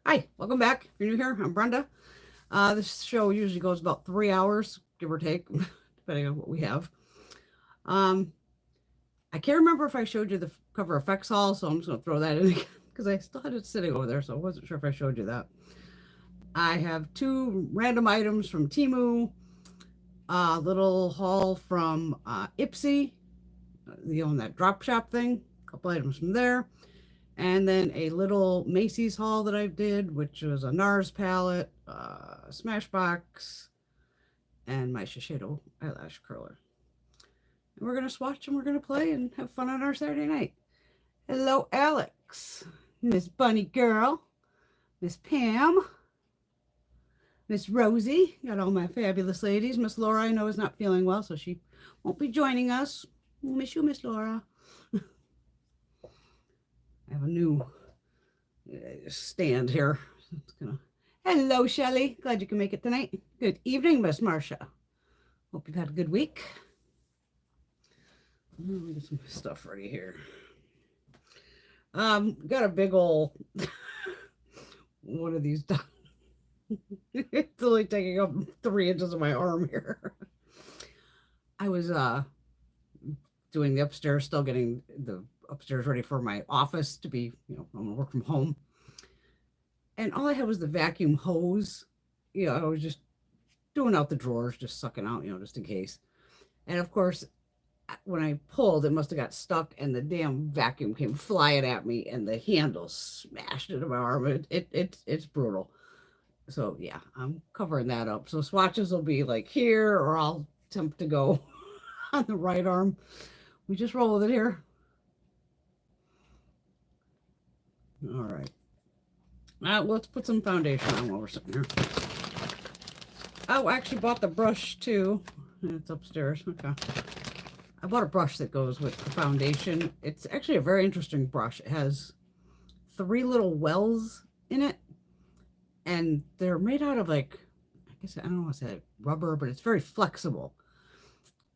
Hi, welcome back. If you're new here, I'm Brenda. This show usually goes about 3 hours, give or take, depending on what we have. I can't remember if I showed you the cover FX haul, so I'm just going to throw that in again because I still had it sitting over there, so I wasn't sure if I showed you that. I have 2 random items from TEMU, a little haul from Ipsy, you own that drop shop thing, a couple items from there. And then a little Macy's haul that I did, which was a NARS palette, Smashbox, and my Shiseido eyelash curler. And we're going to swatch and we're going to play and have fun on our Saturday night. Hello, Alex, Miss Bunny Girl, Miss Pam, Miss Rosie. Got all my fabulous ladies. Miss Laura, I know, is not feeling well, so she won't be joining us. We'll miss you, Miss Laura. I have a new stand here. Hello, Shelley. Glad you can make it tonight. Good evening, Miss Marcia. Hope you've had a good week. Let me get some stuff ready here. Got a big old one of these done. It's only taking up 3 inches of my arm here. I was doing the upstairs, still getting the upstairs ready for my office to be, I'm gonna work from home. And all I had was the vacuum hose. I was just doing out the drawers, just sucking out, just in case. And of course, when I pulled, it must have got stuck and the damn vacuum came flying at me and the handle smashed into my arm. It's brutal. So yeah, I'm covering that up. So swatches will be like here, or I'll attempt to go on the right arm. We just roll with it here. All right. Let's put some foundation on while we're sitting here. Oh, I actually bought the brush too. It's upstairs. Okay. I bought a brush that goes with the foundation. It's actually a very interesting brush. It has 3 little wells in it. And they're made out of I don't know what's that, rubber, but it's very flexible.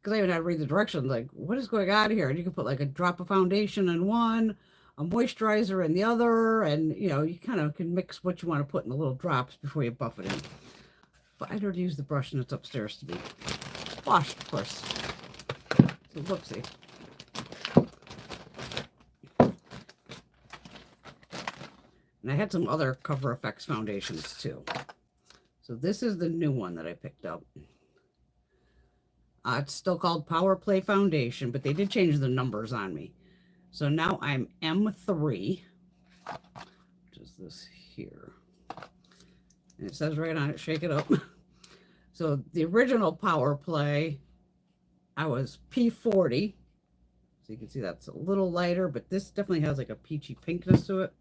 Because I even had to read the directions, what is going on here? And you can put a drop of foundation in one, a moisturizer in the other, and you kind of can mix what you want to put in the little drops before you buff it in. But I don't use the brush, and it's upstairs to be washed, of course. So whoopsie. And I had some other Cover FX foundations too. So this is the new one that I picked up. It's still called Power Play Foundation, but they did change the numbers on me. So now I'm M3, which is this here. And it says right on it, shake it up. So the original Power Play, I was P40. So you can see that's a little lighter, but this definitely has a peachy pinkness to it.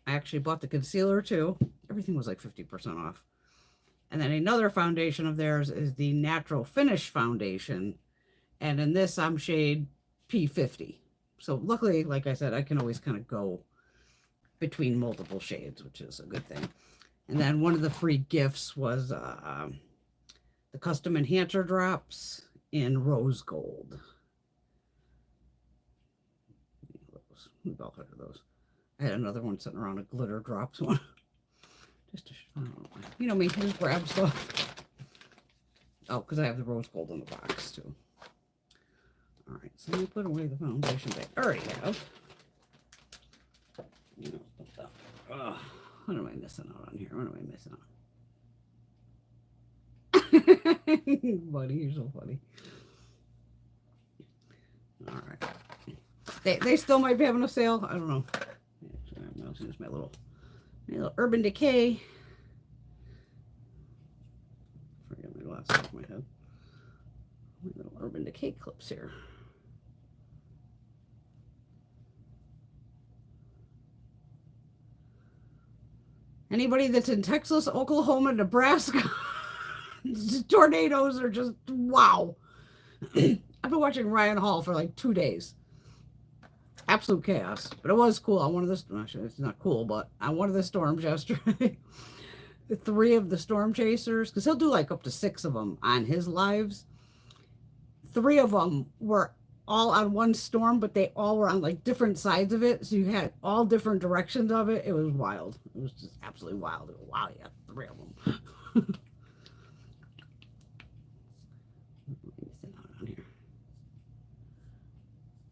I actually bought the concealer too. Everything was 50% off. And then another foundation of theirs is the Natural Finish Foundation. And in this, I'm shade P50. So luckily, like I said, I can always kind of go between multiple shades, which is a good thing. And then one of the free gifts was the custom enhancer drops in rose gold. We've all heard of those. I had another one sitting around, a glitter drops one. Just to, me, just grab stuff. Oh, because I have the rose gold in the box too. All right, so let me put away the foundation that I already have. What am I missing out on here? What am I missing out? Buddy, you're so funny. All right. They still might be having a sale. I don't know. Here's my little Urban Decay. Forget my glasses off my head. My little Urban Decay clips here. Anybody that's in Texas, Oklahoma, Nebraska, tornadoes are just wow. I've been watching Ryan Hall for 2 days. Absolute chaos, but it was cool. On one of the, actually, it's not cool, but on one of the storms yesterday, the 3 of the storm chasers, because he'll do up to 6 of them on his lives. 3 of them were all on one storm, but they all were on like different sides of it. So you had all different directions of it. It was wild. It was just absolutely wild. Wow, yeah, 3 of them.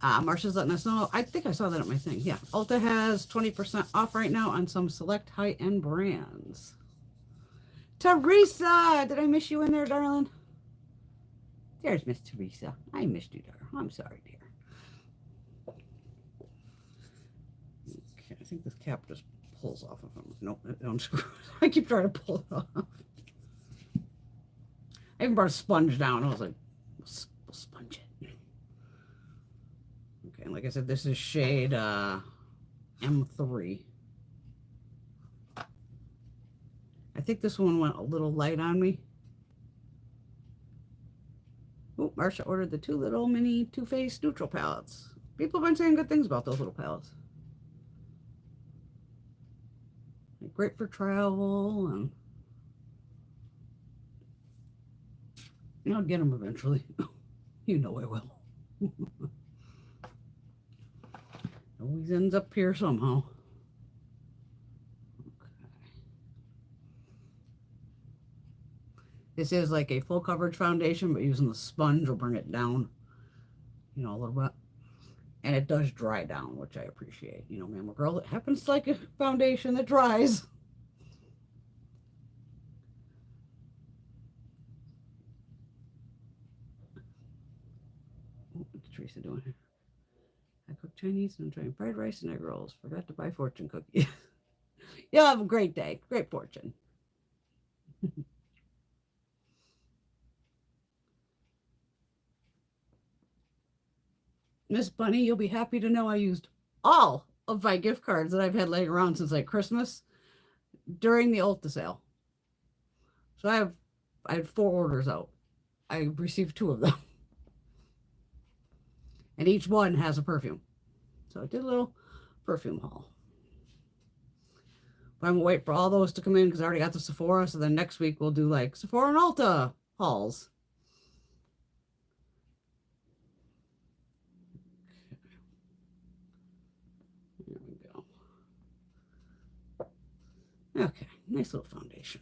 Marsha's letting us know. I think I saw that at my thing. Yeah. Ulta has 20% off right now on some select high-end brands. Teresa! Did I miss you in there, darling? There's Miss Teresa. I missed you, darling. I'm sorry, dear. Okay, I think this cap just pulls off of him. Nope, it don't screw. I keep trying to pull it off. I even brought a sponge down. I was like, we'll sponge it. Okay, and like I said, this is shade M3. I think this one went a little light on me. Oh, Marsha ordered the 2 little mini Too Faced neutral palettes. People have been saying good things about those little palettes. Like, great for travel, and I'll get them eventually. You know I will. Always ends up here somehow. This is like a full coverage foundation, but using the sponge will bring it down, you know, a little bit. And it does dry down, which I appreciate. You know, Mama Girl, it happens like a foundation that dries. What's Teresa doing here? I cook Chinese and I'm trying fried rice and egg rolls. Forgot to buy fortune cookies. You'll have a great day. Great fortune. Miss Bunny, you'll be happy to know I used all of my gift cards that I've had laying around since like Christmas during the Ulta sale. So I had 4 orders out. I received 2 of them. And each one has a perfume. So I did a little perfume haul. But I'm gonna wait for all those to come in because I already got the Sephora. So then next week we'll do like Sephora and Ulta hauls. Okay, nice little foundation.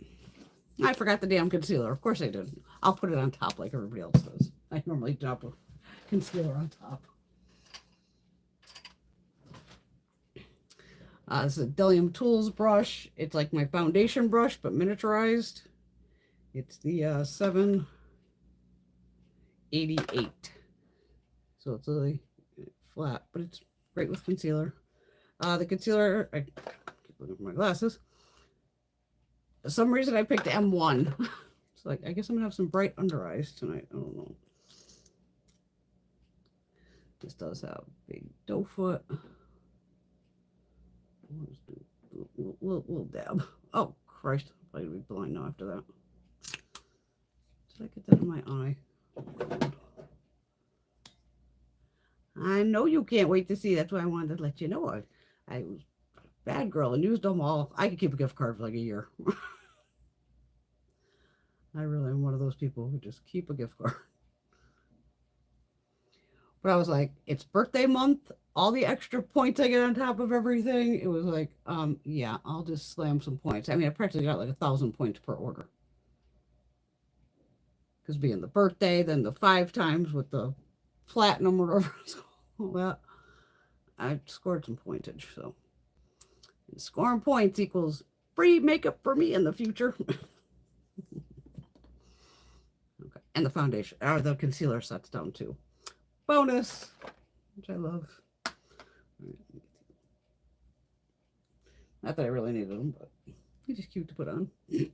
I forgot the damn concealer. Of course I did. I'll put it on top like everybody else does. I normally dump a concealer on top. This is a Bdellium Tools brush. It's like my foundation brush, but miniaturized. It's the 788. So it's really flat, but it's great with concealer. The concealer, I keep looking for my glasses. For some reason I picked M1. It's like, I guess I'm gonna have some bright under eyes tonight. I don't know. This does have big doe foot. Little dab. Oh Christ, I'm gonna be blind now after that. Did I get that in my eye? I know you can't wait to see. That's why I wanted to let you know. I was a bad girl and used them all. I could keep a gift card for like a year. I really am one of those people who just keep a gift card. But I was like, it's birthday month. All the extra points I get on top of everything. It was like, yeah, I'll just slam some points. I mean, I practically got like 1,000 points per order. Because being the birthday, then the 5 times with the platinum or whatever. All that. I scored some pointage. So and scoring points equals free makeup for me in the future. Okay. And the foundation, or the concealer sets down too. Bonus, which I love. Not that I really needed them, but they're just cute to put on. Yeah,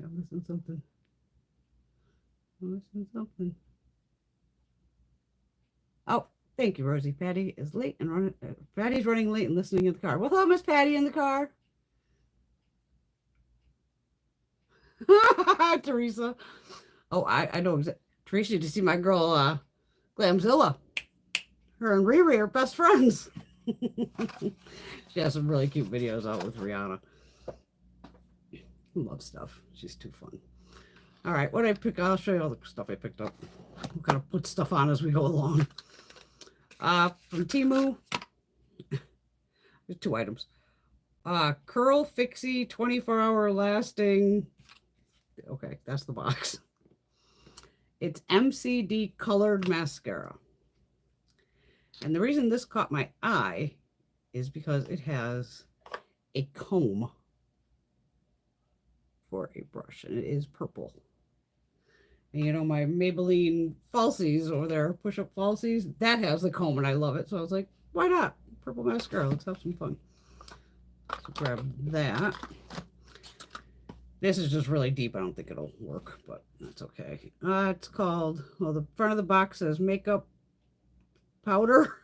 I'm missing something. I'm missing something. Oh, thank you, Rosie. Patty is late and running. Patty's running late and listening in the car. Well, hello, Miss Patty in the car. Teresa. Oh, I know. Teresa, did you see my girl, Glamzilla? Her and Riri are best friends. She has some really cute videos out with Rihanna. Love stuff. She's too fun. All right, what did I pick? I'll show you all the stuff I picked up. I'm gonna put stuff on as we go along. From TEMU, there's 2 items. Curl Fixie 24-hour lasting. Okay, that's the box. It's MCD colored mascara. And the reason this caught my eye is because it has a comb for a brush, and it is purple. And you know, my Maybelline falsies over there, push-up falsies, that has the comb, and I love it. So I was like, why not? Purple mascara, let's have some fun. So grab that. This is just really deep. I don't think it'll work, but that's okay. It's called, well, the front of the box says makeup powder.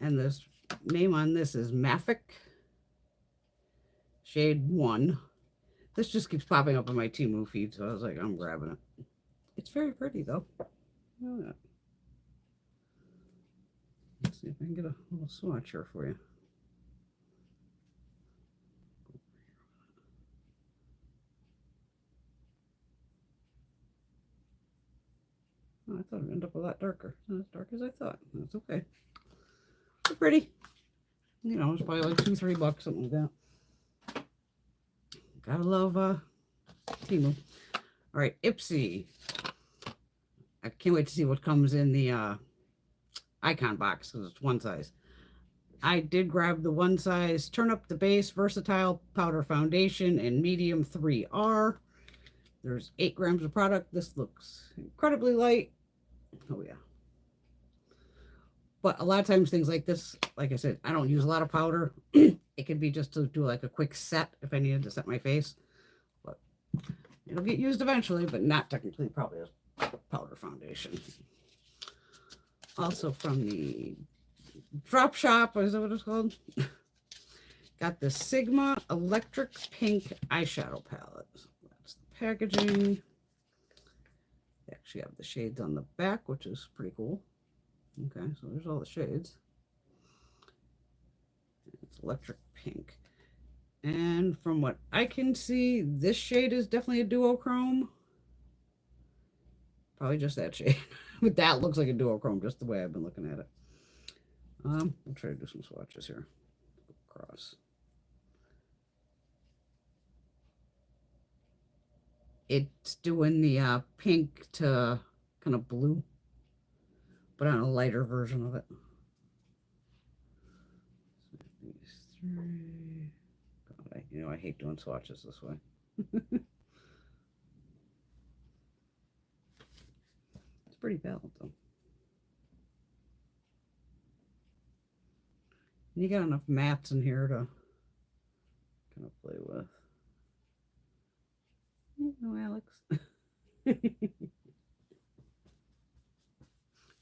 And this name on this is Mafic Shade 1. This just keeps popping up on my TEMU feed, so I was like, I'm grabbing it. It's very pretty, though. Let's see if I can get a little swatch here for you. Oh, I thought it'd end up a lot darker. Not as dark as I thought. That's okay. It's pretty. You know, it's probably like $2-3, something like that. Gotta love TEMU. All right, Ipsy. I can't wait to see what comes in the icon box because it's one size. I did grab the one size Turn Up the Base Versatile Powder Foundation in medium 3R. There's 8 grams of product. This looks incredibly light. Oh yeah. But a lot of times things like this, like I said, I don't use a lot of powder. It could be just to do like a quick set if I needed to set my face. But it'll get used eventually, but not technically probably as powder foundation. Also from the Drop Shop, is that what it's called? Got the Sigma Electric Pink Eyeshadow Palette. That's the packaging. They actually have the shades on the back, which is pretty cool. Okay, so there's all the shades. It's electric pink. And from what I can see, this shade is definitely a duochrome. Probably just that shade. But that looks like a duochrome, just the way I've been looking at it. I'll try to do some swatches here. Across. It's doing the pink to kind of blue, but on a lighter version of it. These 3. God, you know, I hate doing swatches this way. It's pretty balanced though. And you got enough mats in here to kind of play with. No, Alex.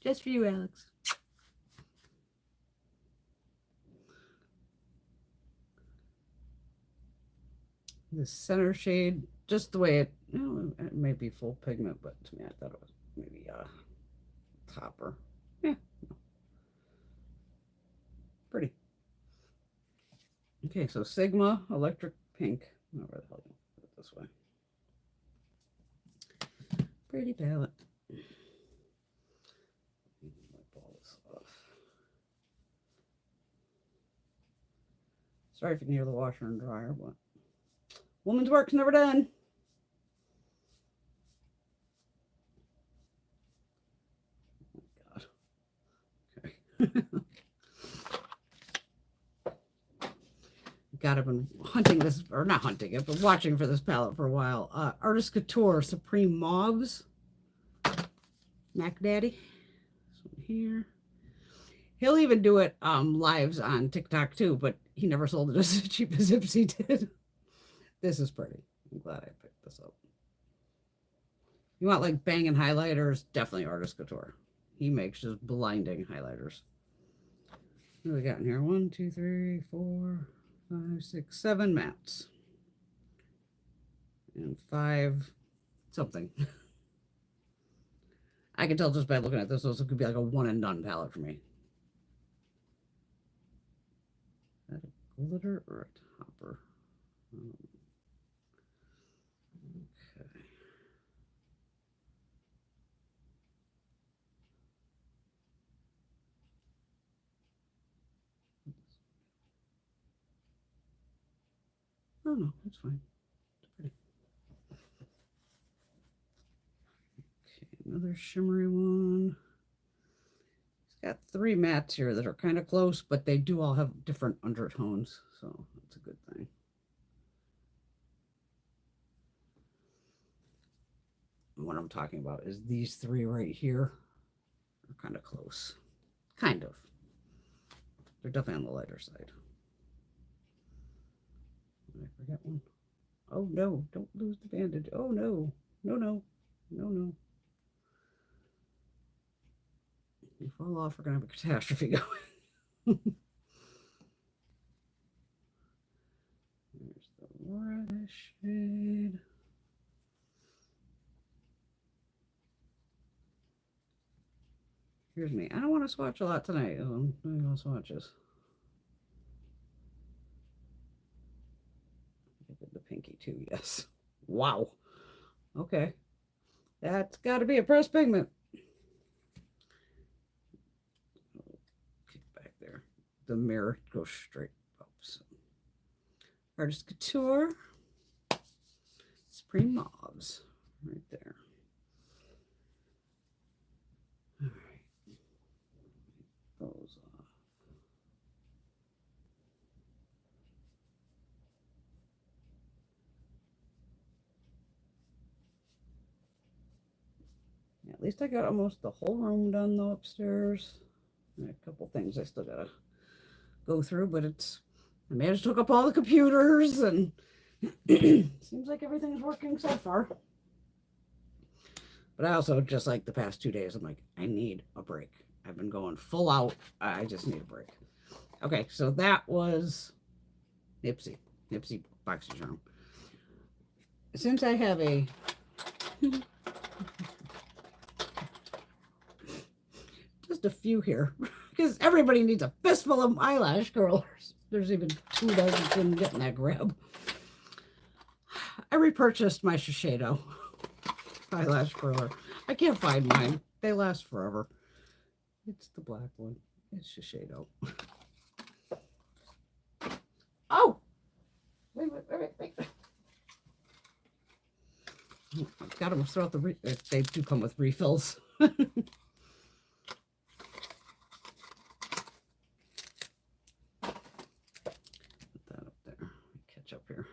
Just for you, Alex. The center shade, just the way it, you know, it may be full pigment, but to me, I thought it was maybe a topper. Yeah. Pretty. Okay, so Sigma Electric Pink. Oh, where the hell do I put it this way? Pretty palette. Wipe all this off. Sorry if you can hear the washer and dryer, but woman's work's never done. Oh my God. Okay. God, I've been hunting this, or not hunting it, but watching for this palette for a while. Artist Couture Supreme Mauves. Mac Daddy. This one here. He'll even do it lives on TikTok too, but he never sold it as cheap as Ipsy did. This is pretty. I'm glad I picked this up. You want like banging highlighters? Definitely Artist Couture. He makes just blinding highlighters. What do we got in here? 1, 2, 3, 4, 5, 6, 7 mattes. And 5 something. I can tell just by looking at this. This could be like a one and done palette for me. Is that a glitter or a topper? Okay. Oh no, that's fine. It's pretty. Okay, another shimmery one. It's got 3 mattes here that are kind of close, but they do all have different undertones, so that's a good thing. What I'm talking about is these 3 right here are kind of close. Kind of. They're definitely on the lighter side. Did I forget one? Oh no, don't lose the bandage. Oh no, no, no, no, no. If you fall off, we're going to have a catastrophe going. There's the reddish shade. Here's me. I don't want to swatch a lot tonight. I'm doing all swatches. I did the pinky too, yes. Wow. Okay. That's got to be a pressed pigment. Kick back there. The mirror goes straight up. So. Artist Couture. Supreme Mauves. Right there. All right. Those off. Yeah, at least I got almost the whole room done though upstairs. And a couple things I still gotta go through, but I managed to hook up all the computers and seems like everything's working so far. But I also, just like the past 2 days, I'm like, I need a break. I've been going full out. I just need a break. Okay, so that was Ipsy BoxyCharm. Since I have a just a few here, because everybody needs a fistful of eyelash curlers. There's even 2 that I didn't get in that grab. I repurchased my Shiseido eyelash curler. I can't find mine. They last forever. It's the black one. It's Shiseido. Oh! Wait. I've got them throughout the... They do come with refills. Put that up there. Catch up here.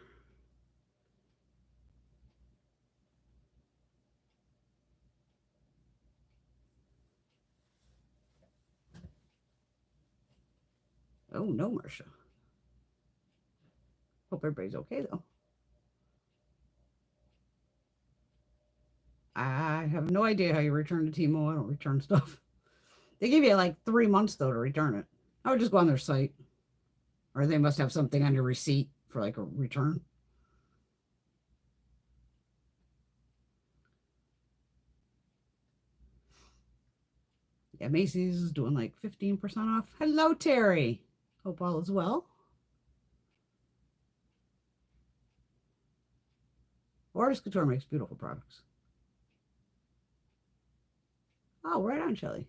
Oh, no, Marcia. Hope everybody's okay, though. I have no idea how you return to TEMU. I don't return stuff. They give you like 3 months, though, to return it. I would just go on their site. Or they must have something on your receipt for like a return. Yeah, Macy's is doing like 15% off. Hello, Terry. Hope all is well. Artist Couture makes beautiful products. Oh, right on, Shelly.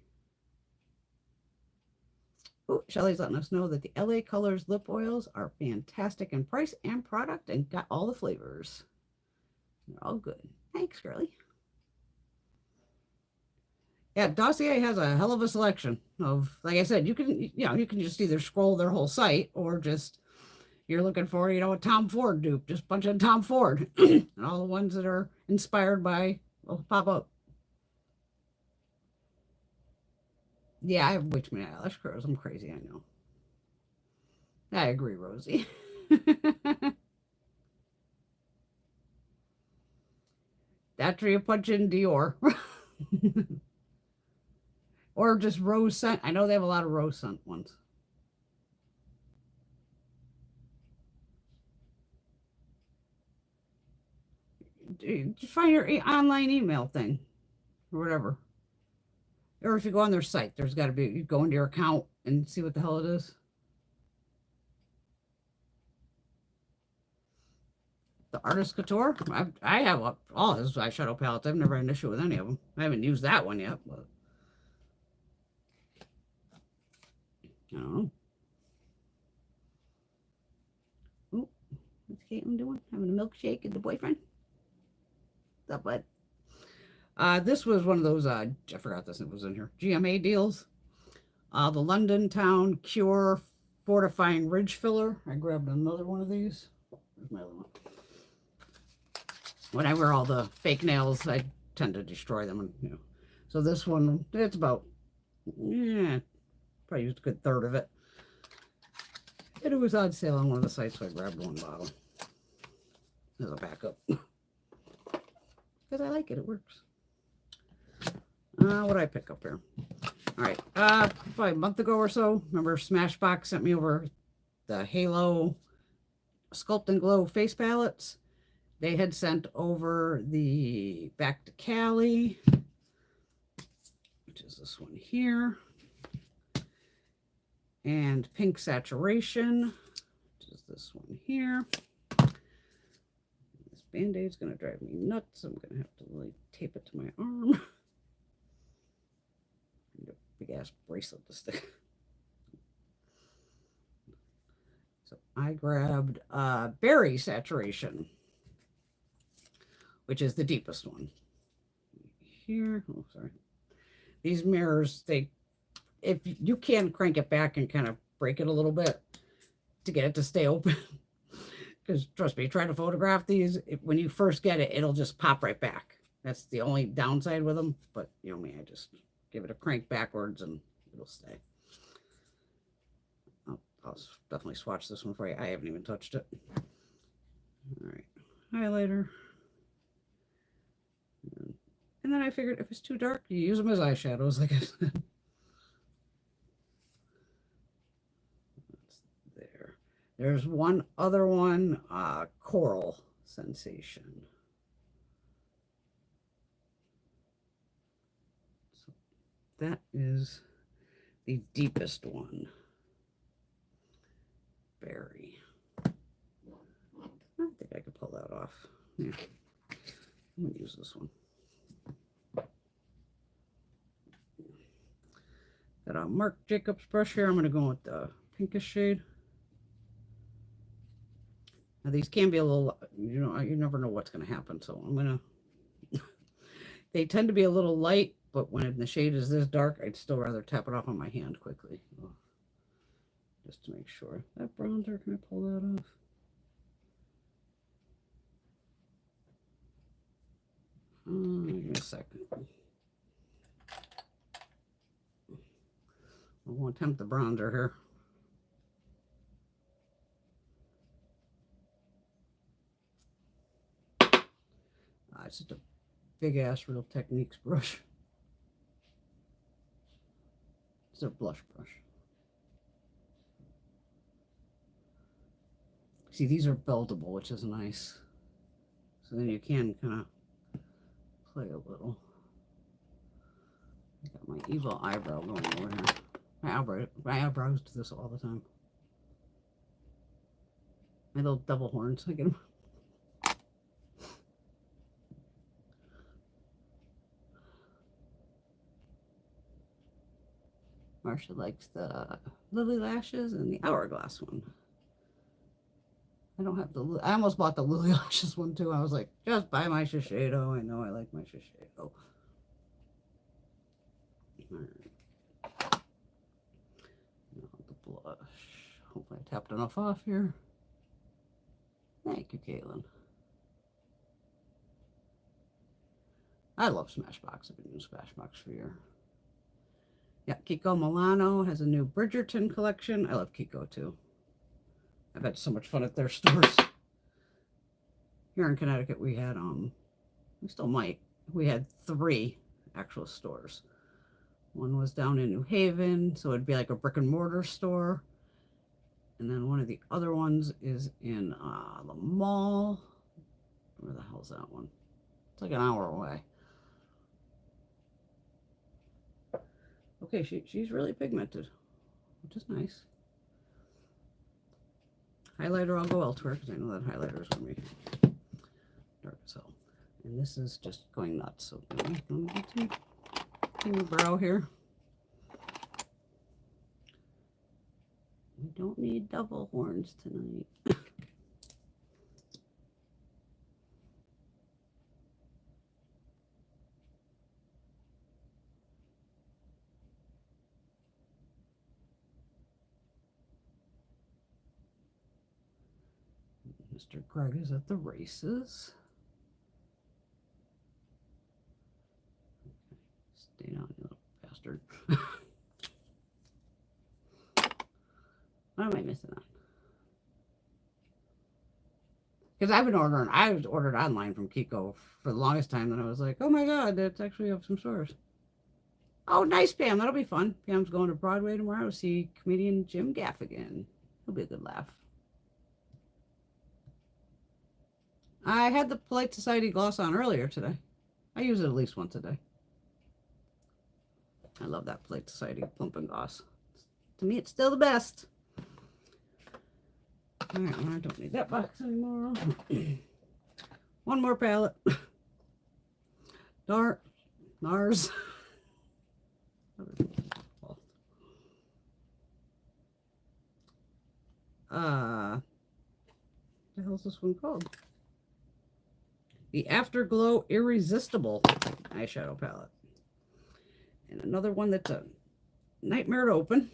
Oh, Shelly's letting us know that the LA Colors lip oils are fantastic in price and product and got all the flavors. They're all good. Thanks, girly. Yeah, Dossier has a hell of a selection of, like I said, you can just either scroll their whole site or just, you're looking for, a Tom Ford dupe, just a bunch of Tom Ford. And all the ones that are inspired by will pop up. Yeah, I have way too many eyelash curls. I'm crazy, I know. I agree, Rosie. After you punch in Dior. Or just rose scent. I know they have a lot of rose scent ones. Just find your online email thing or whatever. Or if you go on their site, there's got to be, you go into your account and see what the hell it is. The Artist Couture. I have all his eyeshadow palettes. I've never had an issue with any of them. I haven't used that one yet, but I don't know. Oh, what's Caitlin doing? Having a milkshake and the boyfriend? What's up, bud? This was one of those, I forgot this, it was in here, GMA deals. The London Town Cure Fortifying Ridge Filler. I grabbed another one of these. Where's my other one? When I wear all the fake nails, I tend to destroy them. And, you know. So this one, it's about, yeah, probably used a good third of it. And it was on sale on one of the sites, so I grabbed one bottle as a backup. Because I like it, it works. What did I pick up here? All right, probably a month ago or so, remember Smashbox sent me over the Halo Sculpt and Glow face palettes. They had sent over the Back to Cali, which is this one here, and Pink Saturation, which is this one here. This Band-Aid's going to drive me nuts. I'm going to have to like tape it to my arm. Big ass bracelet to stick. So I grabbed Berry Saturation, which is the deepest one. Here, oh sorry. These mirrors, if you can crank it back and kind of break it a little bit to get it to stay open. Because trust me, try to photograph these, when you first get it, it'll just pop right back. That's the only downside with them. But you know me, I just give it a crank backwards and it'll stay. I'll definitely swatch this one for you. I haven't even touched it. All right, highlighter. And then I figured if it's too dark, you use them as eyeshadows, like I said. That's there. There's one other one, Coral Sensation. So that is the deepest one. Berry. I think I could pull that off. Yeah. I'm going to use this one. Got a Marc Jacobs brush here. I'm going to go with the pinkish shade. Now these can be a little, you know, you never know what's going to happen. So I'm going to, they tend to be a little light, but when the shade is this dark, I'd still rather tap it off on my hand quickly. Just to make sure. That bronzer, can I pull that off? Give me a second. I won't attempt the bronzer here. It's just a big ass Real Techniques brush. It's a blush brush. See, these are buildable, which is nice. So then you can kind of play a little. I got my evil eyebrow going over here. My eyebrows do this all the time. My little double horns. I get them. Marsha likes the Lily Lashes and the Hourglass one. I don't have the, I almost bought the Lily Lashes one too. I was like, just buy my Shiseido. I know I like my Shiseido. All right. Now the blush. Hopefully I tapped enough off here. Thank you, Caitlin. I love Smashbox. I've been using Smashbox for a year. Yeah, Kiko Milano has a new Bridgerton collection. I love Kiko too. I've had so much fun at their stores. Here in Connecticut, we had, we still might, we had 3 actual stores. One was down in New Haven, so it'd be like a brick and mortar store. And then one of the other ones is in the mall. Where the hell's that one? It's like an hour away. Okay, she's really pigmented, which is nice. Highlighter, I'll go elsewhere because I know that highlighter is going to be dark as hell. And this is just going nuts. So let me get to your brow here. We don't need double horns tonight. Mr. Greg is at the races. Stay down, you little bastard. What am I missing on? Because I've been ordering, I was ordered online from Kiko for the longest time, and I was like, oh my god, that's actually up some stores. Oh, nice, Pam. That'll be fun. Pam's going to Broadway tomorrow to see comedian Jim Gaffigan. It'll be a good laugh. I had the Polite Society gloss on earlier today. I use it at least once a day. I love that Polite Society Plump and Gloss. To me, it's still the best. All right, well, I don't need that box anymore. One more palette. NARS. What the hell is this one called? The Afterglow Irresistible eyeshadow palette. And another one that's a nightmare to open.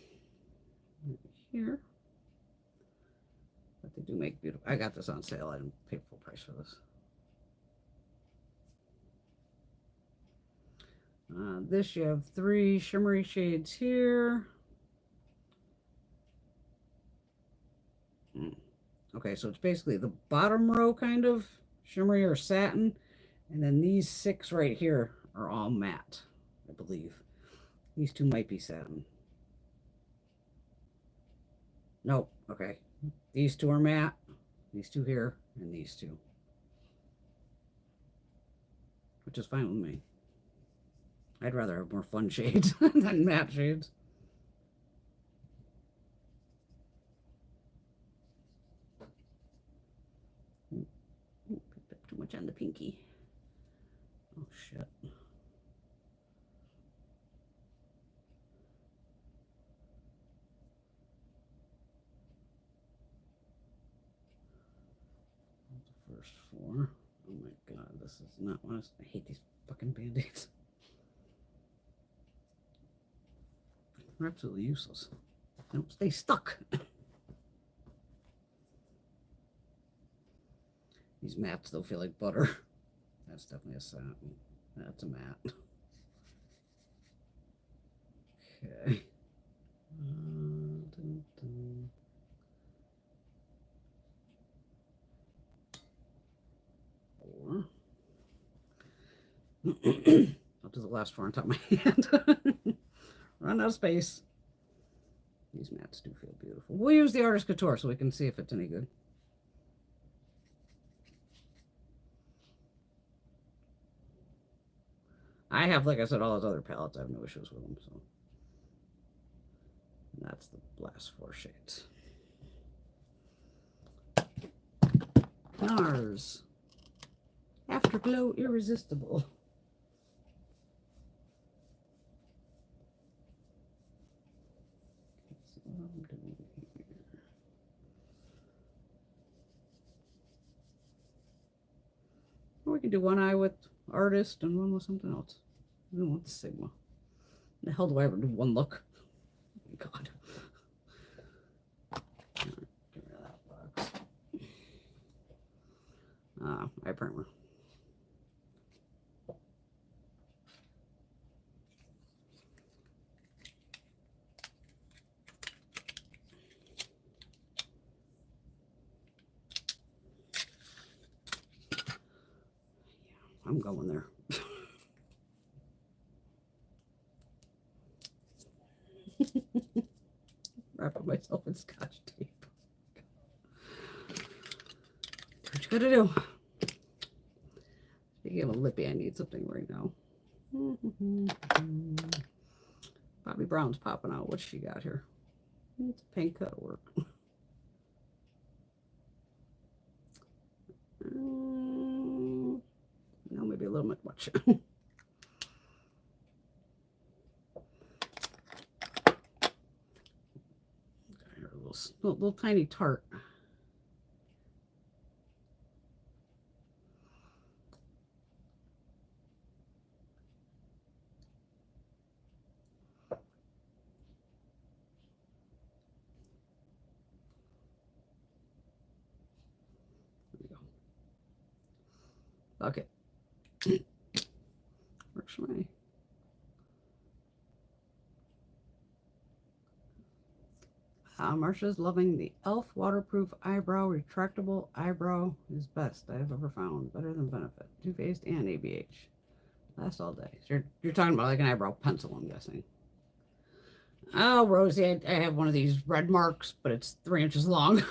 Here. But they do make beautiful. I got this on sale. I didn't pay full price for this. This you have 3 shimmery shades here. Okay, so it's basically the bottom row kind of shimmery or satin, and then these 6 right here are all matte, I believe. These 2 might be satin. Nope, okay. These 2 are matte, these 2 here, and these 2. Which is fine with me. I'd rather have more fun shades than matte shades. Picked up too much on the pinky. Oh shit. The first 4. Oh my god, this is not honest. I hate these fucking band-aids. They're absolutely useless. They don't stay stuck. These mattes though feel like butter. That's definitely a satin. That's a matte. Okay. Dun, dun. What does it last for on top of my hand? Run out of space. These mattes do feel beautiful. We'll use the Artist Couture so we can see if it's any good. I have, like I said, all those other palettes. I have no issues with them. So and that's the last 4 shades. NARS. Afterglow Irresistible. Or we can do one eye with Artist and one with something else. I don't want the Sigma. The hell do I ever do one look? Oh my god. Get rid of that box. Eye primer. I'm going there. Wrapping myself in Scotch tape. What you gotta do? Speaking of a lippy, I need something right now. Bobby Brown's popping out. What's she got here? It's pink cut work. No, maybe a little bit much. A little tiny tart. Okay. Where's my... Marsha's loving the e.l.f. waterproof eyebrow. Retractable eyebrow is best I've ever found. Better than Benefit. Too-Faced and ABH. Lasts all day. So you're talking about like an eyebrow pencil, I'm guessing. Oh, Rosie, I have one of these red marks, but it's 3 inches long.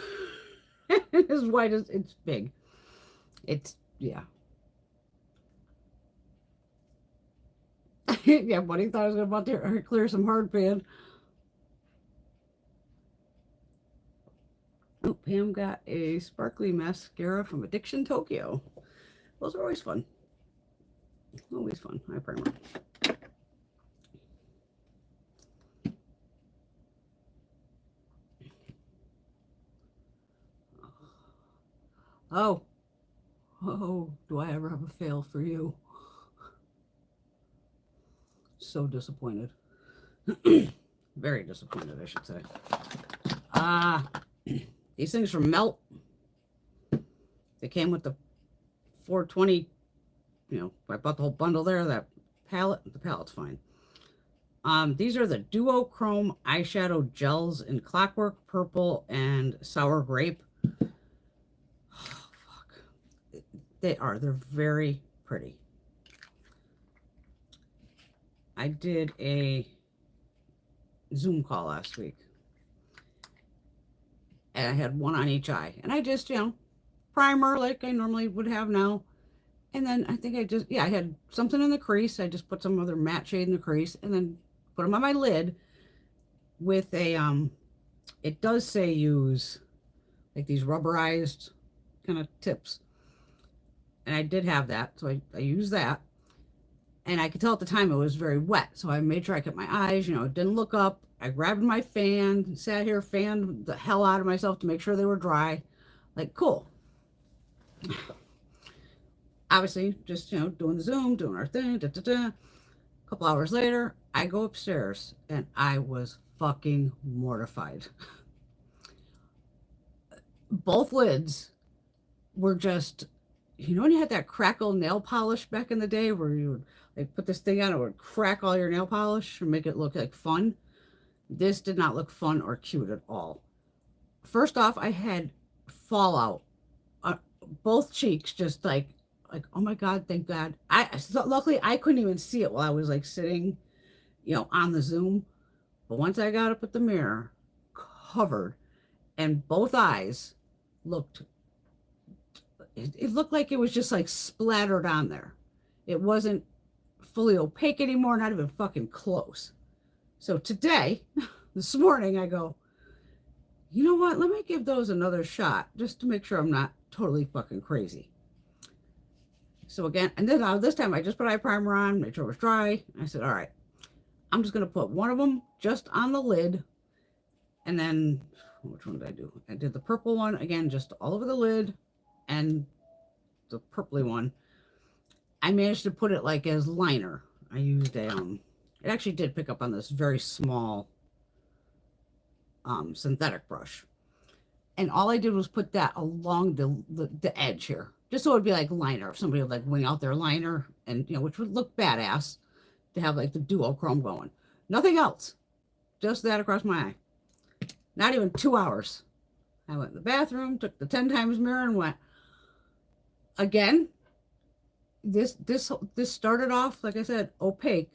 As wide as it's big. It's, yeah. Yeah, buddy thought I was about to clear some hard pan. Oh, Pam got a sparkly mascara from Addiction Tokyo. Those are always fun. Always fun. Eye primer. Oh. Oh, do I ever have a fail for you? So disappointed. Very disappointed, I should say. These things from Melt. They came with the 420, you know, I bought the whole bundle there, that palette. The palette's fine. These are the duochrome eyeshadow gels in Clockwork, Purple, and Sour Grape. Oh, fuck. They're very pretty. I did a Zoom call last week. And I had one on each eye. And I just, you know, primer like I normally would have now. And then I think I had something in the crease. I just put some other matte shade in the crease and then put them on my lid with a, it does say use like these rubberized kind of tips. And I did have that. So I used that. And I could tell at the time it was very wet. So I made sure I kept my eyes, you know, didn't look up. I grabbed my fan, sat here, fanned the hell out of myself to make sure they were dry. Like, cool. Obviously, just, you know, doing the Zoom, doing our thing. A couple hours later, I go upstairs and I was fucking mortified. Both lids were just, you know, when you had that crackle nail polish back in the day where you would like put this thing on, it would crack all your nail polish and make it look like fun. This did not look fun or cute at all. First off, I had fallout. Both cheeks just like, oh my God, thank God. Luckily, I couldn't even see it while I was like sitting, you know, on the Zoom. But once I got up at the mirror, covered, and both eyes looked, it looked like it was just like splattered on there. It wasn't fully opaque anymore, not even fucking close. So today, this morning, I go, you know what? Let me give those another shot just to make sure I'm not totally fucking crazy. So again, and then this time I just put eye primer on, made sure it was dry. I said, all right, I'm just going to put one of them just on the lid. And then, which one did I do? I did the purple one, again, just all over the lid and the purpley one. I managed to put it like as liner. I used a, it actually did pick up on this very small synthetic brush. And all I did was put that along the edge here, just so it would be like liner. If somebody would like wing out their liner, and you know, which would look badass to have like the duochrome going. Nothing else, just that across my eye. Not even 2 hours. I went in the bathroom, took the 10 times mirror, and went again. This started off, like I said, opaque,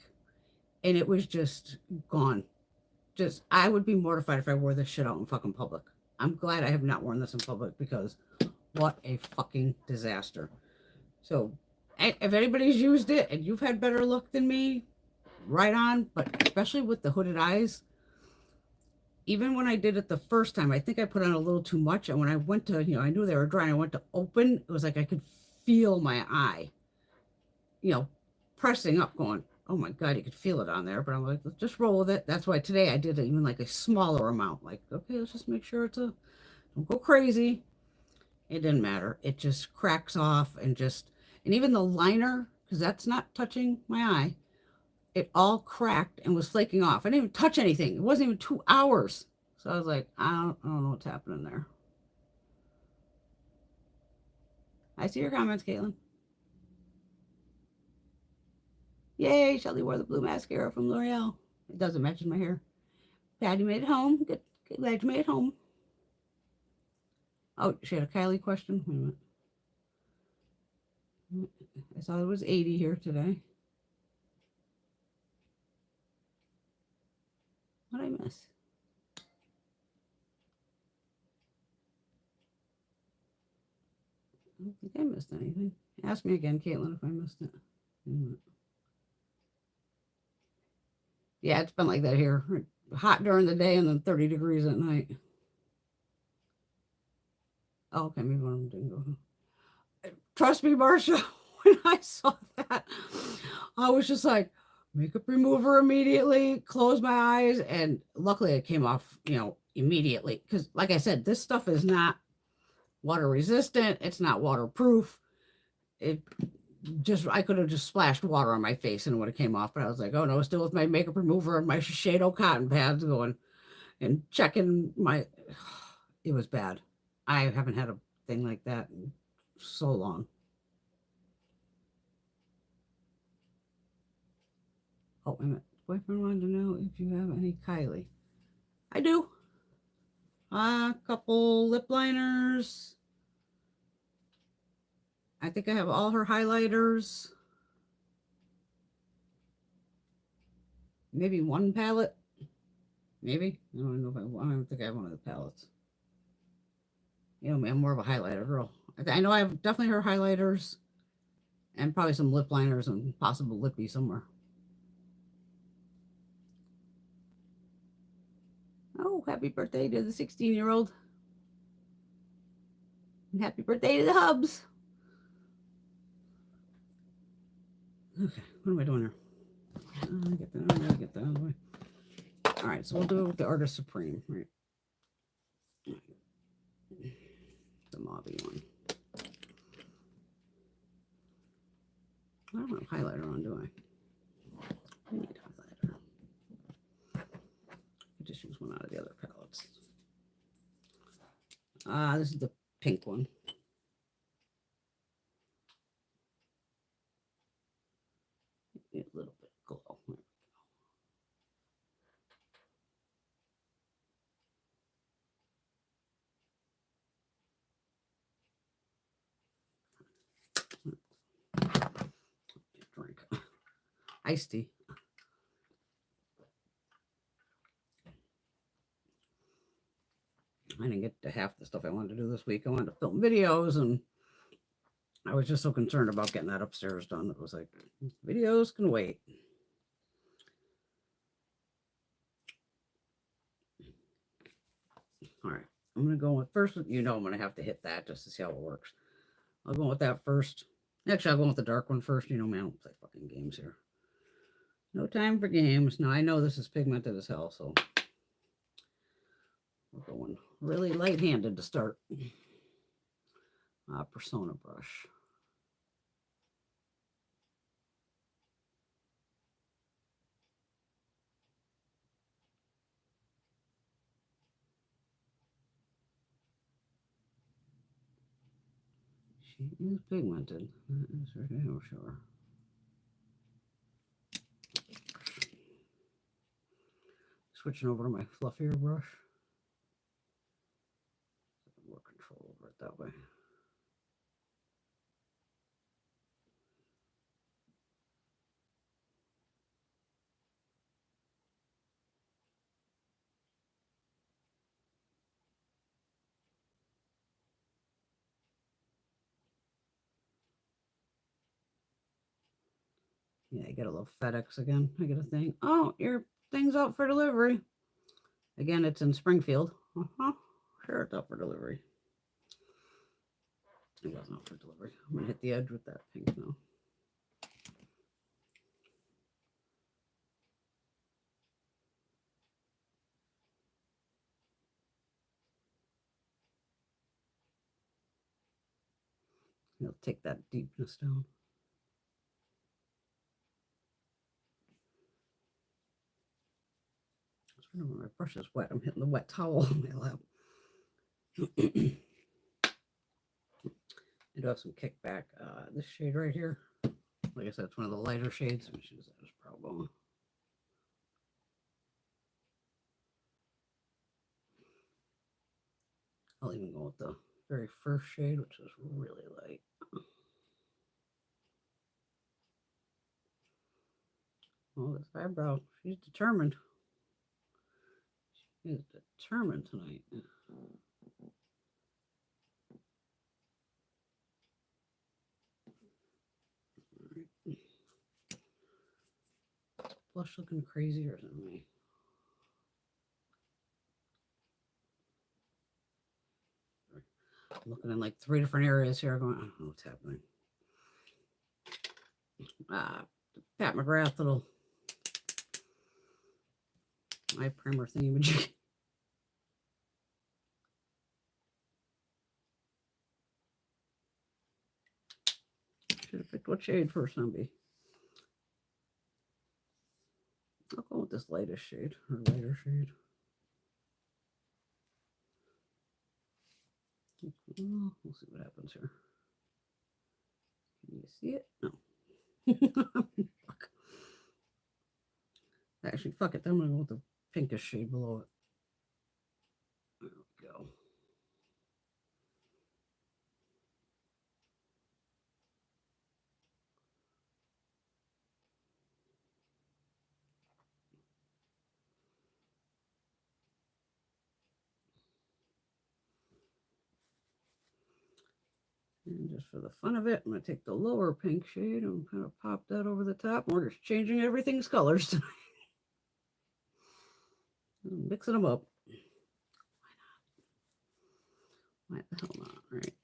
and it was just gone. Just, I would be mortified if I wore this shit out in fucking public. I'm glad I have not worn this in public because what a fucking disaster. So if anybody's used it and you've had better luck than me, right on, but especially with the hooded eyes, even when I did it the first time, I think I put on a little too much. And when I went to, I knew they were dry. I went to open, it was like I could feel my eye, pressing up, going, oh my God, you could feel it on there. But I'm like, let's just roll with it. That's why today I did it even like a smaller amount. Like, okay, let's just make sure don't go crazy. It didn't matter. It just cracks off and even the liner, because that's not touching my eye, it all cracked and was flaking off. I didn't even touch anything. It wasn't even 2 hours. So I was like, I don't know what's happening there. I see your comments, Caitlin. Yay, Shelly wore the blue mascara from L'Oreal. It doesn't match my hair. Glad you made it home. Good. Glad you made it home. Oh, she had a Kylie question. Wait a minute. I saw it was 80 here today. What did I miss? I don't think I missed anything. Ask me again, Caitlin, if I missed it. Yeah, it's been like that here. Hot during the day and then 30 degrees at night. Oh, okay, maybe one of them didn't go. Trust me, Marcia, when I saw that, I was just like, makeup remover immediately, close my eyes, and luckily it came off, immediately. Because, like I said, this stuff is not water resistant, it's not waterproof. I could have just splashed water on my face and it would have came off, but I was like, oh no, still with my makeup remover and my Shiseido cotton pads going and checking it was bad. I haven't had a thing like that in so long. Oh, wait a minute. Boyfriend wanted to know if you have any Kylie. I do. A couple lip liners. I think I have all her highlighters. Maybe one palette. Maybe. I don't know if I don't think I have one of the palettes. I'm more of a highlighter girl. I know I have definitely her highlighters and probably some lip liners and possible lippy somewhere. Oh, happy birthday to the 16-year-old. And happy birthday to the hubs. Okay, what am I doing here? Get that out of the way. All right, so we'll do it with the Artist Supreme. Right. The Mobby one. I don't have highlighter on, do I? I need highlighter. I just use one out of the other palettes. This is the pink one. A little bit of glow. Drink. Iced tea. I didn't get to half the stuff I wanted to do this week. I wanted to film videos, and I was just so concerned about getting that upstairs done. It was like, videos can wait. All right, I'm going to go with first. I'm going to have to hit that just to see how it works. I'll go with that first. Actually, I'll go with the dark one first. Man, I don't play fucking games here. No time for games. Now, I know this is pigmented as hell, so we're going really light-handed to start. Persona brush. She is pigmented. That is for damn sure. Switching over to my fluffier brush. More control over it that way. Yeah, I get a little FedEx again. I get a thing. Oh, your thing's out for delivery. Again, it's in Springfield. Sure, it's out for delivery. It wasn't out for delivery. I'm going to hit the edge with that pink now. It'll take that deepness down. When my brush is wet, I'm hitting the wet towel on my lap. I do have some kickback. This shade right here, like I said, it's one of the lighter shades. Let me use that as Pro Bono. I'll even go with the very first shade, which is really light. Oh, this eyebrow, she's determined. She is determined tonight. Right. Blush looking crazier than me. I'm looking in like 3 different areas here. Going, I don't know what's happening. Pat McGrath little eye primer thingy. Should have picked what shade first, Zombie. I'll go with this lightest shade, or lighter shade. We'll see what happens here. Can you see it? No. Fuck. Actually, fuck it. I'm going to go with the pinkish shade below it. There we go. And just for the fun of it, I'm going to take the lower pink shade and kind of pop that over the top. We're just changing everything's colors tonight. Mixing them up. Why the hell not? All right.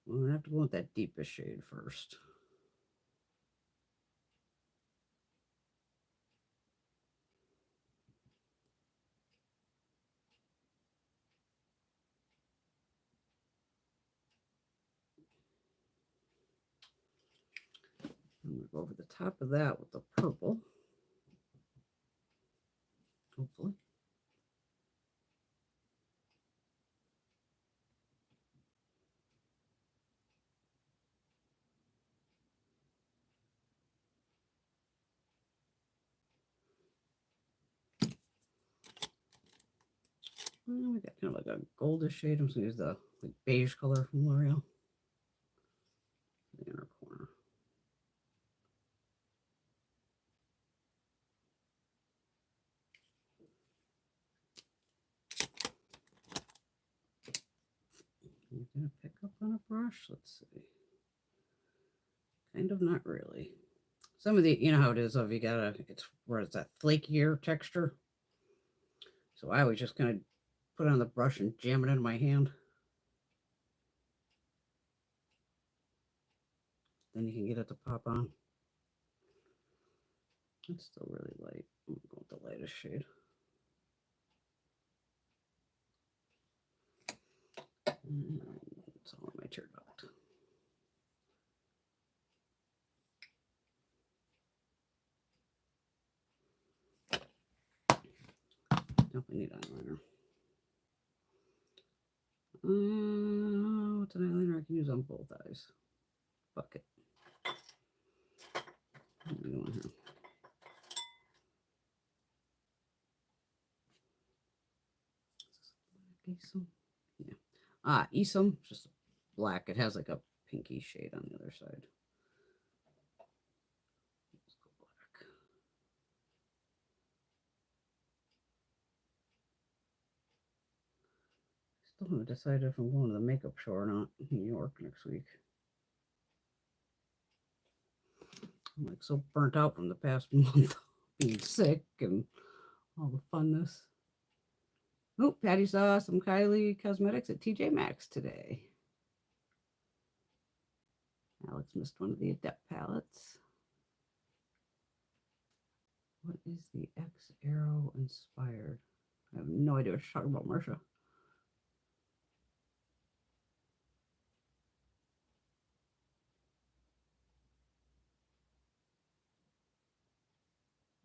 We're going to have to go with that deepest shade first. I'm going to go over the top of that with the purple. Hopefully. We got kind of like a goldish shade. I'm just going to use the beige color from L'Oreal. The inner corner. I'm going to pick up on a brush. Let's see. Kind of not really. Some of the, you know how it is, if you got a, it's where it's that flakier texture. So I was just kind of put it on the brush and jam it into my hand. Then you can get it to pop on. It's still really light. I'm going to go with the lightest shade. And it's all in my tear duct. Definitely need eyeliner. What's an eyeliner I can use on both eyes? Fuck it. What are we doing here? Esom? Yeah. Esom, just black. It has like a pinky shade on the other side. Let's go black. Still haven't decided if I'm going to the makeup show or not in New York next week. I'm like so burnt out from the past month being sick and all the funness. Oh, Patty saw some Kylie Cosmetics at TJ Maxx today. Alex missed one of the Adept palettes. What is the X Arrow inspired? I have no idea what you're talking about, Marsha.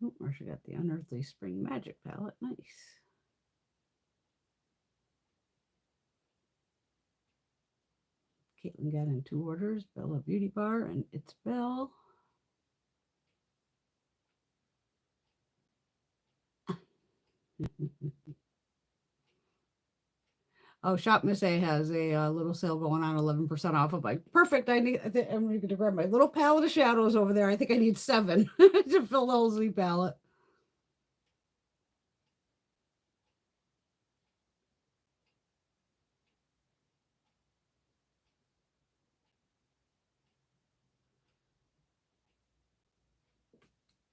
Oh, Marsha got the Unearthly Spring Magic palette. Nice. Caitlin got in 2 orders. Bella Beauty Bar and It's Belle. Oh, Shop Miss A has a little sale going on, 11% off. I'm like, perfect. I'm going to grab my little palette of shadows over there. I think I need 7 to fill the whole Z palette.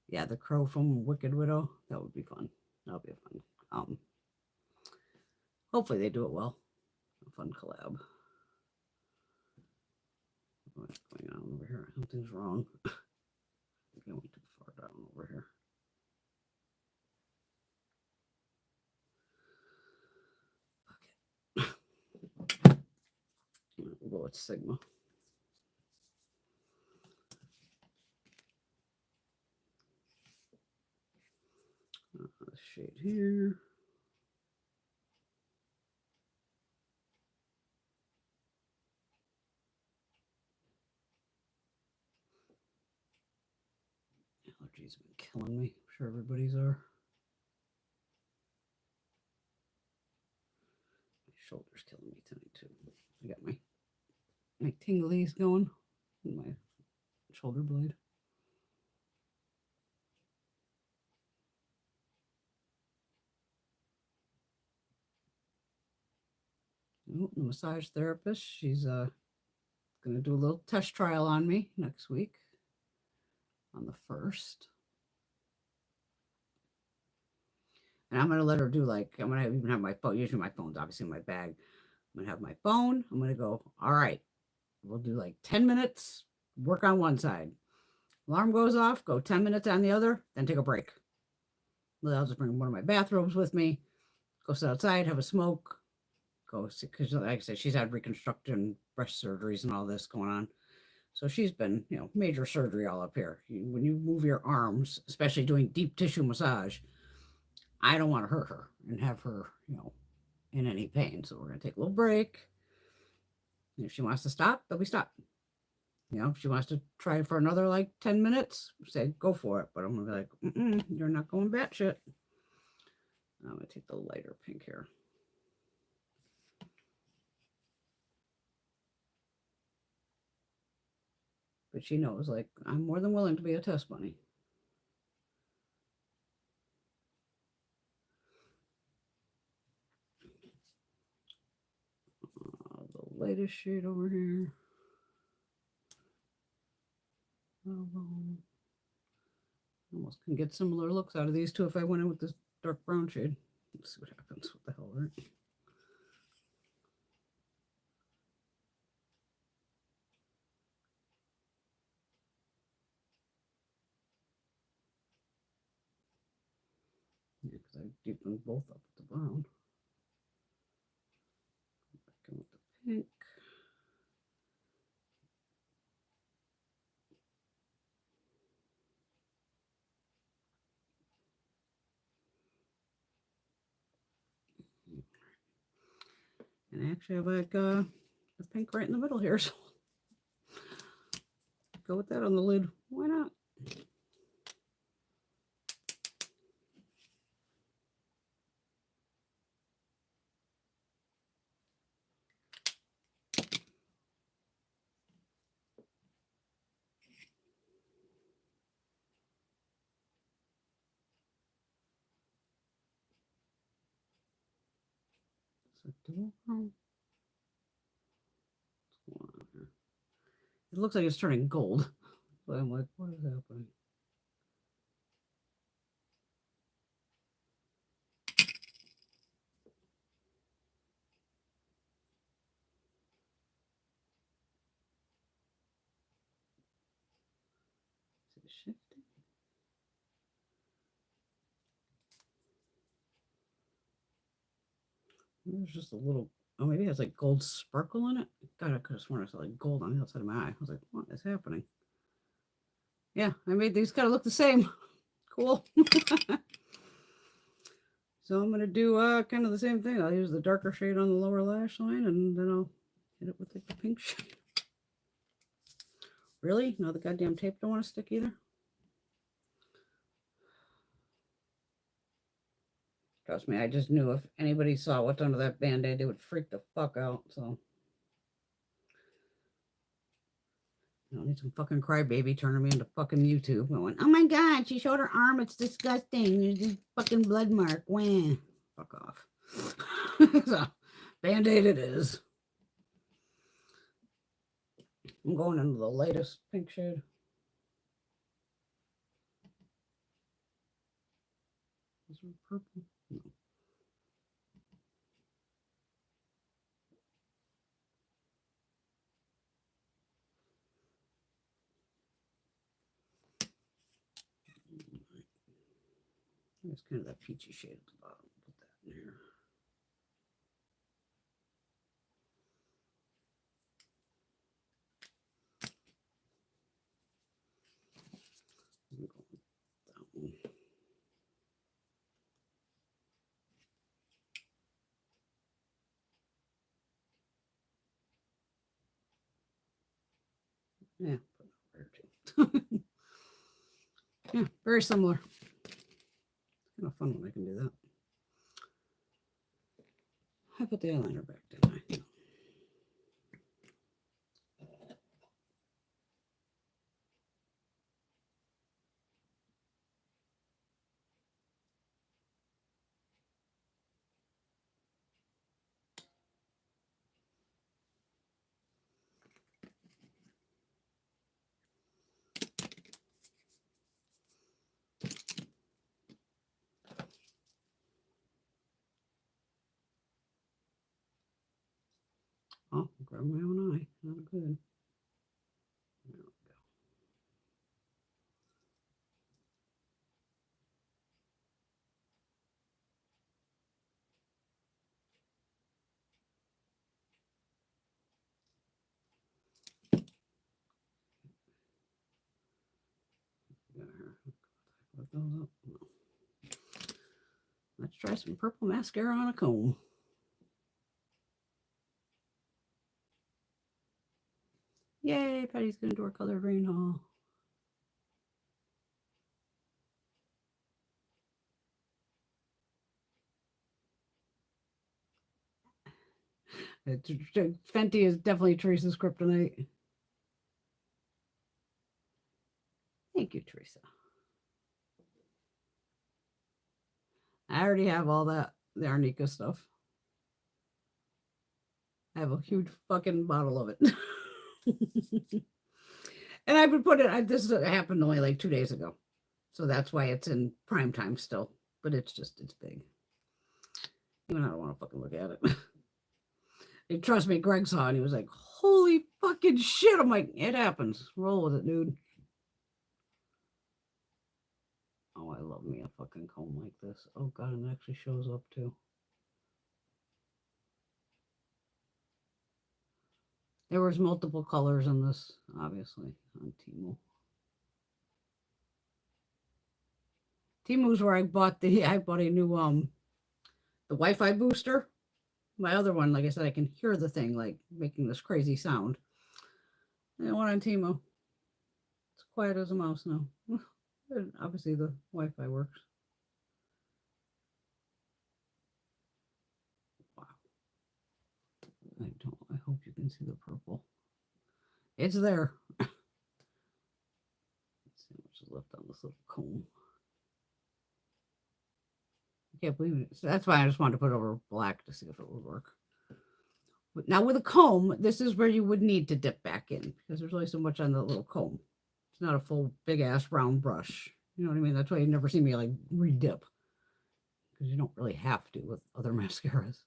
Yeah, the crow from Wicked Widow. That would be fun. That'll be fun. Hopefully they do it well. A fun collab. What's going on over here? Something's wrong. I think I went too far down over here. Okay. We'll go with Sigma. Shade here. Allergies have been killing me. I'm sure everybody's are. My shoulder's killing me tonight too. I got my tinglies going in my shoulder blade. Oh, the massage therapist. She's going to do a little test trial on me next week on the 1st. And I'm going to let her do I'm going to even have my phone. Usually my phone's obviously in my bag. I'm going to have my phone. I'm going to go, all right, we'll do 10 minutes, work on one side. Alarm goes off, go 10 minutes on the other, then take a break. I'll just bring one of my bathrobes with me, go sit outside, have a smoke, go, because like I said, she's had reconstruction, breast surgeries and all this going on. So she's been, major surgery all up here. When you move your arms, especially doing deep tissue massage, I don't want to hurt her and have her, in any pain. So we're going to take a little break. And if she wants to stop, then we stop. If she wants to try for another 10 minutes, say go for it. But I'm going to be like, you're not going batshit. I'm going to take the lighter pink here. But she knows, I'm more than willing to be a test bunny. The latest shade over here. Almost can get similar looks out of these two if I went in with this dark brown shade. Let's see what happens. What the hell, right? Yeah, because I deepened both up with the brown. Back in with the pink. And actually I have the pink right in the middle here, so go with that on the lid. Why not? it dual chrome? What's going on here? It looks like it's turning gold. So I'm like, what is happening? Is it shifting? There's just a little, oh, maybe it has like gold sparkle in it. God, I could have sworn I saw like gold on the outside of my eye. I was like, what is happening? Yeah, I made these kind of look the same. Cool. So I'm going to do kind of the same thing. I'll use the darker shade on the lower lash line, and then I'll hit it with like the pink shade. Really? No, the goddamn tape don't want to stick either? Trust me, I just knew if anybody saw what's under that Band-Aid, they would freak the fuck out, so. I don't need some fucking crybaby turning me into fucking YouTube going, oh my god, she showed her arm, it's disgusting. There's this fucking blood mark. Wah. Fuck off. So, Band-Aid it is. I'm going into the lightest pink shade. Is there purple? No. It's kind of that peachy shade at the bottom. Put that in here. Yeah, put it too. Yeah, very similar. Kind of fun when I can do that. I put the eyeliner back, didn't I? Oh, grab my own eye. Not good. There we go. Put those up. No. Let's try some purple mascara on a comb. Yay, Patty's gonna do our colored rain haul. Fenty is definitely Teresa's kryptonite. Thank you, Teresa. I already have all that, the Arnica stuff. I have a huge fucking bottle of it. And I've been putting it, this happened only like 2 days ago. So that's why it's in prime time still. But it's big. Even I don't want to fucking look at it. And trust me, Greg saw it and he was like, holy fucking shit. I'm like, it happens. Roll with it, dude. Oh, I love me a fucking comb like this. Oh god, and it actually shows up too. There was multiple colors in this, obviously, on TEMU. TEMU's where I bought a new the Wi-Fi booster. My other one, like I said, I can hear the thing like making this crazy sound. And one on TEMU. It's quiet as a mouse now. Obviously the Wi-Fi works. Wow. I hope you can see the purple. It's there. Let's see how much is left on this little comb. I can't believe it. So that's why I just wanted to put it over black to see if it would work. But now with a comb, this is where you would need to dip back in because there's only so much on the little comb. It's not a full big ass round brush. You know what I mean? That's why you never see me like re-dip because you don't really have to with other mascaras.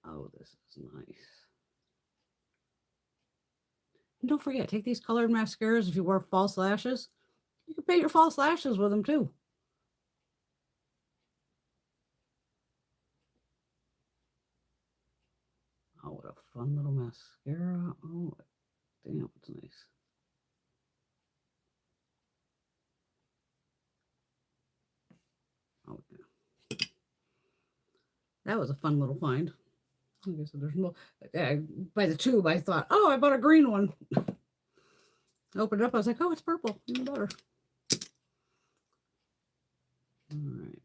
Oh, this is nice. And don't forget, take these colored mascaras. If you wear false lashes, you can paint your false lashes with them too. Oh, what a fun little mascara. Oh, damn, it's nice. Oh, yeah. That was a fun little find. Like I said, there's more. By the tube, I thought, oh, I bought a green one. I opened it up. I was like, oh, it's purple. Even better. All right.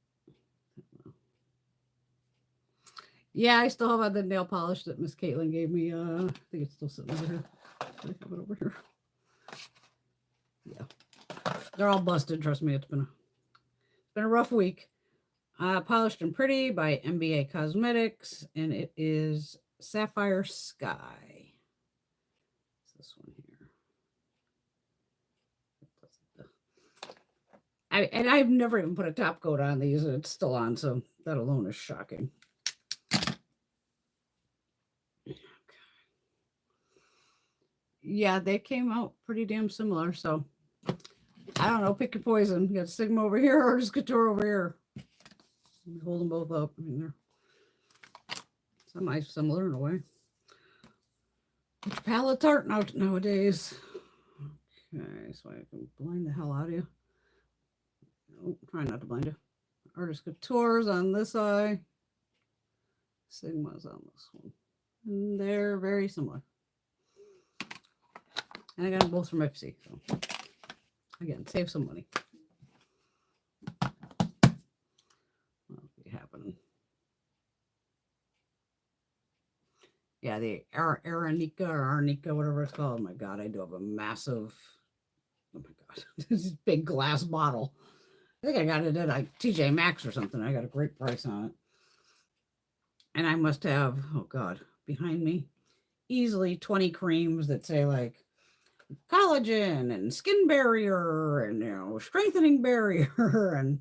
Yeah, I still have the nail polish that Miss Caitlin gave me. I think it's still sitting over here. I have it over here. Yeah, they're all busted. Trust me, it's been a rough week. Polished and Pretty by MBA Cosmetics, and it is Sapphire Sky. It's this one here. And I've never even put a top coat on these, and it's still on, so that alone is shocking. Yeah, they came out pretty damn similar, so I don't know. Pick your poison. You got Sigma over here or just Couture over here. Hold them both up. I mean, they're semi-similar in a way. Palette art nowadays. Okay, so I can blind the hell out of you. Oh, try not to blind you. Artist Couture's on this eye. Sigma's on this one. And they're very similar. And I got them both from Ipsy. So again, save some money. What'll be happening? Yeah, the Aranica or Arnica, whatever it's called. Oh my God, I do have a massive, oh my God, this big glass bottle. I think I got it at like TJ Maxx or something. I got a great price on it. And I must have, oh God, behind me, easily 20 creams that say like collagen and skin barrier and, you know, strengthening barrier and,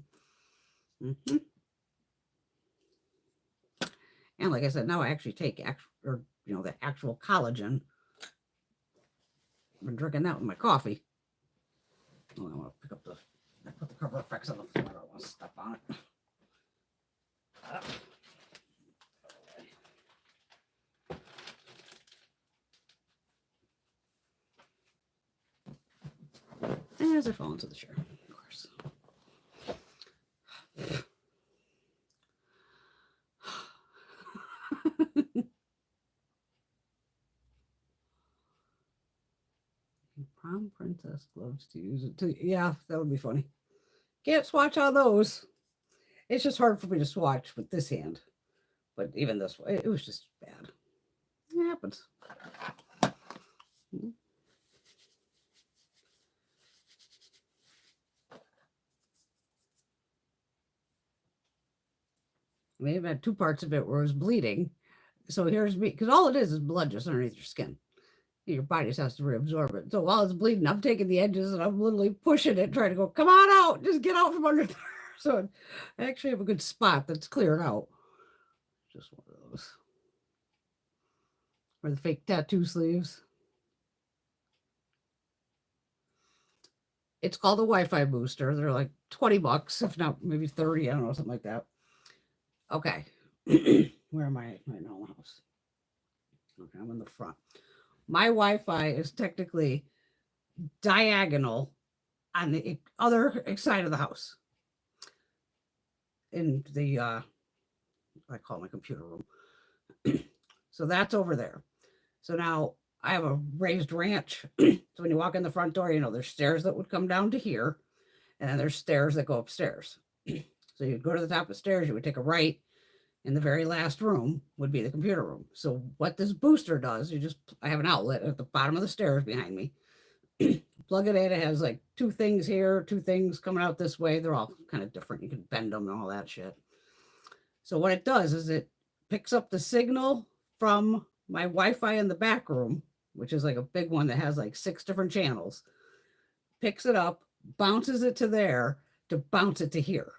and like I said, now I actually take the actual collagen. I've been drinking that with my coffee. Oh, I want to pick up I put the Cover FX on the floor. I don't want to step on it. And as I fall into the chair, of course. Prom princess gloves to use it to. Yeah, that would be funny. Can't swatch all those. It's just hard for me to swatch with this hand. But even this way, it was just bad. It happens. I have had two parts of it where it was bleeding. So here's me, because all it is blood just underneath your skin. Your body just has to reabsorb it. So while it's bleeding, I'm taking the edges and I'm literally pushing it, trying to go, come on out, just get out from under there. So I actually have a good spot that's cleared out. Just one of those. Or the fake tattoo sleeves. It's called a Wi-Fi booster. They're like 20 bucks, if not maybe 30. I don't know, something like that. Okay. Where am I right now in the house? Okay, I'm in the front. My Wi-Fi is technically diagonal on the other side of the house. In the, I call it my computer room. So that's over there. So now I have a raised ranch. So when you walk in the front door, you know, there's stairs that would come down to here. And then there's stairs that go upstairs. So you'd go to the top of the stairs, you would take a right. And the very last room would be the computer room. So what this booster does, I have an outlet at the bottom of the stairs behind me. plug it in. It has like two things here, two things coming out this way. They're all kind of different. You can bend them and all that shit. So what it does is it picks up the signal from my Wi-Fi in the back room, which is like a big one that has like 6 different channels, picks it up, bounces it to there to bounce it to here,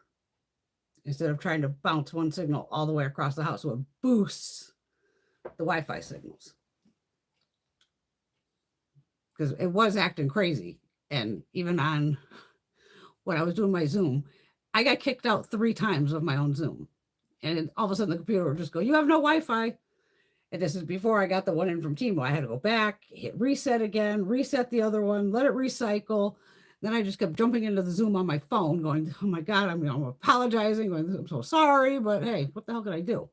instead of trying to bounce one signal all the way across the house. So it boosts the Wi-Fi signals. Because it was acting crazy. And even on when I was doing my Zoom, I got kicked out 3 times of my own Zoom. And all of a sudden the computer would just go, you have no Wi-Fi. And this is before I got the one in from TEMU. I had to go back, hit reset again, reset the other one, let it recycle. Then I just kept jumping into the Zoom on my phone going, oh my God, I'm apologizing. I'm so sorry, but hey, what the hell could I do?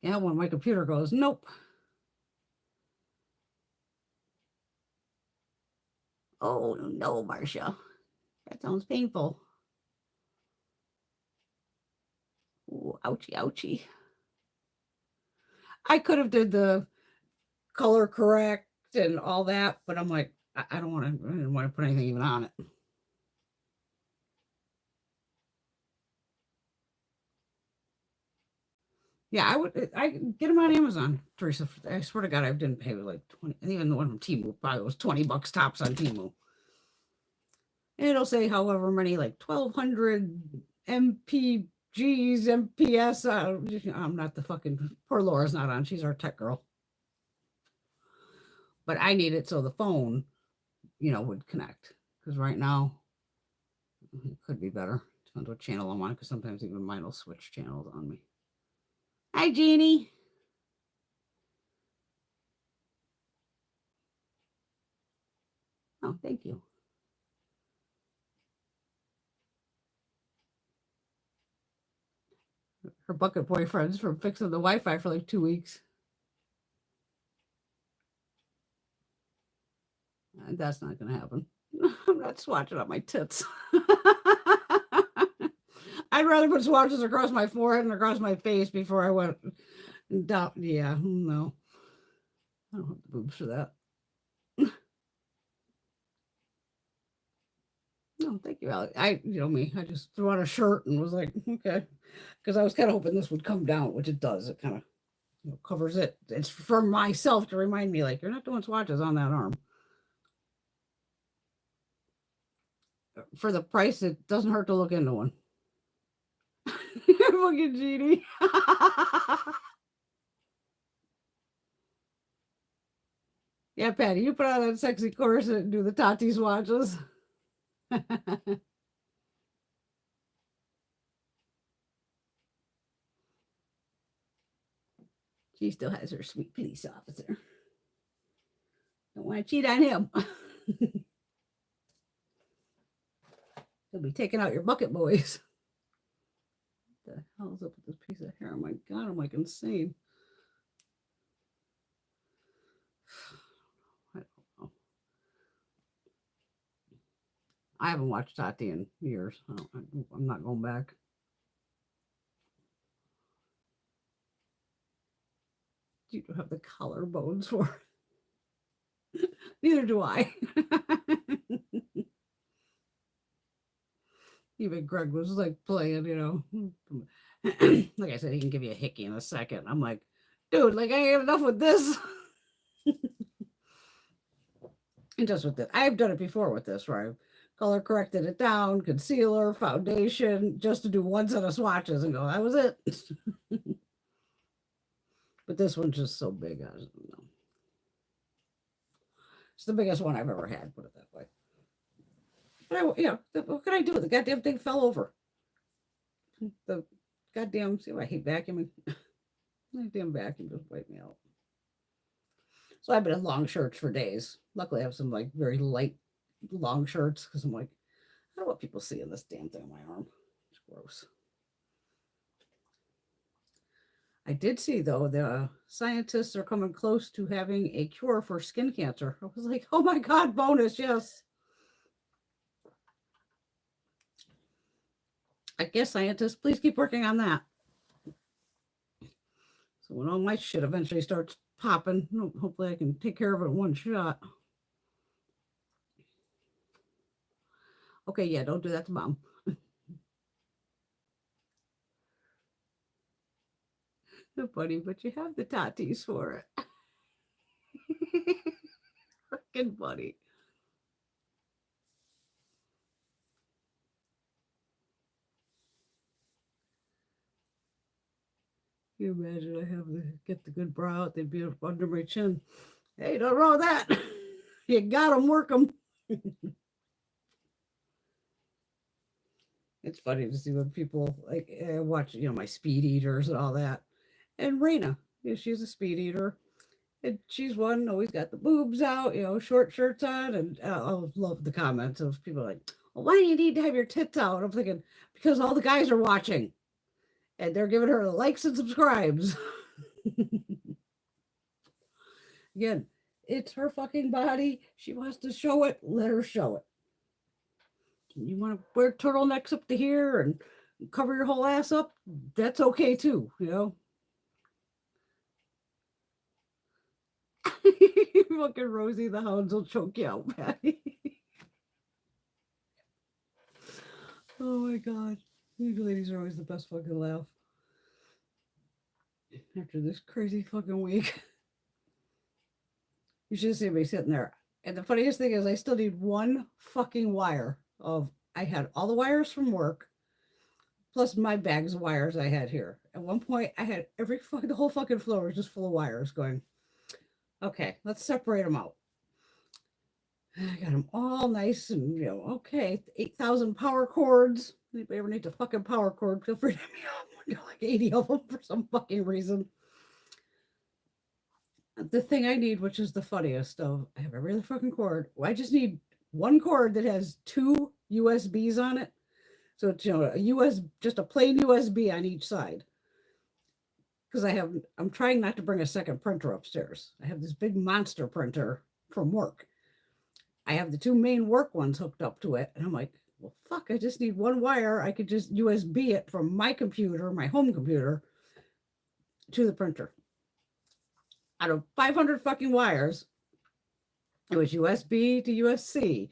Yeah, when my computer goes, nope. Oh no, Marcia. That sounds painful. Ooh, ouchie, ouchie. I could have did the color correct and all that, but I'm like, I didn't want to put anything even on it. Yeah, I get them on Amazon, Teresa. I swear to God, I didn't pay like 20, even the one from TEMU probably was $20 tops on TEMU. And it'll say however many, like 1200 MPGs, MPS. I'm not the fucking, poor Laura's not on. She's our tech girl. But I need it so the phone, would connect. Because right now, it could be better. Depends what channel I'm on, because sometimes even mine will switch channels on me. Hi, Jeannie. Oh, thank you. Her bucket boyfriends from fixing the Wi-Fi for like 2 weeks. And that's not going to happen. I'm not swatching up my tits. I'd rather put swatches across my forehead and across my face before I went down. Yeah, no. I don't have the boobs for that. No, thank you, Alex. Me, I just threw on a shirt and was like, okay. Because I was kind of hoping this would come down, which it does. It kind of covers it. It's for myself to remind me, like, you're not doing swatches on that arm. For the price, it doesn't hurt to look into one. Fucking Jeannie. Yeah, Patty, you put on that sexy corset and do the Tati swatches. She still has her sweet police officer. Don't want to cheat on him. He'll be taking out your bucket boys. What the hell's up with this piece of hair? Oh my God, I'm like insane. I don't know. I haven't watched Tati in years. I'm not going back. You don't have the collarbones for it. Neither do I. Even Greg was like playing, like I said, he can give you a hickey in a second. I'm like, dude, like I have enough with this. And just with it, I've done it before with this, where I've color corrected it down, concealer, foundation, just to do one set of swatches and go, that was it. But this one's just so big, I don't know. It's the biggest one I've ever had, put it that way. But what can I do? The goddamn thing fell over. The goddamn, see, I hate vacuuming. The damn vacuum just wiped me out. So I've been in long shirts for days. Luckily, I have some like very light long shirts because I'm like, I don't want people seeing this damn thing on my arm. It's gross. I did see, though, the scientists are coming close to having a cure for skin cancer. I was like, oh my God, bonus, yes. I guess scientists, please keep working on that. So when all my shit eventually starts popping, hopefully I can take care of it in one shot. Okay, yeah, don't do that to Mom. Funny, but you have the tatis for it. Freaking funny. Can you imagine I have to get the good brow out, they'd be up under my chin. Hey, don't roll that. You got them, work them. It's funny to see when people like watch, my speed eaters and all that. And Raina, she's a speed eater. And she's one, always got the boobs out, short shirts on. And I love the comments of people like, well, why do you need to have your tits out? I'm thinking, because all the guys are watching and they're giving her the likes and subscribes. Again, it's her fucking body. She wants to show it. Let her show it. You want to wear turtlenecks up to here and cover your whole ass up? That's okay too, Fucking Rosie the Hounds will choke you out, Patty. Oh my god. These ladies are always the best fucking laugh. After this crazy fucking week. You should see me sitting there. And the funniest thing is I still need one fucking wire I had all the wires from work, plus my bags of wires I had here. At one point I had the whole fucking floor was just full of wires going, okay, let's separate them out. I got them all nice and, okay, 8,000 power cords. Anybody ever need a fucking power cord, feel free to hit me up. I got like 80 of them for some fucking reason. The thing I need, which is the funniest of, I have every other fucking cord. I just need one cord that has 2 USBs on it. So it's, just a plain USB on each side. Because I'm trying not to bring a second printer upstairs. I have this big monster printer from work. I have the 2 main work ones hooked up to it. And I'm like, well, fuck, I just need one wire. I could just USB it from my computer, my home computer, to the printer. Out of 500 fucking wires, it was USB to USB,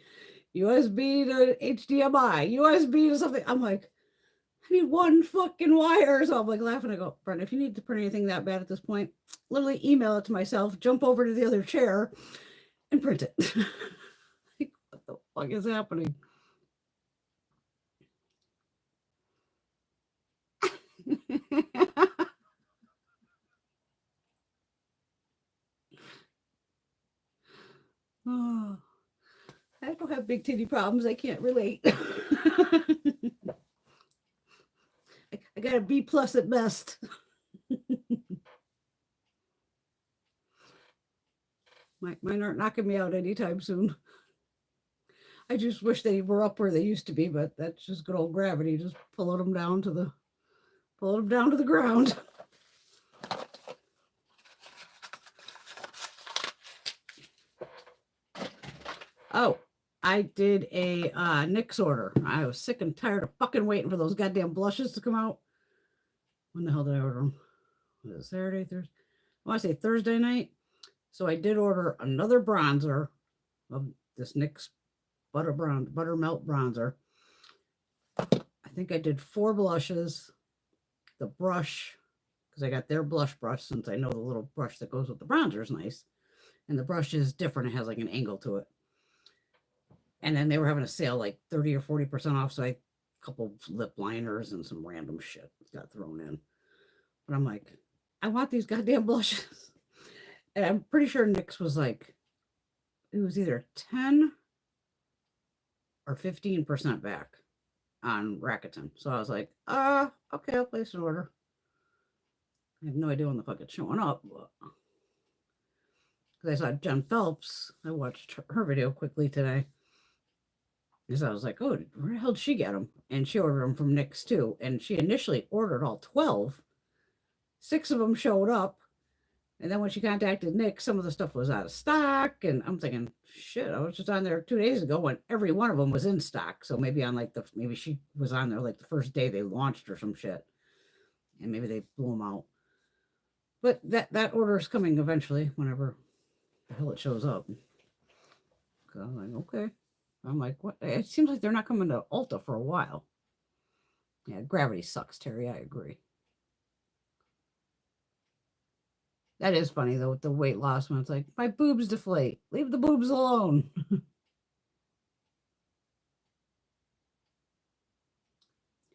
USB to HDMI, USB to something. I'm like, I need one fucking wire. So I'm like laughing. I go, Brenda, if you need to print anything that bad at this point, literally email it to myself, jump over to the other chair and print it. Like, what the fuck is happening? Oh, I don't have big titty problems. I can't relate. I got a B+ at best. Mine aren't knocking me out anytime soon. I just wish they were up where they used to be, but that's just good old gravity, just pulling them down to the ground. Oh, I did a NYX order. I was sick and tired of fucking waiting for those goddamn blushes to come out. When the hell did I order them? Was it Saturday, Thursday? I want to say Thursday night. So I did order another bronzer of this NYX butter melt bronzer. I think I did 4 blushes. The brush, because I got their blush brush, since I know the little brush that goes with the bronzer is nice. And the brush is different. It has like an angle to it. And then they were having a sale like 30 or 40% off. So a couple lip liners and some random shit got thrown in. But I'm like, I want these goddamn blushes. And I'm pretty sure NYX was like, it was either 10 or 15% back on Rakuten. So I was like, okay, I'll place an order. I have no idea when the fuck it's showing up. Because I saw Jen Phelps. I watched her video quickly today. Because I was like, oh, where the hell did she get them? And she ordered them from NYX too. And she initially ordered all 12. 6 of them showed up. And then when she contacted NYX, some of the stuff was out of stock. And I'm thinking, shit, I was just on there 2 days ago when every one of them was in stock. So maybe maybe she was on there like the first day they launched or some shit. And maybe they blew them out. But that order is coming eventually, whenever the hell it shows up. So I'm like, okay. I'm like, what? It seems like they're not coming to Ulta for a while. Yeah, Gravity sucks, Terry. I agree. That is funny, though, with the weight loss one. It's like, my boobs deflate. Leave the boobs alone.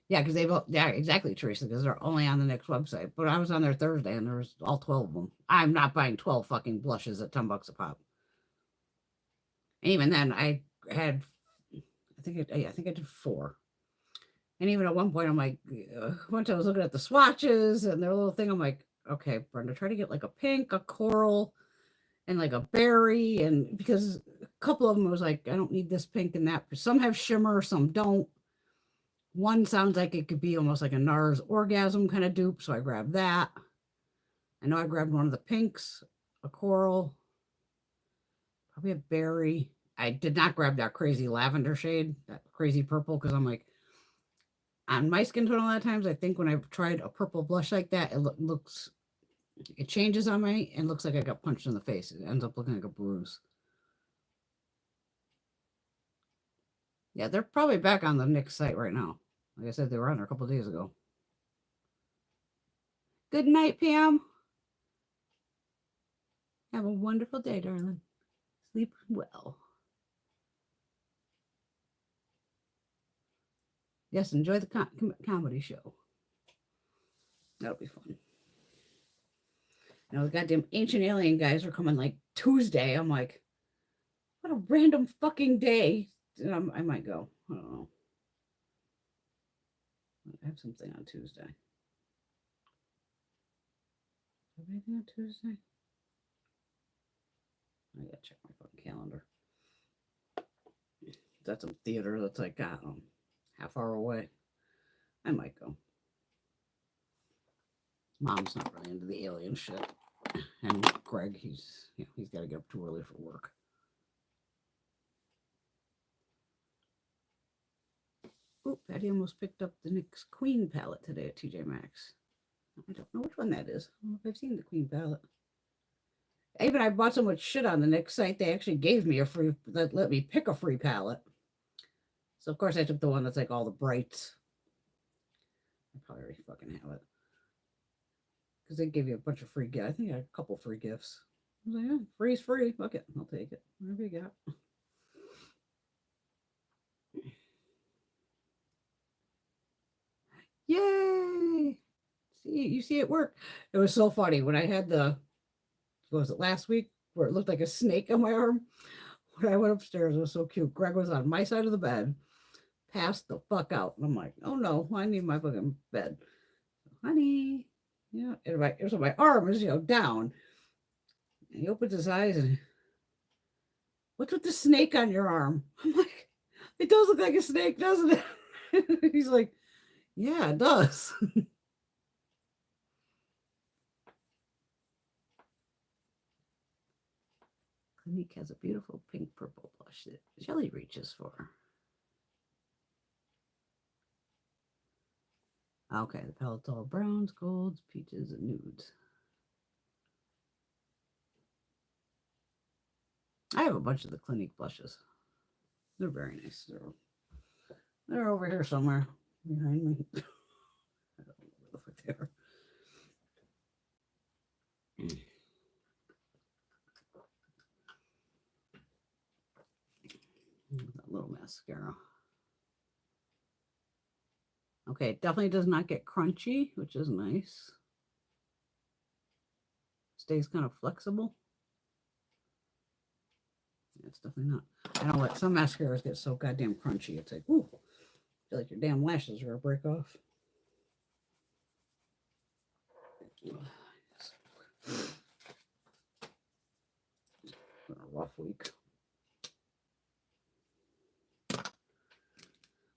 Yeah, because they've, yeah, exactly, Teresa, because they're only on the next website. But I was on there Thursday, and there was all 12 of them. I'm not buying 12 fucking blushes at $10 a pop. And even then, I had, I think I did 4. And even at one point, I'm like, once I was looking at the swatches and their little thing, I'm like, okay, Brenda, try to get like a pink, a coral, and like a berry. And because a couple of them was like, I don't need this pink and that. Some have shimmer, some don't. One sounds like it could be almost like a NARS orgasm kind of dupe. So I grabbed that. I know I grabbed one of the pinks, a coral, probably a berry. I did not grab that crazy lavender shade, that crazy purple, because I'm like, on my skin tone a lot of times, I think when I've tried a purple blush like that, it changes on me and looks like I got punched in the face. It ends up looking like a bruise. Yeah, they're probably back on the NYX site right now. Like I said, they were on there a couple of days ago. Good night, Pam. Have a wonderful day, darling. Sleep well. Yes, enjoy the comedy show. That'll be fun. Now, the goddamn Ancient Alien guys are coming like Tuesday. I'm like, what a random fucking day. I might go. I don't know. I have something on Tuesday. Have anything on Tuesday? I gotta check my fucking calendar. That's a theater that's like, I don't know, half hour away. I might go. Mom's not really into the alien shit. And Greg, he's got to get up too early for work. Oh, Patty almost picked up the NYX Queen palette today at TJ Maxx. I don't know which one that is. I don't know if I've seen the Queen palette. Even I bought so much shit on the NYX site, they actually gave me a free, let me pick a free palette. So, of course, I took the one that's like all the brights. I probably already fucking have it. Because they gave you a bunch of free gifts. I think I had a couple free gifts. I was like, yeah, free's free. Fuck it. I'll take it. Whatever you got. Yay! See, you see it work. It was so funny when I had what was it, last week, where it looked like a snake on my arm. When I went upstairs, it was so cute. Greg was on my side of the bed, passed the fuck out. And I'm like, oh no, I need my fucking bed. Honey. Yeah. And my arm is, down. And he opens his eyes and, what's with the snake on your arm? I'm like, it does look like a snake, doesn't it? He's like, yeah, it does. Clinique has a beautiful pink purple blush that Shelly reaches for. Okay, the palette's all browns, golds, peaches, and nudes. I have a bunch of the Clinique blushes. They're very nice. They're over here somewhere behind me. I don't know where the fuck they are. That little mascara. Okay, it definitely does not get crunchy, which is nice. Stays kind of flexible. Yeah, it's definitely not. I don't like some mascaras get so goddamn crunchy. It's like, ooh, I feel like your damn lashes are gonna break off. It's been a rough week.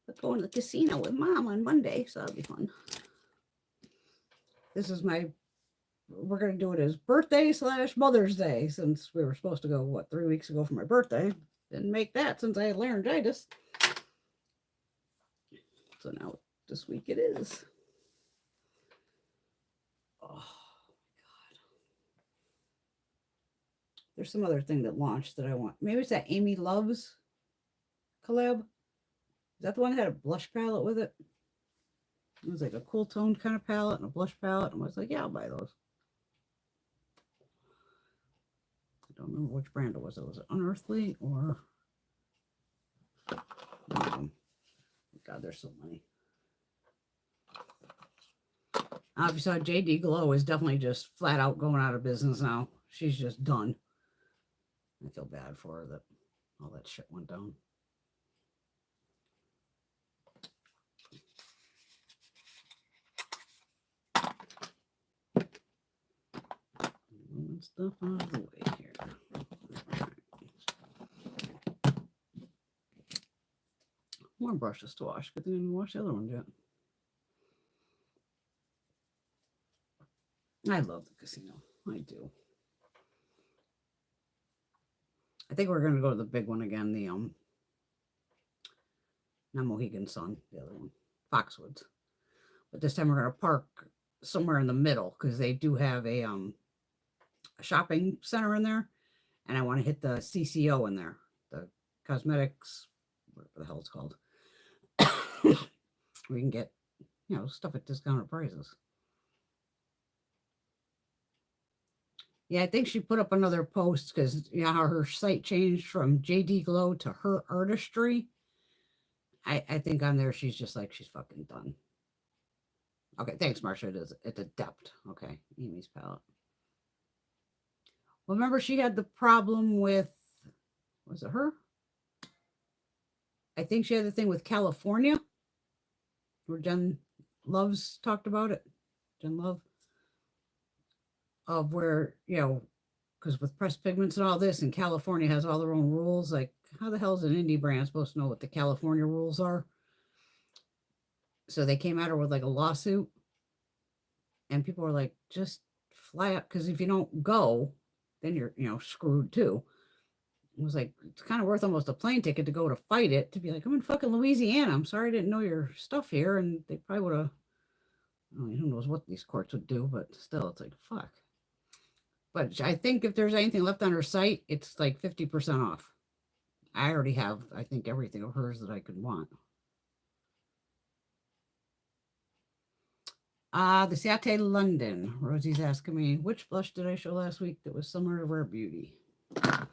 But going to the casino with Mom on Monday, so that'll be fun. This is we're going to do it as birthday / Mother's Day, since we were supposed to go, 3 weeks ago for my birthday. Didn't make that since I had laryngitis. So now this week it is. Oh, my God. There's some other thing that launched that I want. Maybe it's that Amy Loves collab? Is that the one that had a blush palette with it? It was like a cool toned kind of palette and a blush palette. And I was like, yeah, I'll buy those. I don't remember which brand it was. Was it Unearthly or... God, there's so many. If you saw JD Glow is definitely just flat out going out of business now. She's just done. I feel bad for her that all that shit went down. Moving stuff out of the way here. More brushes to wash. Good thing I didn't wash the other ones yet. I love the casino. I do. I think we're going to go to the big one again. The not Mohegan Sun, the other one, Foxwoods. But this time we're going to park somewhere in the middle because they do have a shopping center in there, and I want to hit the CCO in there, the cosmetics, whatever the hell it's called. We can get, you know, stuff at discounted prices. Yeah, I think she put up another post because, you know, how her site changed from JD Glow to Her Artistry. I think on there she's just like, she's fucking done. Okay, thanks, Marsha. It is at the depth. Okay, Amy's palette. Well, remember she had the problem with, was it her? I think she had the thing with California, where Jen Love's talked about it. Jen Love. Of where, you know, because with pressed pigments and all this, and California has all their own rules, like how the hell is an indie brand supposed to know what the California rules are? So they came at her with like a lawsuit, and people were like, just fly up, because if you don't go, then you're, you know, screwed too. It was like, it's kind of worth almost a plane ticket to go to fight it, to be like, I'm in fucking Louisiana. I'm sorry I didn't know your stuff here. And they probably would have, I mean, who knows what these courts would do, but still, it's like, fuck. But I think if there's anything left on her site, it's like 50% off. I already have, I think, everything of hers that I could want. The Ciate London. Rosie's asking me, which blush did I show last week that was similar to Rare Beauty? I'm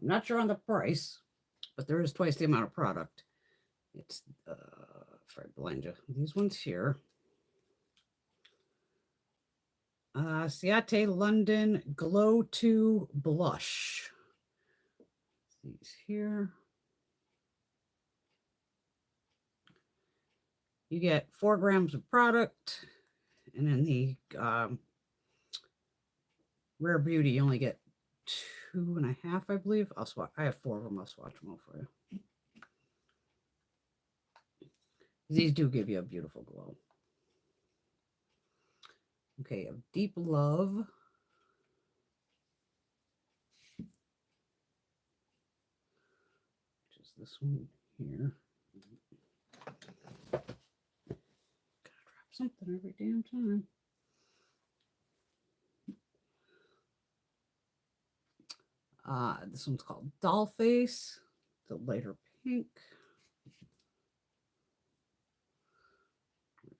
not sure on the price, but there is twice the amount of product. It's, if I blind you, these ones here. Ciate London Glow 2 Blush. These here. You get 4 grams of product, and then the Rare Beauty, you only get 2.5, I believe. I'll swatch. I have 4 of them. I'll swatch them all for you. These do give you a beautiful glow. Okay, of Deep Love. Which is this one here. Gotta drop something every damn time. This one's called Doll Face. The lighter pink.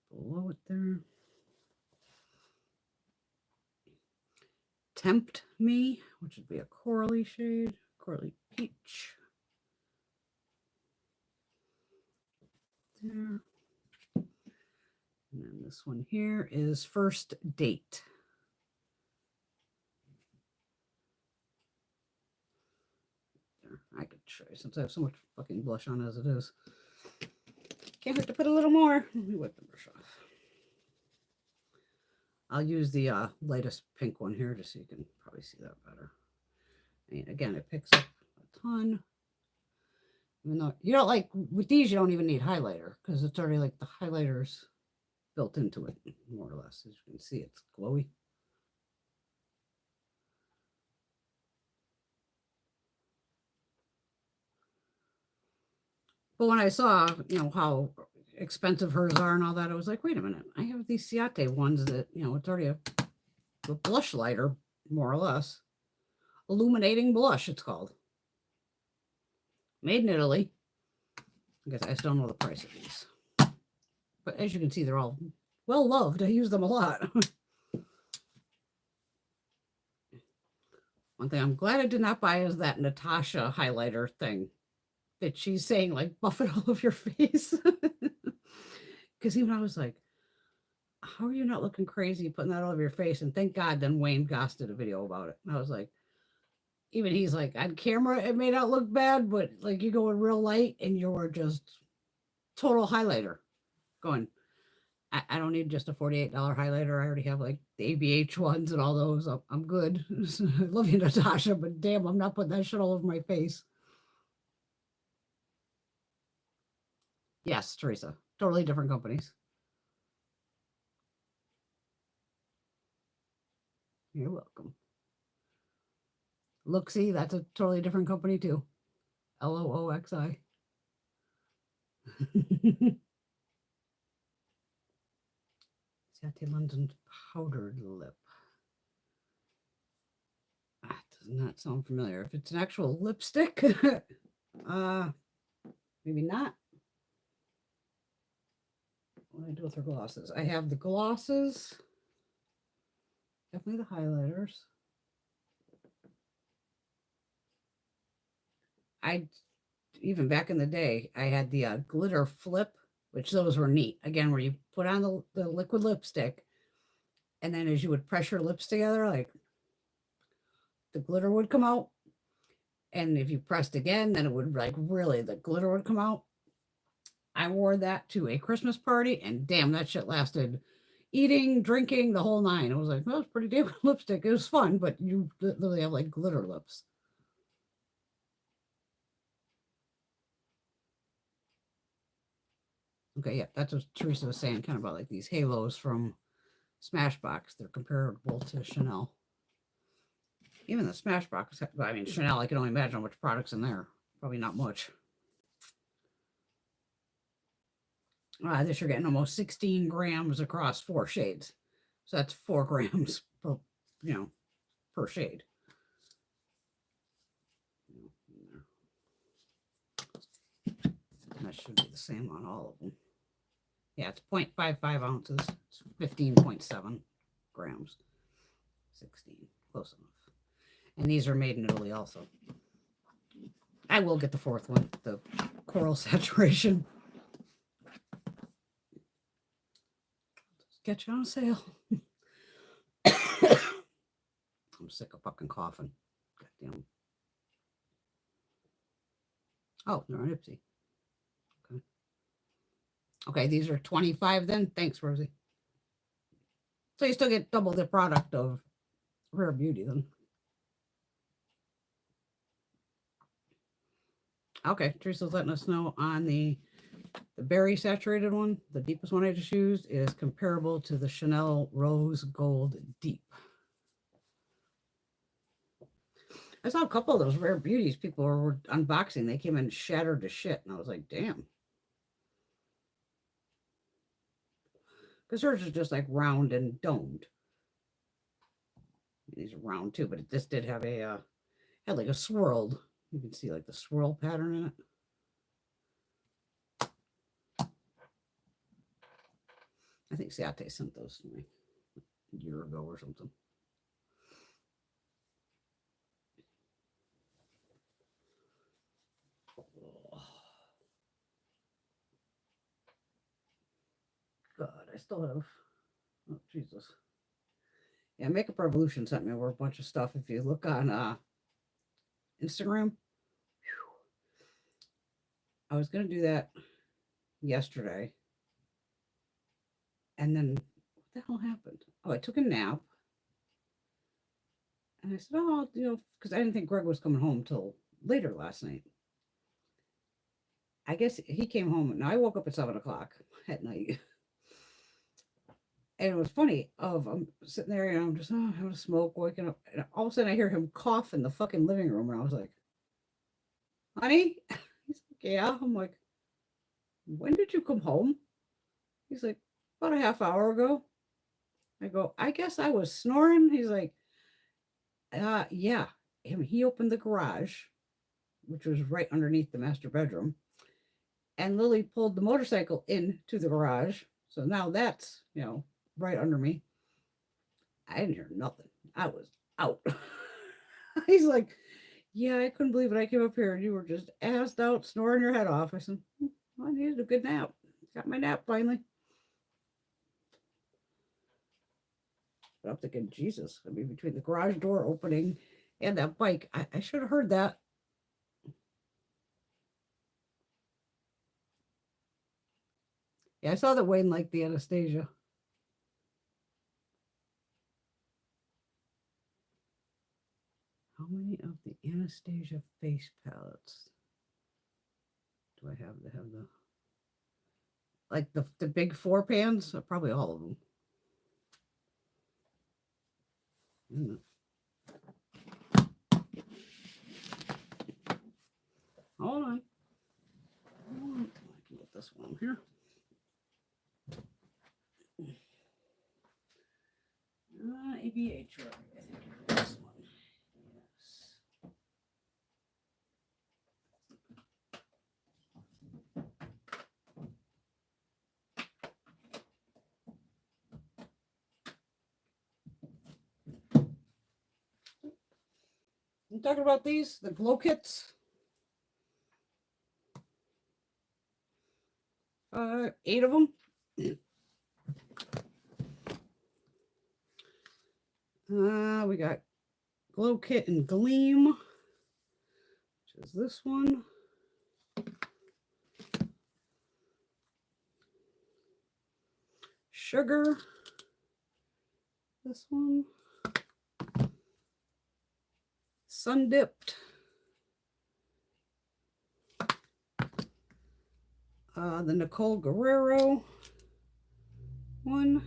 Below it there. Tempt Me, which would be a corally shade, corally peach. There. And then this one here is First Date. There, I could show you since I have so much fucking blush on as it is. Can't wait to put a little more. Let me wipe the brush off. I'll use the lightest pink one here just so you can probably see that better. And again, it picks up a ton. Even though you don't like, with these, you don't even need highlighter because it's already like the highlighters built into it, more or less. As you can see, it's glowy. But when I saw, you know, how expensive hers are and all that, I was like, wait a minute, I have these Ciate ones that, you know, it's already a blush lighter, more or less. Illuminating Blush, it's called. Made in Italy. I guess I just don't know the price of these. But as you can see, they're all well loved. I use them a lot. One thing I'm glad I did not buy is that Natasha highlighter thing that she's saying, like, buff it all over your face. Because even I was like, how are you not looking crazy putting that all over your face? And thank God then Wayne Goss did a video about it. And I was like, even he's like, on camera, it may not look bad, but like you go in real light and you're just total highlighter going. I don't need just a $48 highlighter. I already have like the ABH ones and all those. I'm good. I love you, Natasha, but damn, I'm not putting that shit all over my face. Yes, Teresa. Totally different companies. You're welcome. Looksy, that's a totally different company too. Looxi. Satin London powdered lip. That does not sound familiar. If it's an actual lipstick, maybe not. What do I do with her glosses? I have the glosses. Definitely the highlighters. Even back in the day, I had the glitter flip, which those were neat. Again, where you put on the liquid lipstick, and then as you would press your lips together, like the glitter would come out. And if you pressed again, then it would like really, the glitter would come out. I wore that to a Christmas party, and damn, that shit lasted. Eating, drinking, the whole nine. I was like, well, it's pretty damn good lipstick. It was fun, but you literally have like glitter lips. Okay, yeah, that's what Teresa was saying, kind of about like these halos from Smashbox. They're comparable to Chanel. Even the Smashbox, I mean, Chanel, I can only imagine how much product's in there. Probably not much. This you're getting almost 16 grams across 4 shades. So that's 4 grams per, per shade. That should be the same on all of them. Yeah, it's 0.55 ounces. It's 15.7 grams. 16, close enough. And these are made in Italy also. I will get the 4th one, the coral saturation. Get you on sale. I'm sick of fucking coughing. Goddamn. Oh, they're on Ipsy. Okay. Okay, these are 25 then. Thanks, Rosie. So you still get double the product of Rare Beauty then. Okay, Teresa's letting us know on the berry saturated one, the deepest one I just used, is comparable to the Chanel Rose Gold Deep. I saw a couple of those Rare Beauties people were unboxing. They came in shattered to shit, and I was like, damn. Because hers is just like round and domed. These are round too, but this did have a, had like a swirled. You can see like the swirl pattern in it. I think Siate sent those to me a year ago or something. God, I still have, oh, Jesus. Yeah, Makeup Revolution sent me over a bunch of stuff. If you look on Instagram, I was going to do that yesterday. And then what the hell happened? Oh, I took a nap. And I said, oh, because I didn't think Greg was coming home till later last night. I guess he came home. Now I woke up at 7 o'clock at night. And it was funny. I'm sitting there and I'm just having a smoke, waking up. And all of a sudden I hear him cough in the fucking living room. And I was like, honey? He's like, yeah. I'm like, when did you come home? He's like, about a half hour ago. I go, I guess I was snoring. He's like, yeah. he opened the garage, which was right underneath the master bedroom. And Lily pulled the motorcycle into the garage. So now that's, right under me. I didn't hear nothing. I was out. He's like, yeah, I couldn't believe it. I came up here and you were just assed out, snoring your head off. I said, I needed a good nap. Got my nap finally. But I'm thinking, Jesus, I mean, between the garage door opening and that bike, I should have heard that. Yeah, I saw that Wayne liked the Anastasia. How many of the Anastasia face palettes do I have to have like the big 4 pans? Probably all of them. Hold on. I can get this one here. ABH, right? I think this one. Yes. I'm talking about these, the glow kits. 8 of them. We got Glow Kit and Gleam, which is this one. Sugar, this one. Sun Dipped. The Nicole Guerrero one.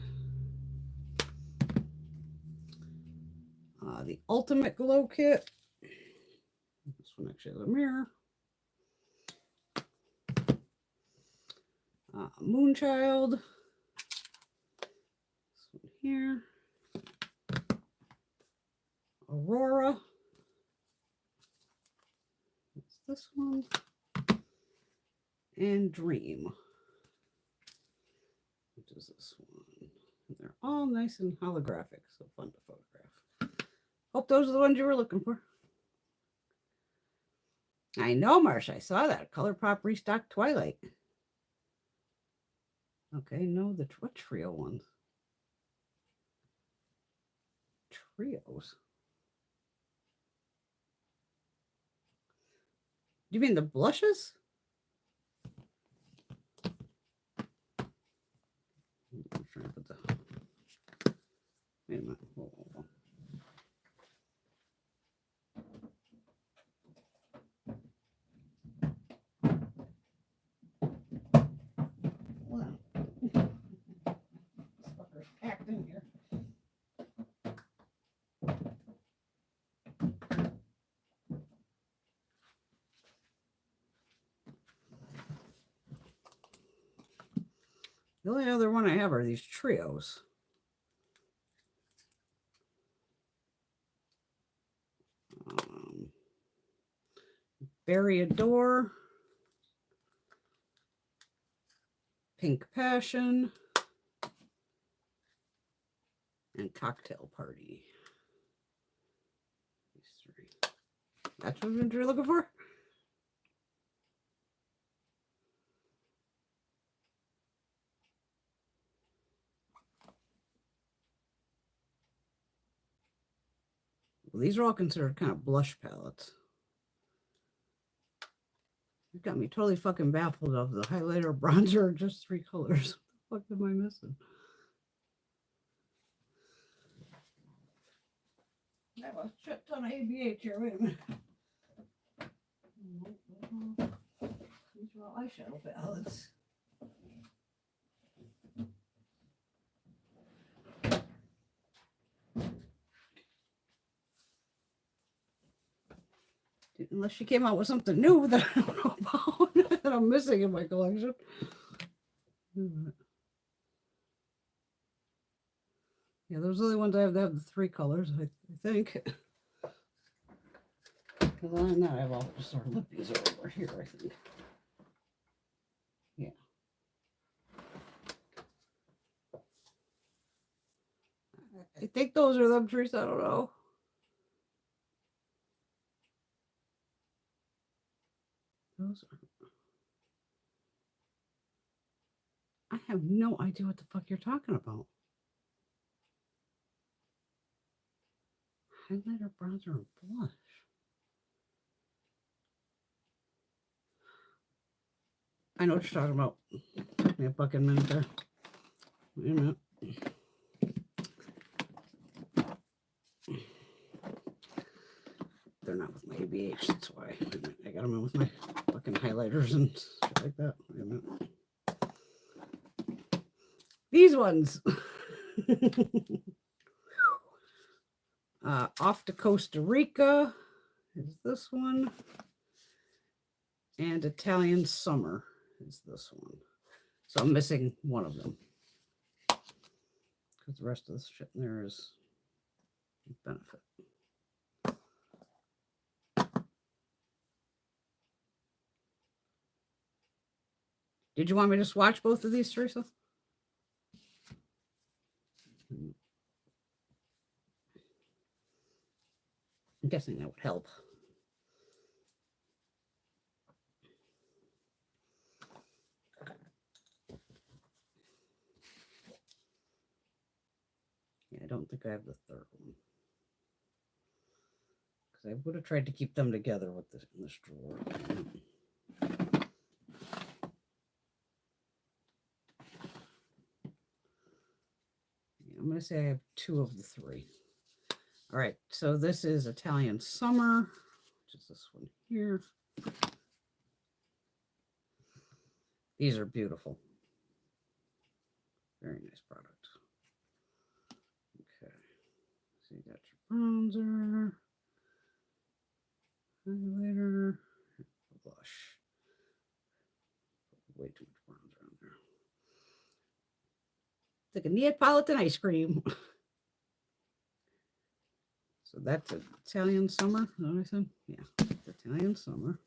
The Ultimate Glow Kit. This one actually has a mirror. Moonchild. This one here. Aurora. That's this one. And Dream, which is this one. And they're all nice and holographic, so fun to photograph. Hope those are the ones you were looking for. I know, Marsha. I saw that. ColourPop restocked Twilight. Okay, no, what trio ones? Trios. Do you mean the blushes? I'm trying to put the. Wait a minute. Hold on. This fucker's packed in here. The only other one I have are these trios. Bury Adore, Pink Passion, and Cocktail Party. These 3. That's what you're looking for? Well, these are all considered kind of blush palettes. You got me totally fucking baffled of the highlighter, bronzer, just 3 colors. What the fuck am I missing? I have a shit ton of ABH here. Wait a minute. These are all eyeshadow palettes. Unless she came out with something new that I don't know about that I'm missing in my collection. Yeah, those are the ones I have to have the 3 colors, I think. Because other than that, I have all the sort of lippies are over here, I think. Yeah. I think those are them, Teresa. I don't know. Those are... I have no idea what the fuck you're talking about. Highlighter, bronzer, and blush. I know what you're talking about. Give me a fucking minute there. Wait a minute. They're not with my ABH, that's why. I got them in with my fucking highlighters and shit like that. Wait a minute. These ones. Off to Costa Rica is this one. And Italian Summer is this one. So I'm missing one of them. Because the rest of this shit in there is Benefit. Did you want me to swatch both of these, Teresa? I'm guessing that would help. Yeah, I don't think I have the third one. Because I would have tried to keep them together with this in this drawer. I'm going to say I have two of the three. All right, so this is Italian Summer, which is this one here. These are beautiful. Very nice product. Okay, so you got your bronzer, highlighter, blush. Way too much bronzer on there. It's like a Neapolitan ice cream. So that's Italian Summer. Is that what I said? Yeah, Italian Summer.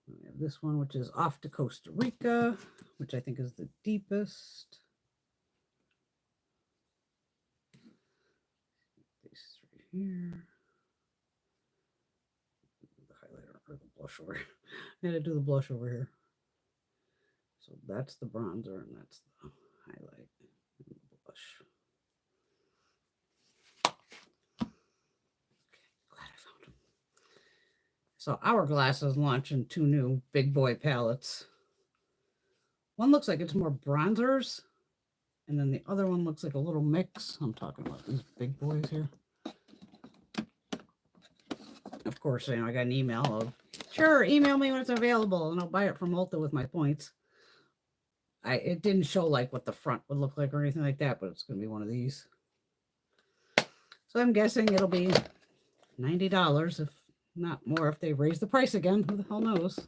We have this one, which is Off to Costa Rica, which I think is the deepest. This right here. The highlighter or the blush over here. I had to do the blush over here. So that's the bronzer and that's the highlight and the blush. So Hourglass is launching two new big boy palettes. One looks like it's more bronzers, and then the other one looks like a little mix. I'm talking about these big boys here. Of course, you know, I got an email of, sure, email me when it's available, and I'll buy it from Ulta with my points. It didn't show like what the front would look like or anything like that, but it's going to be one of these. So I'm guessing it'll be $90 if not more if they raise the price again. Who the hell knows?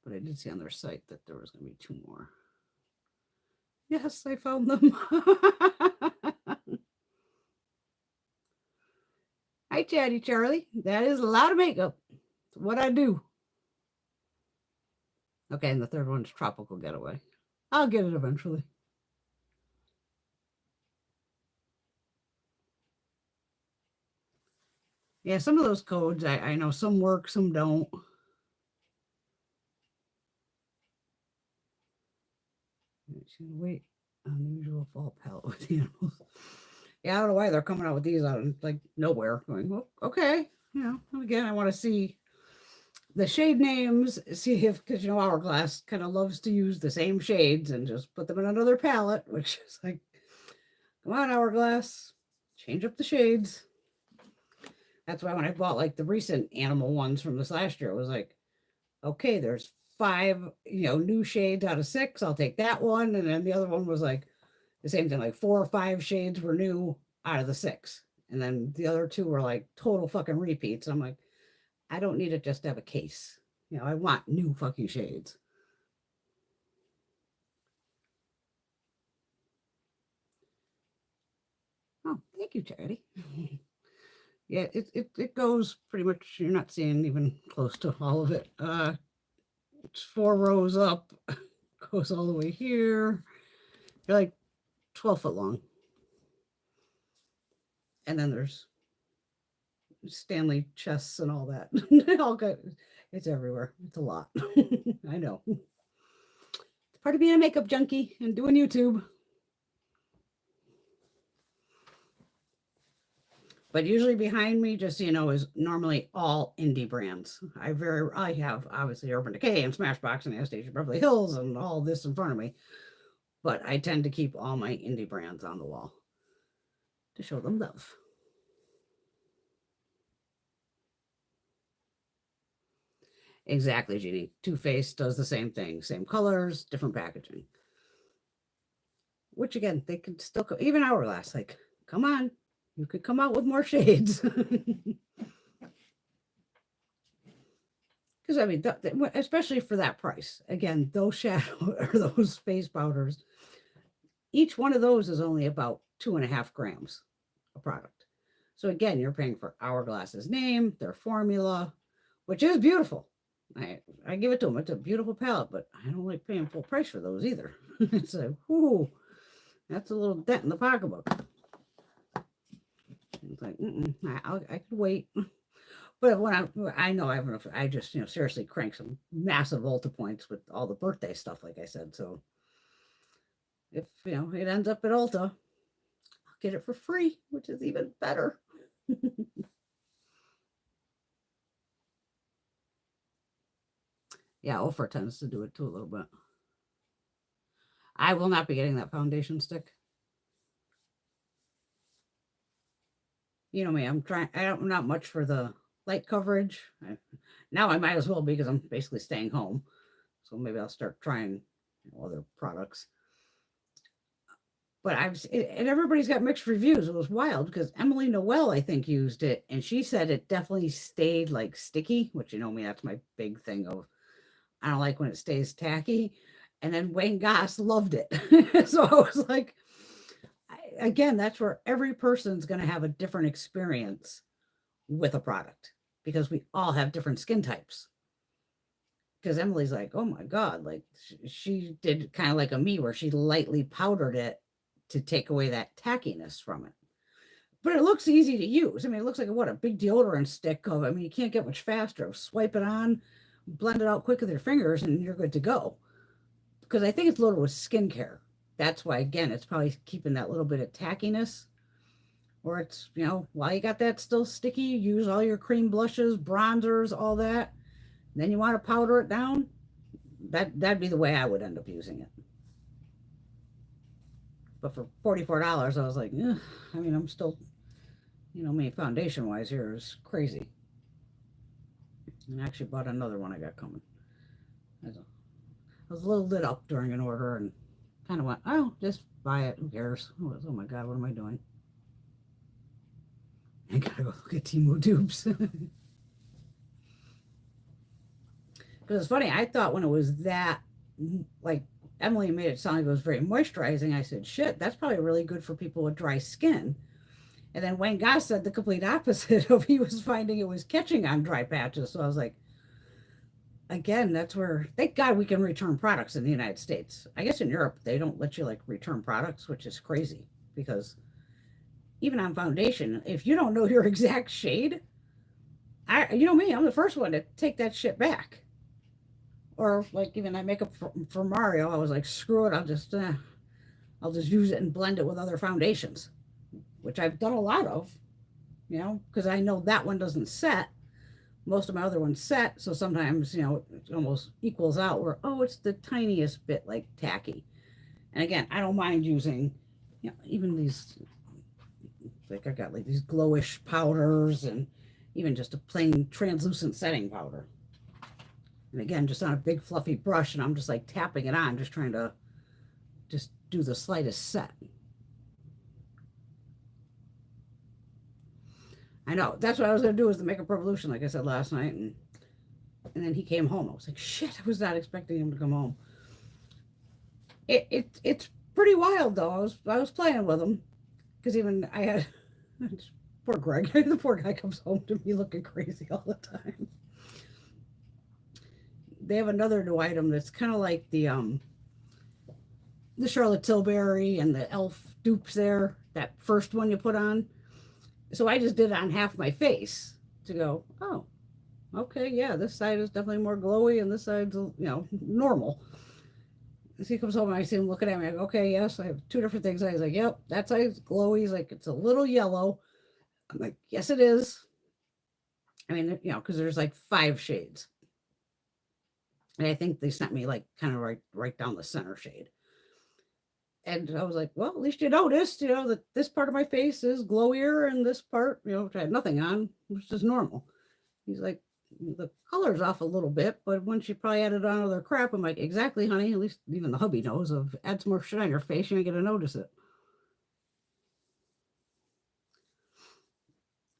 But I did see on their site that there was going to be two more. Yes, I found them. Hi, Chatty Charlie. That is a lot of makeup. It's what I do. Okay, and the third one's Tropical Getaway. I'll get it eventually. Yeah, some of those codes, I know some work, some don't. Wait, unusual fall palette with animals. Yeah, I don't know why they're coming out with these out of like nowhere. Going, well, okay, you know. And again, I want to see the shade names, see if, because you know Hourglass kind of loves to use the same shades and just put them in another palette, which is like, come on, Hourglass, change up the shades. That's why when I bought like the recent animal ones from this last year, it was like, okay, there's 5, you know, new shades out of 6. I'll take that one. And then the other one was like the same thing, like 4 or 5 shades were new out of the 6. And then the other 2 were like total fucking repeats. I'm like, I don't need it just to have a case. You know, I want new fucking shades. Oh, Thank you, Charity. Yeah, it goes pretty much, you're not seeing even close to all of it. It's 4 rows up, goes all the way here. You're like 12 foot long. And then there's Stanley chests and all that. All good. It's everywhere. It's a lot. I know. It's part of being a makeup junkie and doing YouTube. But usually behind me, just so you know, is normally all indie brands. I have obviously Urban Decay and Smashbox and Anastasia Beverly Hills and all this in front of me. But I tend to keep all my indie brands on the wall to show them love. Exactly, Jeannie. Too Faced does the same thing. Same colors, different packaging. Which again, they could still go, even Hourglass, like, come on, you could come out with more shades. Because I mean, especially for that price, again, those shadow or those face powders, each one of those is only about 2.5 grams of product. So again, you're paying for Hourglass's name, their formula, which is beautiful. I give it to them. It's a beautiful palette, but I don't like paying full price for those either. It's like, whoo, that's a little dent in the pocketbook. It's like, I could wait. But when I know I have enough, I just, seriously crank some massive Ulta points with all the birthday stuff, like I said. So if, it ends up at Ulta, I'll get it for free, which is even better. Yeah, Ophir tends to do it too a little bit. I will not be getting that foundation stick. You know me, I'm not much for the light coverage. Now I might as well because I'm basically staying home. So maybe I'll start trying other products. But and everybody's got mixed reviews. It was wild because Emily Noel, I think, used it, and she said it definitely stayed like sticky, which me, that's my big thing of I don't like when it stays tacky. And then Wayne Goss loved it. So I was like, again, that's where every person's going to have a different experience with a product because we all have different skin types. Because Emily's like, oh my God, like she did kind of like a me where she lightly powdered it to take away that tackiness from it. But it looks easy to use. I mean, it looks like a big deodorant stick of, you can't get much faster. Swipe it on, blend it out quick with your fingers, and you're good to go. Because I think it's loaded with skincare. That's why, again, it's probably keeping that little bit of tackiness. Or it's, while you got that still sticky, use all your cream blushes, bronzers, all that. And then you want to powder it down. That'd be the way I would end up using it. But for $44, I was like, I'm still, me foundation wise here is crazy. And I actually bought another one I got coming. I was a little lit up during an order and kind of went, oh, just buy it. Who cares? Oh my God, what am I doing? I gotta go look at TEMU dupes. Because it's funny, I thought when it was that, like Emily made it sound like it was very moisturizing. I said, shit, that's probably really good for people with dry skin. And then Wayne Goss said the complete opposite of he was finding it was catching on dry patches. So I was like, again, that's where, thank God we can return products in the United States. I guess in Europe, they don't let you like return products, which is crazy because even on foundation, if you don't know your exact shade, me, I'm the first one to take that shit back. Or like even I make up for Mario, I was like, screw it, I'll just use it and blend it with other foundations, which I've done a lot of, because I know that one doesn't set. Most of my other ones set, so sometimes it almost equals out where it's the tiniest bit like tacky. And again, I don't mind using even these, like I got like these glowish powders and even just a plain translucent setting powder. And again, just on a big fluffy brush, and I'm just like tapping it on, just trying to just do the slightest set. I know, that's what I was going to do was the Makeup Revolution, like I said last night, and then he came home. I was like, shit, I was not expecting him to come home. It's pretty wild, though. I was playing with him, because even I had Poor Greg. The poor guy comes home to me looking crazy all the time. They have another new item that's kind of like the Charlotte Tilbury and the elf dupes there, that first one you put on. So I just did it on half my face to go, oh, okay, yeah, this side is definitely more glowy and this side's, normal. So he comes home and I see him looking at me. I go, okay, yes, I have two different things. I was like, yep, that side's glowy. He's like, it's a little yellow. I'm like, yes, it is. I mean, because there's like 5 shades. And I think they sent me like kind of right down the center shade. And I was like, well, at least you noticed, that this part of my face is glowier and this part, which I had nothing on, which is normal. He's like, the color's off a little bit, but once you probably added on other crap, I'm like, exactly, honey. At least even the hubby knows of add some more shit on your face, you ain't gonna notice it.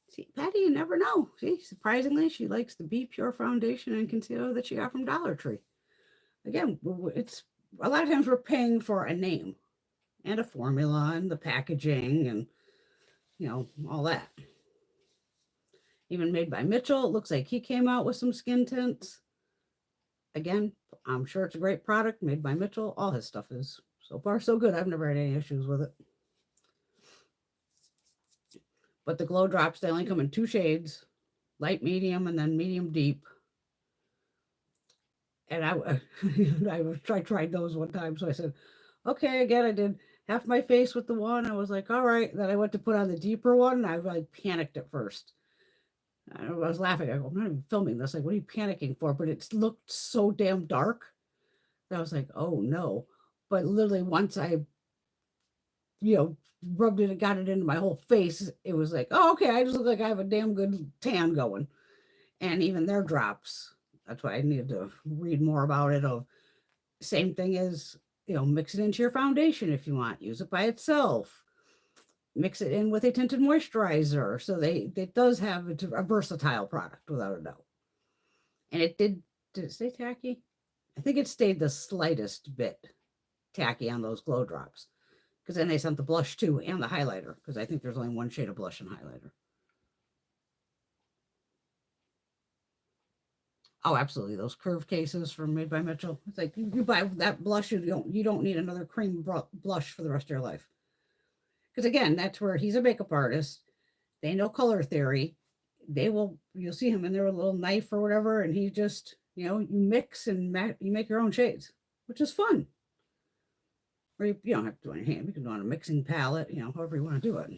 See, Patty, you never know. See, surprisingly, she likes the Be Pure foundation and concealer that she got from Dollar Tree. Again, it's a lot of times we're paying for a name and a formula and the packaging and all that. Even made by Mitchell. It looks like he came out with some skin tints. Again, I'm sure it's a great product made by Mitchell. All his stuff is so far so good. I've never had any issues with it. But the glow drops, they only come in 2 shades, light, medium, and then medium deep. And I tried those one time. So I said, okay, again, I did half my face with the one. I was like, all right. Then I went to put on the deeper one. And I like panicked at first. I was laughing. I go, I'm not even filming this. Like, what are you panicking for? But it looked so damn dark that I was like, oh no. But literally once I, rubbed it and got it into my whole face, it was like, oh, okay, I just look like I have a damn good tan going. And even their drops, that's why I needed to read more about it. Of same thing as, mix it into your foundation if you want. Use it by itself. Mix it in with a tinted moisturizer. So it does have a versatile product without a doubt. And did it stay tacky? I think it stayed the slightest bit tacky on those glow drops. Because then they sent the blush too and the highlighter. Because I think there's only 1 shade of blush and highlighter. Oh, absolutely. Those curve cases from Made by Mitchell. It's like you buy that blush, you don't need another cream blush for the rest of your life. Because again, that's where he's a makeup artist. They know color theory. You'll see him in there with a little knife or whatever, and he just, you mix and you make your own shades, which is fun. Or you don't have to do it on your hand. You can do it on a mixing palette, however you want to do it.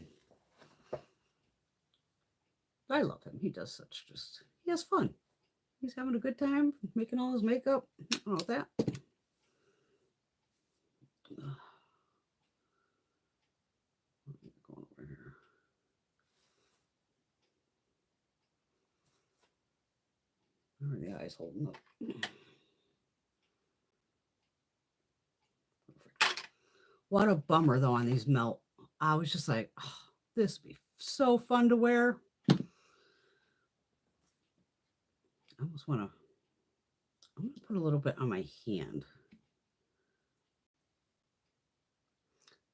I love him. He does he has fun. He's having a good time making all his makeup. All that. Going over here. How are the eyes holding up? Perfect. What a bummer though on these melt. I was just like, oh, this would be so fun to wear. I almost want to. I'm going to put a little bit on my hand.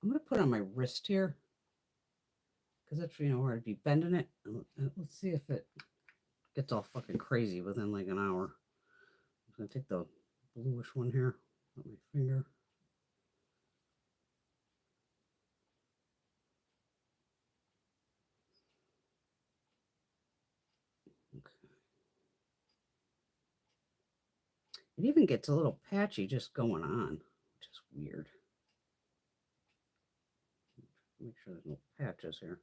I'm going to put it on my wrist here. Because that's, where I'd be bending it. Let's see if it gets all fucking crazy within like an hour. I'm going to take the bluish one here on my finger. Okay. It even gets a little patchy just going on, which is weird. Make sure there's no patches here.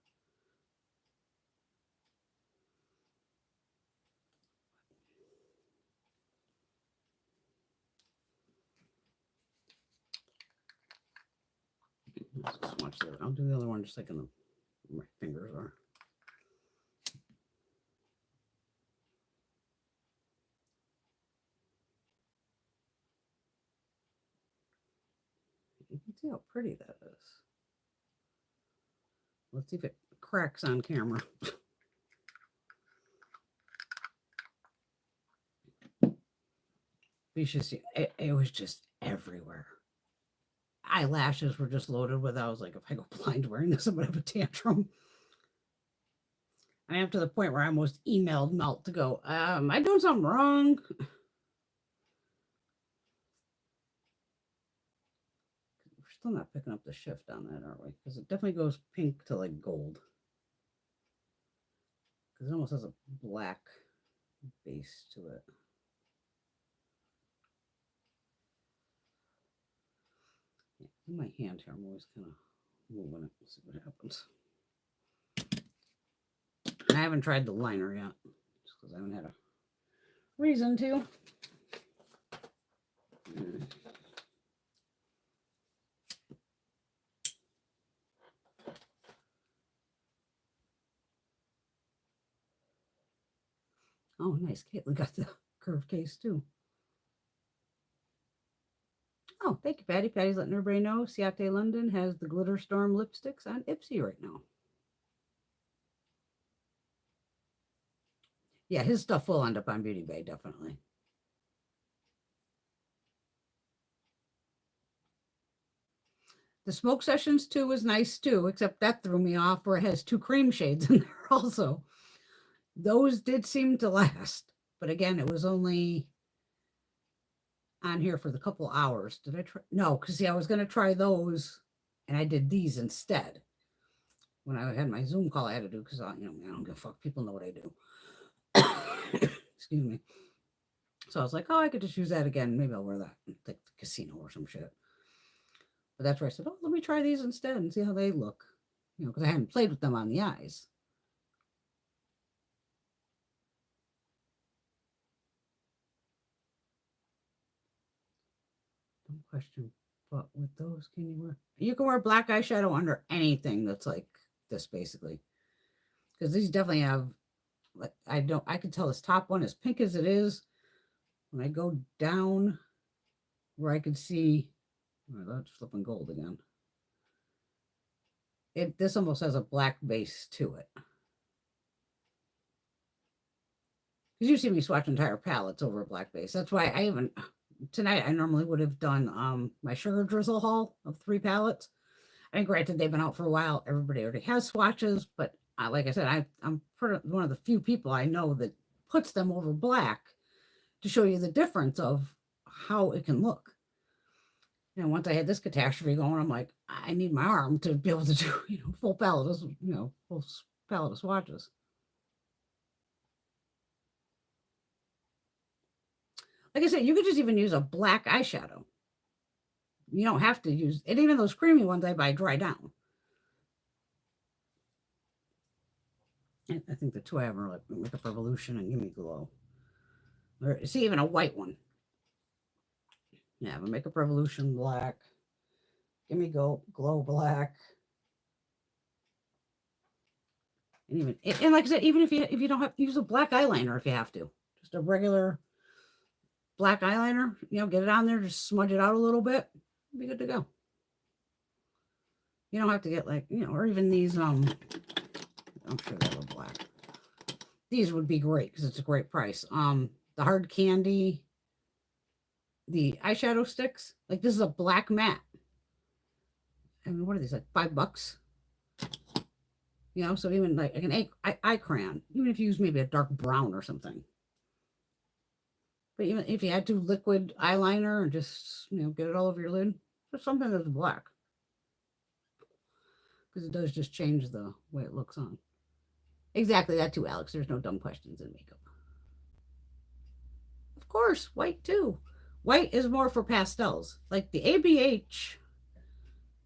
Let's swatch the other. I'll do the other one just like my fingers are. You can see how pretty that is. Let's see if it cracks on camera. You should see it was just everywhere. Eyelashes were just loaded with. I was like, if I go blind wearing this, I'm gonna have a tantrum. I am to the point where I almost emailed Melt to go, am I doing something wrong? We're still not picking up the shift on that, are we? Because it definitely goes pink to like gold. Because it almost has a black base to it. Yeah, in my hand here, I'm always kind of moving it. Let's see what happens. And I haven't tried the liner yet, just because I haven't had a reason to. Oh, nice. Caitlin got the curved case too. Oh, thank you, Patty. Patty's letting everybody know Ciate London has the Glitter Storm lipsticks on Ipsy right now. Yeah, his stuff will end up on Beauty Bay, definitely. The Smoke Sessions 2 was nice too, except that threw me off where it has 2 cream shades in there also. Those did seem to last, but again, it was only on here for the couple hours. Did I try? No, because see, I was going to try those and I did these instead. When I had my Zoom call, I had to do because I don't give a fuck. People know what I do. Excuse me. So I was like, oh, I could just use that again. Maybe I'll wear that like the casino or some shit. But that's where I said, oh, let me try these instead and see how they look. Because I hadn't played with them on the eyes. Don't question. But with those, you can wear black eyeshadow under anything that's like this, basically. Because these definitely have, like, I can tell this top one, as pink as it is, when I go down where I can see, oh, that's flipping gold again. This almost has a black base to it. Because you see me swatch entire palettes over a black base. That's why I even, tonight I normally would have done my Sugar Drizzle haul of 3 palettes. I mean, granted, they've been out for a while. Everybody already has swatches, but like I said, I'm one of the few people I know that puts them over black to show you the difference of how it can look. And once I had this catastrophe going, I'm like, I need my arm to be able to do, full palette of, full palette of swatches. Like I said, you could just even use a black eyeshadow. You don't have to use it. Even those creamy ones I buy dry down. I think the 2 I have are like Makeup Revolution and Gimme Glow. Or see, even a white one. Yeah, but Makeup Revolution black. Gimme Glow black. And like I said, even if you don't have to use a black eyeliner, if you have to, just a regular black eyeliner, get it on there, just smudge it out a little bit, be good to go. You don't have to get like, or even these, I'm sure they were black. These would be great because it's a great price. The Hard Candy, the eyeshadow sticks, like this is a black matte. I mean, what are these, like $5? So even like an eye crayon, even if you use maybe a dark brown or something. But even if you had to liquid eyeliner and just, get it all over your lid, just something that's black. Because it does just change the way it looks on. Exactly that too, Alex. There's no dumb questions in makeup. Of course, white too. White is more for pastels. Like the ABH,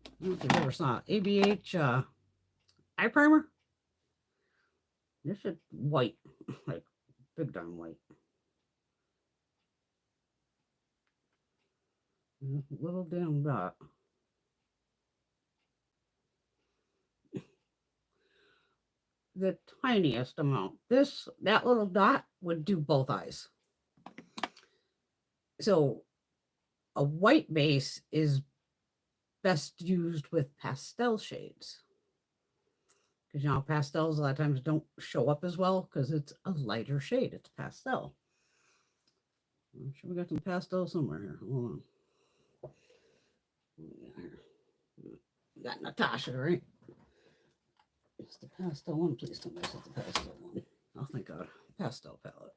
I don't know if you've ever saw it, ABH eye primer. This is white, like big darn white. Little damn dot. The tiniest amount. That little dot would do both eyes. So a white base is best used with pastel shades. Because pastels a lot of times don't show up as well because it's a lighter shade. It's pastel. I'm sure we got some pastel somewhere here. Hold on. We got Natasha, right? It's the pastel one. Please don't mess with the pastel one. Oh, thank God. Pastel palette.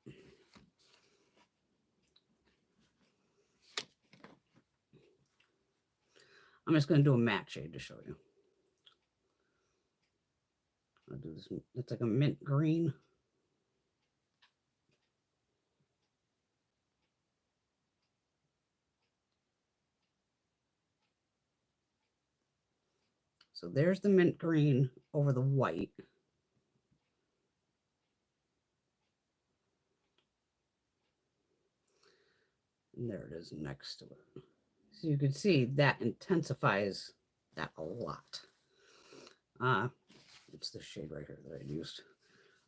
I'm just going to do a matte shade to show you. I'll do this. It's like a mint green. So there's the mint green over the white. And there it is next to it. So you can see that intensifies that a lot. It's the shade right here that I used.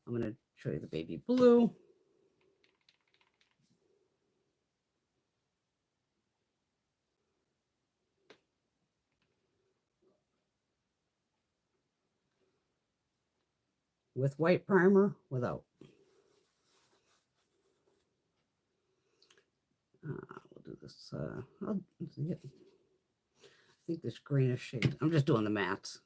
I'm going to show you the baby blue. With white primer, without. We'll do this. I think this greenish shade. I'm just doing the mattes.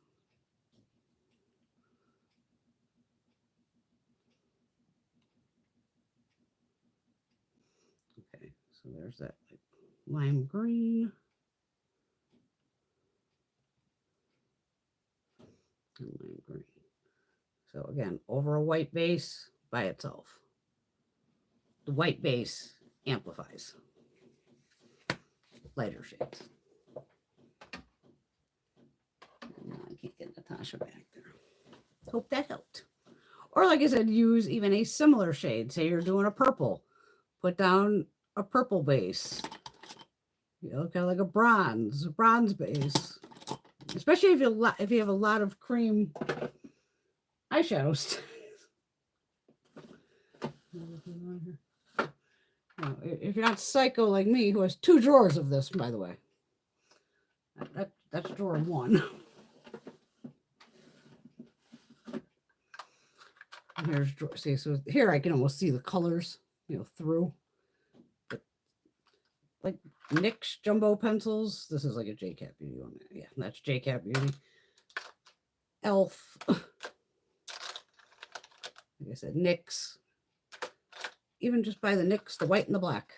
Okay, so there's that like lime green. And lime green. So again, over a white base by itself. The white base amplifies lighter shades. No, I can't get Natasha back there. Hope that helped. Or like I said, use even a similar shade. Say you're doing a purple. Put down a purple base. You know, kind of like a bronze base. Especially if you have a lot of cream eyeshadows. If you're not psycho like me, who has 2 drawers of this, by the way. That's drawer 1. And here's drawer. See, so here I can almost see the colors, you know, through. But like NYX jumbo pencils. This is like a JCat Beauty one. Yeah, that's JCat Beauty. Elf. Like I said, NYX. Even just buy the NYX, the white and the black.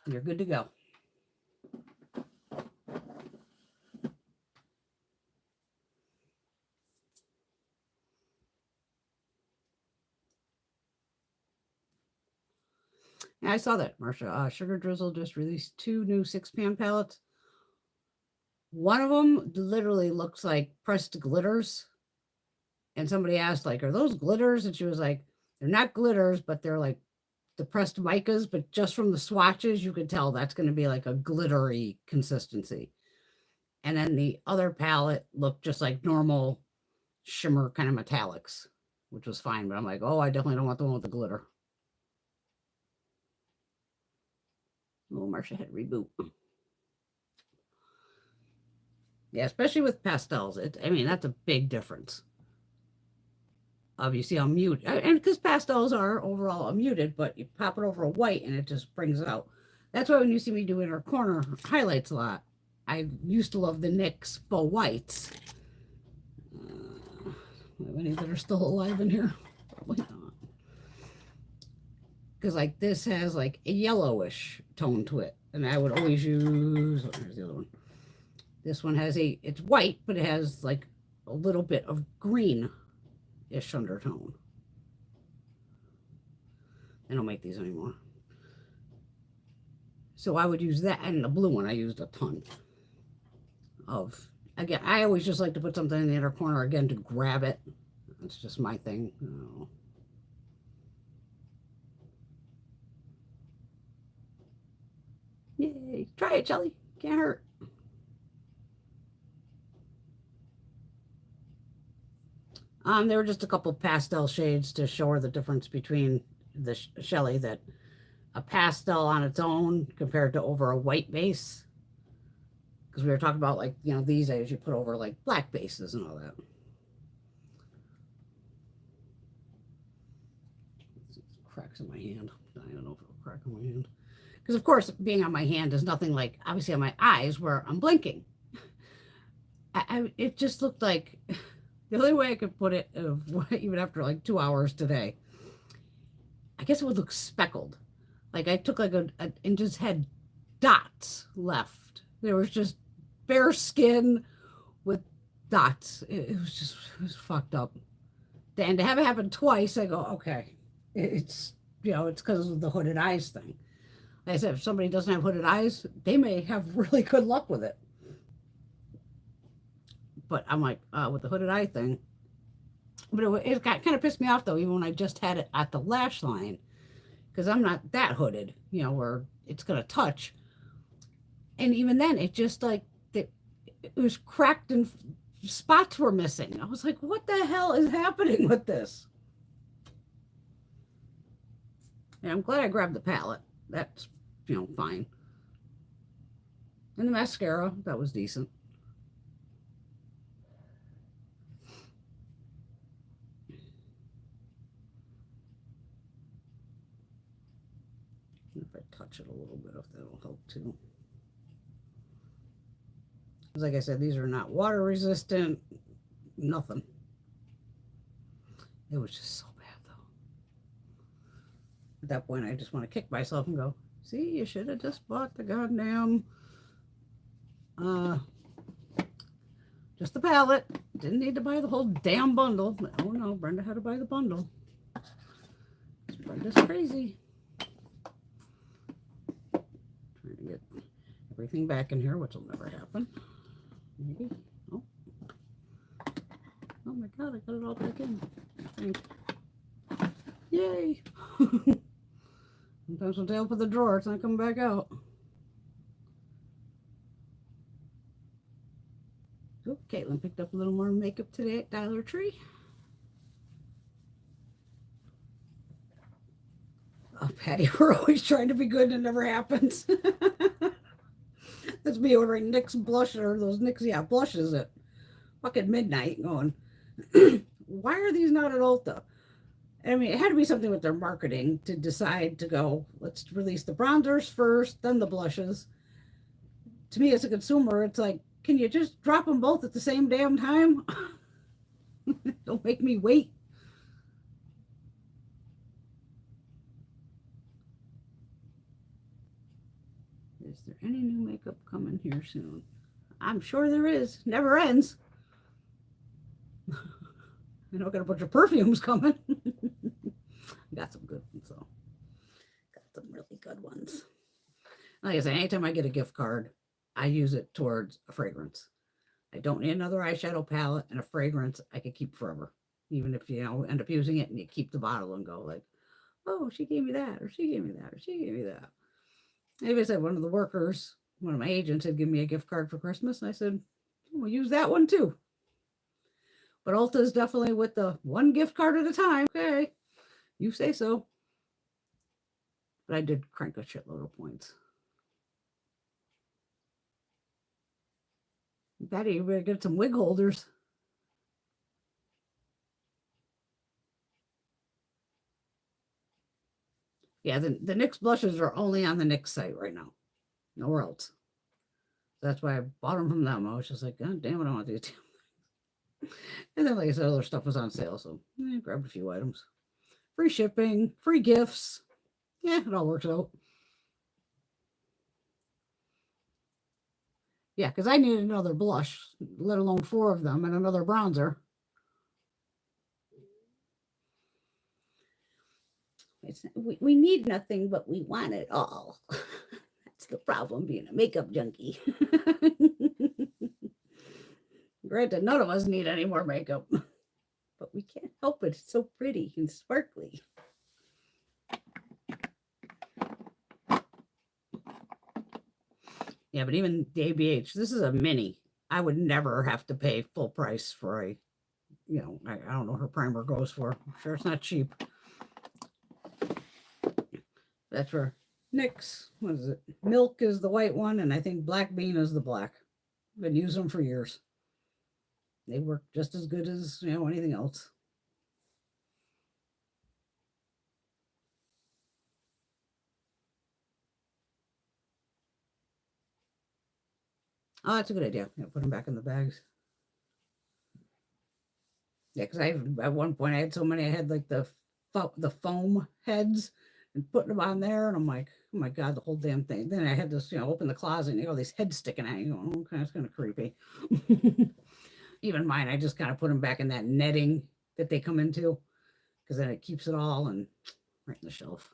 You're good to go. Yeah, I saw that, Marsha. Sugar Drizzle just released 2 new 6-pan palettes. One of them literally looks like pressed glitters. And somebody asked, like, are those glitters? And she was like, they're not glitters, but they're like the pressed micas. But just from the swatches, you could tell that's going to be like a glittery consistency. And then the other palette looked just like normal shimmer kind of metallics, which was fine. But I'm like, oh, I definitely don't want the one with the glitter. Oh, Marsha hit reboot. Yeah, especially with pastels. I mean, that's a big difference. You see how muted, and because pastels are overall muted, but you pop it over a white and it just brings it out. That's why when you see me do inner corner highlights a lot, I used to love the NYX faux whites. Any that are still alive in here? Probably not. Because like this has like a yellowish tone to it, and I would always use. Here's the other one. This one has it's white, but it has like a little bit of green-ish undertone. They don't make these anymore. So I would use that, and the blue one I used a ton of. Again, I always just like to put something in the inner corner again to grab it. That's just my thing. Oh. Yay. Try it, Shelly. Can't hurt. There were just a couple pastel shades to show her the difference between the Shelly, that a pastel on its own compared to over a white base. Because we were talking about, like, you know, these days you put over like black bases and all that. Cracks in my hand. I don't know if it'll crack on my hand. Because, of course, being on my hand is nothing like, obviously, on my eyes where I'm blinking. It just looked like The only way I could put it, even after like 2 hours today, I guess it would look speckled. Like I took like and just had dots left. There was just bare skin with dots. It was fucked up. And to have it happen twice, I go, okay, it's it's because of the hooded eyes thing. Like I said, if somebody doesn't have hooded eyes, they may have really good luck with it. But I'm like, with the hooded eye thing. But it got kind of pissed me off though, even when I just had it at the lash line, because I'm not that hooded, where it's gonna touch. And even then, it just like it was cracked and spots were missing. I was like, what the hell is happening with this? And I'm glad I grabbed the palette. That's fine. And the mascara, that was decent. If I touch it a little bit, if that'll help too. Like I said, these are not water resistant, nothing. It was just so bad though. At that point, I just want to kick myself and go, see, you should have just bought the goddamn, just the palette. Didn't need to buy the whole damn bundle. Oh no, Brenda had to buy the bundle. Brenda's crazy. Trying to get everything back in here, which will never happen. Maybe. Oh. Oh my god, I got it all back in. Yay! Sometimes when they open the drawer, it's not coming back out. Oh, Caitlin picked up a little more makeup today at Dollar Tree. Oh, Patty, we're always trying to be good and it never happens. That's me ordering NYX blush, or those NYX, yeah, blushes at fucking midnight going, why are these not at Ulta? I mean, it had to be something with their marketing to decide to go, let's release the bronzers first, then the blushes. To me, as a consumer, it's like, can you just drop them both at the same damn time? Don't make me wait. Is there any new makeup coming here soon? I'm sure there is. Never ends. I know I got a bunch of perfumes coming. Got some good ones, though. Got some really good ones. Like I said, anytime I get a gift card, I use it towards a fragrance. I don't need another eyeshadow palette and a fragrance I could keep forever. Even if you end up using it and you keep the bottle and go like, oh, she gave me that, or she gave me that, or she gave me that. Maybe I said one of the workers, one of my agents had given me a gift card for Christmas, and I said, we'll use that one too. But Ulta is definitely with the one gift card at a time. Okay, you say so. But I did crank a shitload of points. Betty, you better get some wig holders. Yeah, the NYX blushes are only on the NYX site right now. Nowhere else. That's why I bought them from them. I was just like, God damn it, I want these. And then, like I said, other stuff was on sale, so grabbed a few items. Free shipping, free gifts. Yeah, it all works out. Yeah, because I needed another blush, let alone 4 of them, and another bronzer. We need nothing, but we want it all. That's the problem, being a makeup junkie. Granted, none of us need any more makeup, but we can't help it. It's so pretty and sparkly. Yeah, but even the ABH, this is a mini. I would never have to pay full price for a, I don't know what her primer goes for. I'm sure it's not cheap. That's for NYX. What is it? Milk is the white one, and I think Black Bean is the black. I've been using them for years. They work just as good as, anything else. Oh, that's a good idea. Put them back in the bags. Yeah, because at one point I had so many, I had like the foam heads and putting them on there, and I'm like, oh my god, the whole damn thing. Then I had this, open the closet and you know, these heads sticking out. You go, okay, it's kind of creepy. Even mine, I just kind of put them back in that netting that they come into, because then it keeps it all and right in the shelf.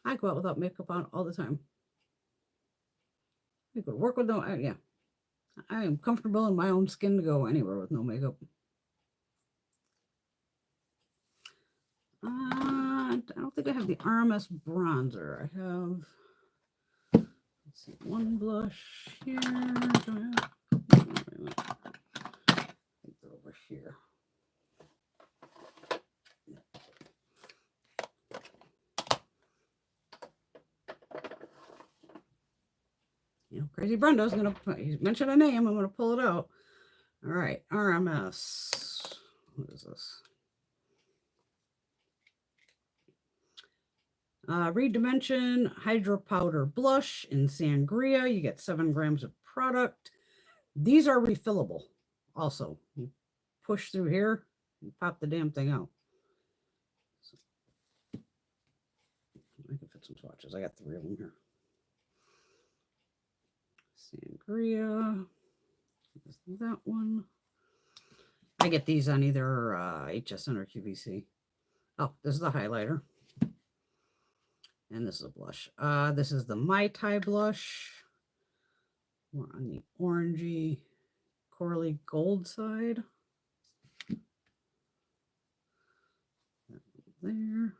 I go out without makeup on all the time. I could work with no, yeah. I am comfortable in my own skin to go anywhere with no makeup. I don't think I have the RMS bronzer. I have, let's see, one blush here. I think they're over here. Crazy Brenda's gonna mention a name. I'm gonna pull it out. All right, RMS. What is this? Redimension Hydro Powder Blush in Sangria. You get 7 grams of product. These are refillable. Also, you push through here and pop the damn thing out. So, I can fit some swatches. I got 3 of them here. Sangria. That one. I get these on either HSN or QVC. Oh, this is the highlighter. And this is a blush. This is the Mai Tai blush. We're on the orangey, corally gold side. There.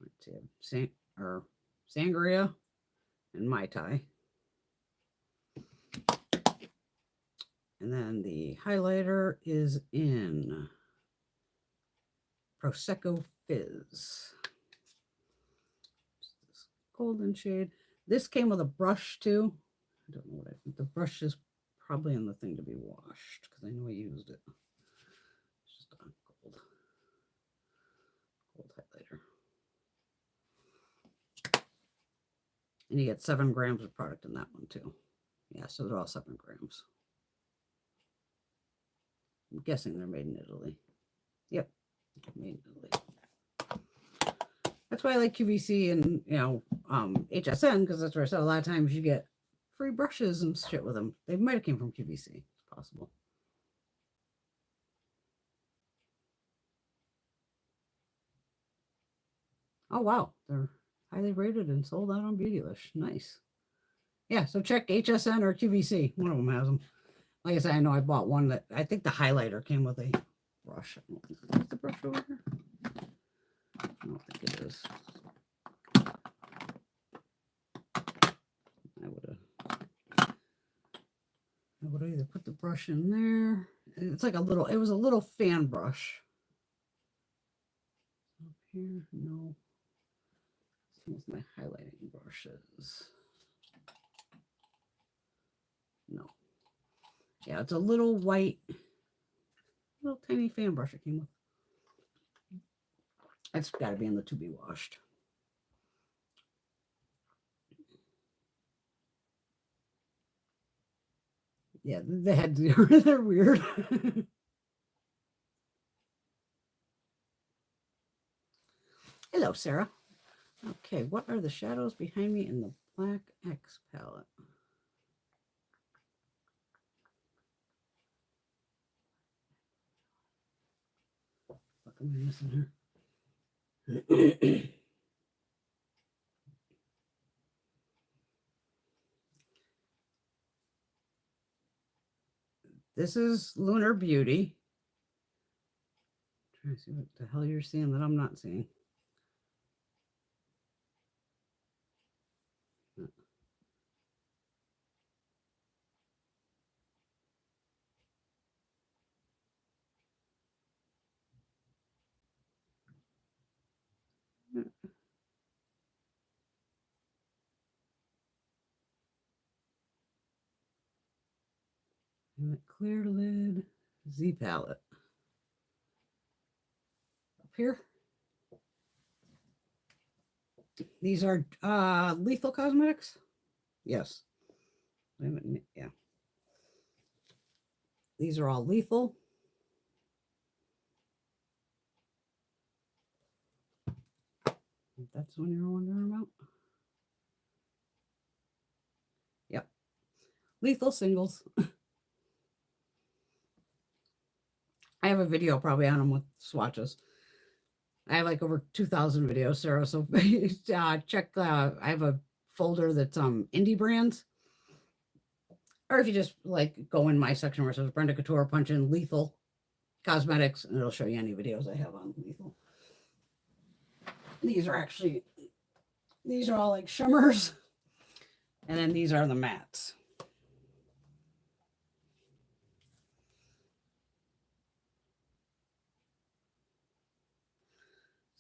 Let's see, Sangria and Mai Tai. And then the highlighter is in Prosecco Fizz. This golden shade. This came with a brush too. I don't know what the brush is probably in the thing to be washed because I know I used it. It's just a gold highlighter. And you get 7 grams of product in that one too. Yeah, so they're all 7 grams. I'm guessing they're made in Italy. Yep, made in Italy. That's why I like QVC and HSN, because that's where I said a lot of times you get free brushes and shit with them. They might have came from QVC. It's possible. Oh wow, they're highly rated and sold out on Beautylish. Nice. Yeah, so check HSN or QVC. One of them has them. Like I said, I know I bought one that I think the highlighter came with a brush. Is the brush over here? I don't think it is. I would either put the brush in there. It's like it was a little fan brush. Up here, no. With my highlighting brushes. No. Yeah, it's a little white, little tiny fan brush it came with. That's got to be in the to be washed. Yeah, the heads they're weird. Hello, Sarah. Okay, what are the shadows behind me in the Black X palette? What am I missing here? This is Lunar Beauty. I'm trying to see what the hell you're seeing that I'm not seeing. And the clear lid Z palette. Up here. These are Lethal Cosmetics. Yes. Yeah. These are all Lethal. That's what you're wondering about. Yep. Lethal singles. I have a video probably on them with swatches. I have like over 2,000 videos, Sarah. So check. I have a folder that's indie brands. Or if you just like go in my section where it says Brenda Couture, punch in Lethal Cosmetics, and it'll show you any videos I have on Lethal. These are all like shimmers. And then these are the mattes.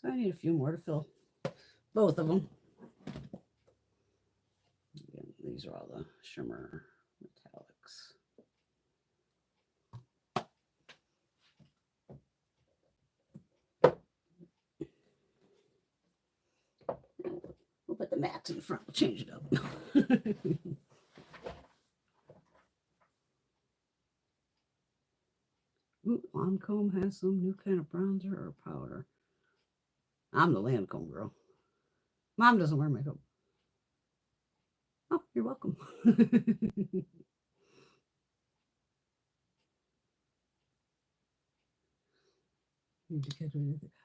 So I need a few more to fill both of them. Again, these are all the shimmer metallics. We'll put the mattes in the front. We'll change it up. Ooh, Lancome has some new kind of bronzer or powder. I'm the Lancome girl. Mom doesn't wear makeup. Oh, you're welcome.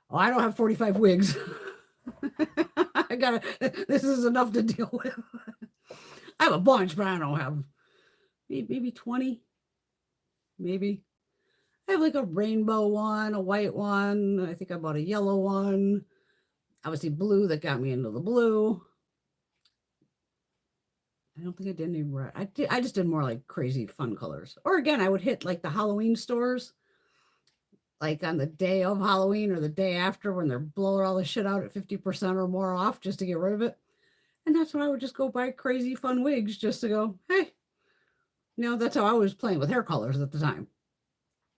Oh, I don't have 45 wigs. This is enough to deal with. I have a bunch, but I don't have maybe 20. Maybe. I have like a rainbow one, a white one. I think I bought a yellow one. Obviously blue that got me into the blue. I don't think I did any red. I just did more like crazy fun colors. Or again, I would hit like the Halloween stores, like on the day of Halloween or the day after when they're blowing all the shit out at 50% or more off just to get rid of it. And that's when I would just go buy crazy fun wigs just to go, hey, that's how I was playing with hair colors at the time.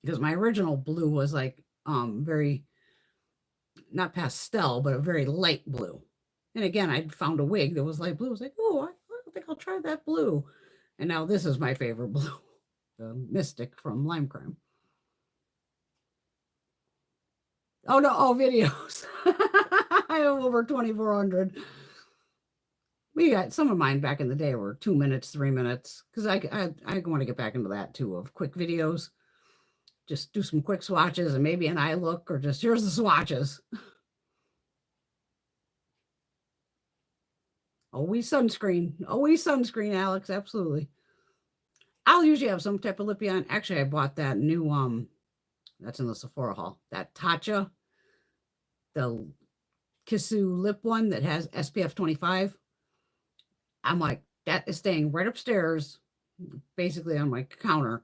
Because my original blue was like very, not pastel, but a very light blue. And again, I found a wig that was light blue. I was like, oh, I think I'll try that blue. And now this is my favorite blue, the Mystic from Lime Crime. Oh, no. Oh, videos. I have over 2,400. We got some of mine back in the day were 2 minutes, 3 minutes. Because I want to get back into that too, of quick videos. Just do some quick swatches and maybe an eye look or just here's the swatches. Always sunscreen, Alex. Absolutely. I'll usually have some type of lippy on. Actually, I bought that new, that's in the Sephora haul, that Tatcha, the Kissu lip one that has SPF 25. I'm like, that is staying right upstairs, basically on my counter.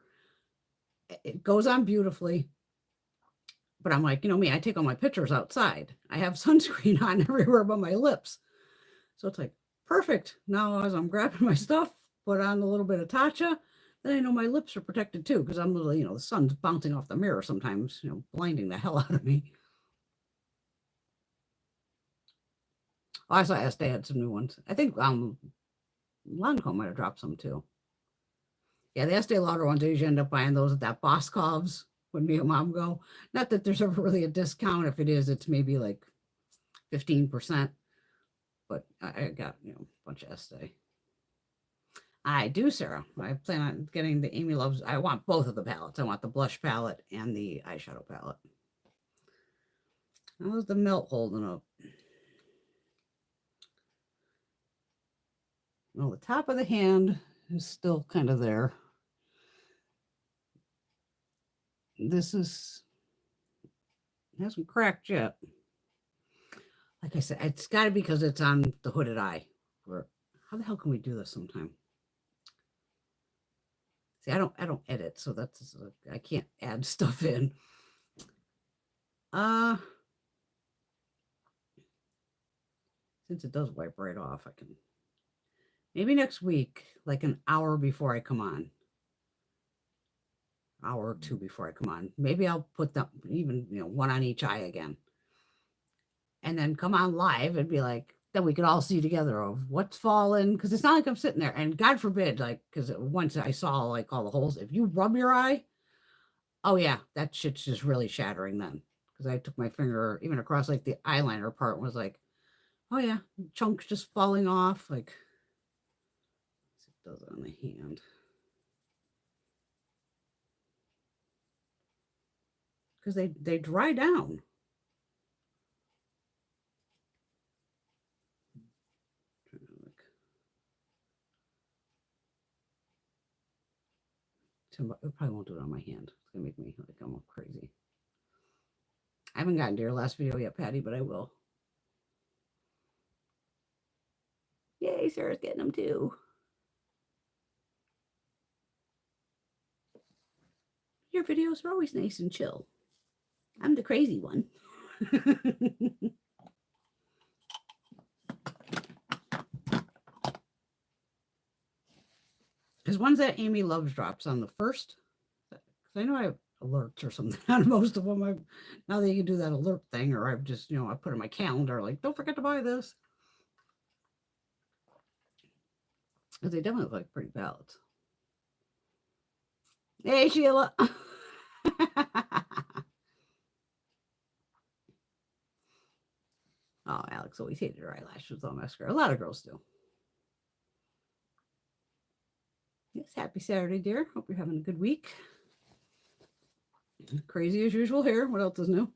It goes on beautifully. But I'm like, me, I take all my pictures outside. I have sunscreen on everywhere but my lips. So it's like, perfect. Now as I'm grabbing my stuff, put on a little bit of Tatcha, then I know my lips are protected too, because I'm literally, the sun's bouncing off the mirror sometimes, blinding the hell out of me. Oh, I saw Estee had some new ones. I think Lancome might have dropped some too. Yeah, the Estee Lauder ones, I usually end up buying those at that Boscov's when me and Mom go. Not that there's ever really a discount. If it is, it's maybe like 15%. But I got, a bunch of Estee. I do, Sarah. I plan on getting the Amy Loves. I want both of the palettes. I want the blush palette and the eyeshadow palette. How's the melt holding up? Well, the top of the hand is still kind of there. This hasn't cracked yet. Like I said, it's got to be because it's on the hooded eye. Or how the hell can we do this sometime? See, I don't edit, so that's I can't add stuff in. Since it does wipe right off, I can maybe next week, like an hour before I come on. Hour or two before I come on. Maybe I'll put them even, one on each eye again. And then come on live and be like, that we could all see together of what's fallen. Because it's not like I'm sitting there, and God forbid, like, because once I saw like all the holes, if you rub your eye, oh yeah, that shit's just really shattering then. Because I took my finger even across like the eyeliner part, was like, oh yeah, chunks just falling off. Like, it does it on the hand. Because they dry down. It probably won't do it on my hand. It's gonna make me like I'm crazy. I haven't gotten to your last video yet, Patty, but I will. Yay, Sarah's getting them too. Your videos are always nice and chill. I'm the crazy one. There's ones that Amy loves drops on the first. I know I have alerts or something on most of them. Now that you can do that alert thing, or I've just, I put in my calendar, like, don't forget to buy this. Because they definitely look like pretty palettes. Hey, Sheila. Oh, Alex always hated her eyelashes on mascara. A lot of girls do. Yes, happy Saturday, dear. Hope you're having a good week. Crazy as usual here. What else is new?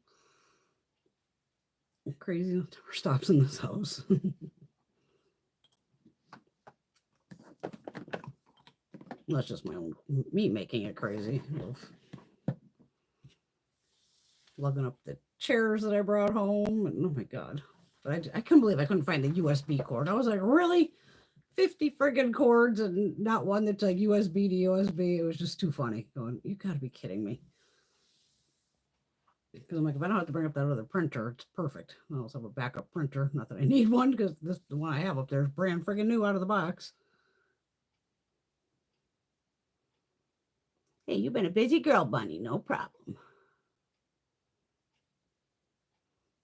Crazy never stops in this house. That's just me making it crazy. Lugging up the chairs that I brought home, and oh my god. But I couldn't believe I couldn't find the USB cord. I was like, really? 50 friggin' cords and not one that's like USB to USB. It was just too funny. Going, you gotta be kidding me. Because I'm like, if I don't have to bring up that other printer, it's perfect. I also have a backup printer. Not that I need one, because the one I have up there is brand friggin' new out of the box. Hey, you've been a busy girl, Bunny. No problem.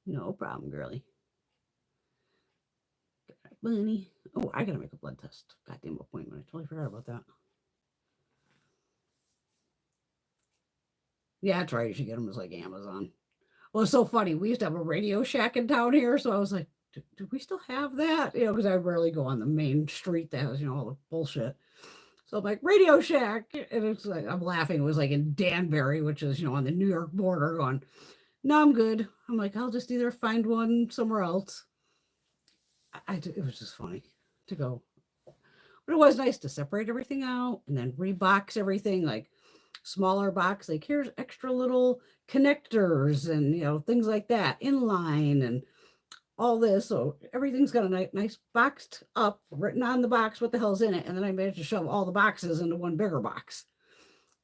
No problem, girly. Bunny. Oh, I gotta make a blood test. Goddamn appointment. I totally forgot about that. Yeah, that's right. You should get them as like Amazon. Well, it's so funny. We used to have a Radio Shack in town here, so I was like, do we still have that? Because I rarely go on the main street that has, all the bullshit. So I'm like, Radio Shack. And it's like, I'm laughing. It was like in Danbury, which is, on the New York border, going, no, I'm good. I'm like, I'll just either find one somewhere else. It was just funny to go. But it was nice to separate everything out and then rebox everything, like smaller box, like here's extra little connectors and, things like that, inline and all this. So everything's got a nice boxed up, written on the box what the hell's in it. And then I managed to shove all the boxes into one bigger box.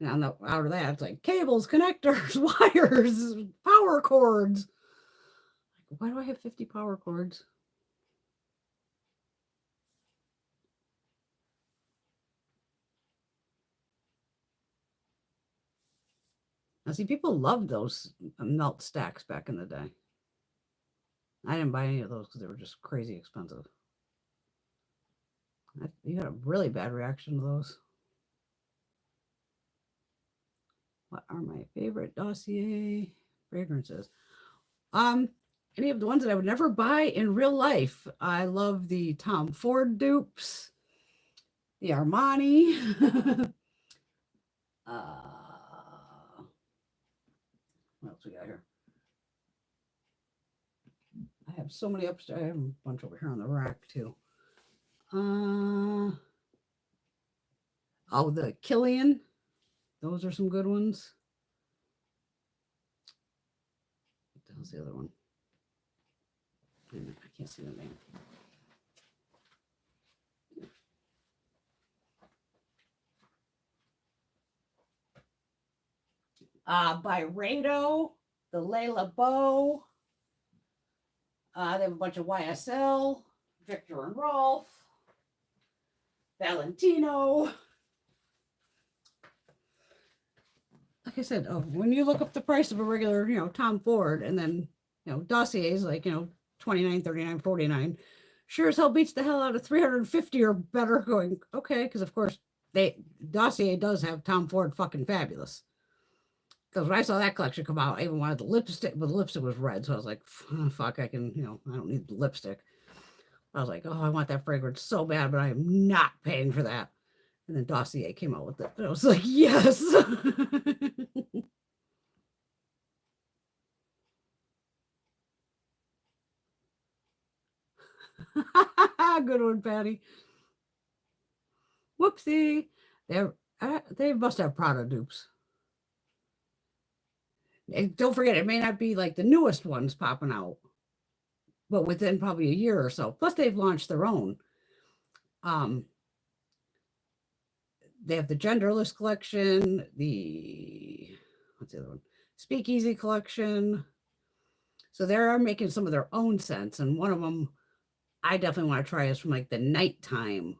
And out of that, it's like cables, connectors, wires, power cords. Why do I have 50 power cords? Now, see, people loved those melt stacks back in the day. I didn't buy any of those because they were just crazy expensive. You had a really bad reaction to those. What are my favorite dossier fragrances? Any of the ones that I would never buy in real life. I love the Tom Ford dupes, the Armani. What else we got here? I have so many upstairs. I have a bunch over here on the rack too. Oh, the Killian. Those are some good ones. What the hell's the other one? I can't see the name. Byredo, the Layla Bow. They have a bunch of YSL, Victor and Rolf, Valentino. Like I said, when you look up the price of a regular, Tom Ford, and then, dossiers like, $29, $39, $49, sure as hell beats the hell out of 350 or better. Going, okay, because of course Dossier does have Tom Ford fucking fabulous. Because when I saw that collection come out, I even wanted the lipstick, but the lipstick was red, so I was like, fuck, I can, I don't need the lipstick. I was like, oh, I want that fragrance so bad, but I am not paying for that. And then Dossier came out with it, and I was like, yes. Good one, Patty. Whoopsie. They must have Prada dupes. And don't forget, it may not be like the newest ones popping out, but within probably a year or so. Plus, they've launched their own. They have the Genderless collection, what's the other one? Speakeasy collection. So they're making some of their own scents, and one of them I definitely want to try is from like the nighttime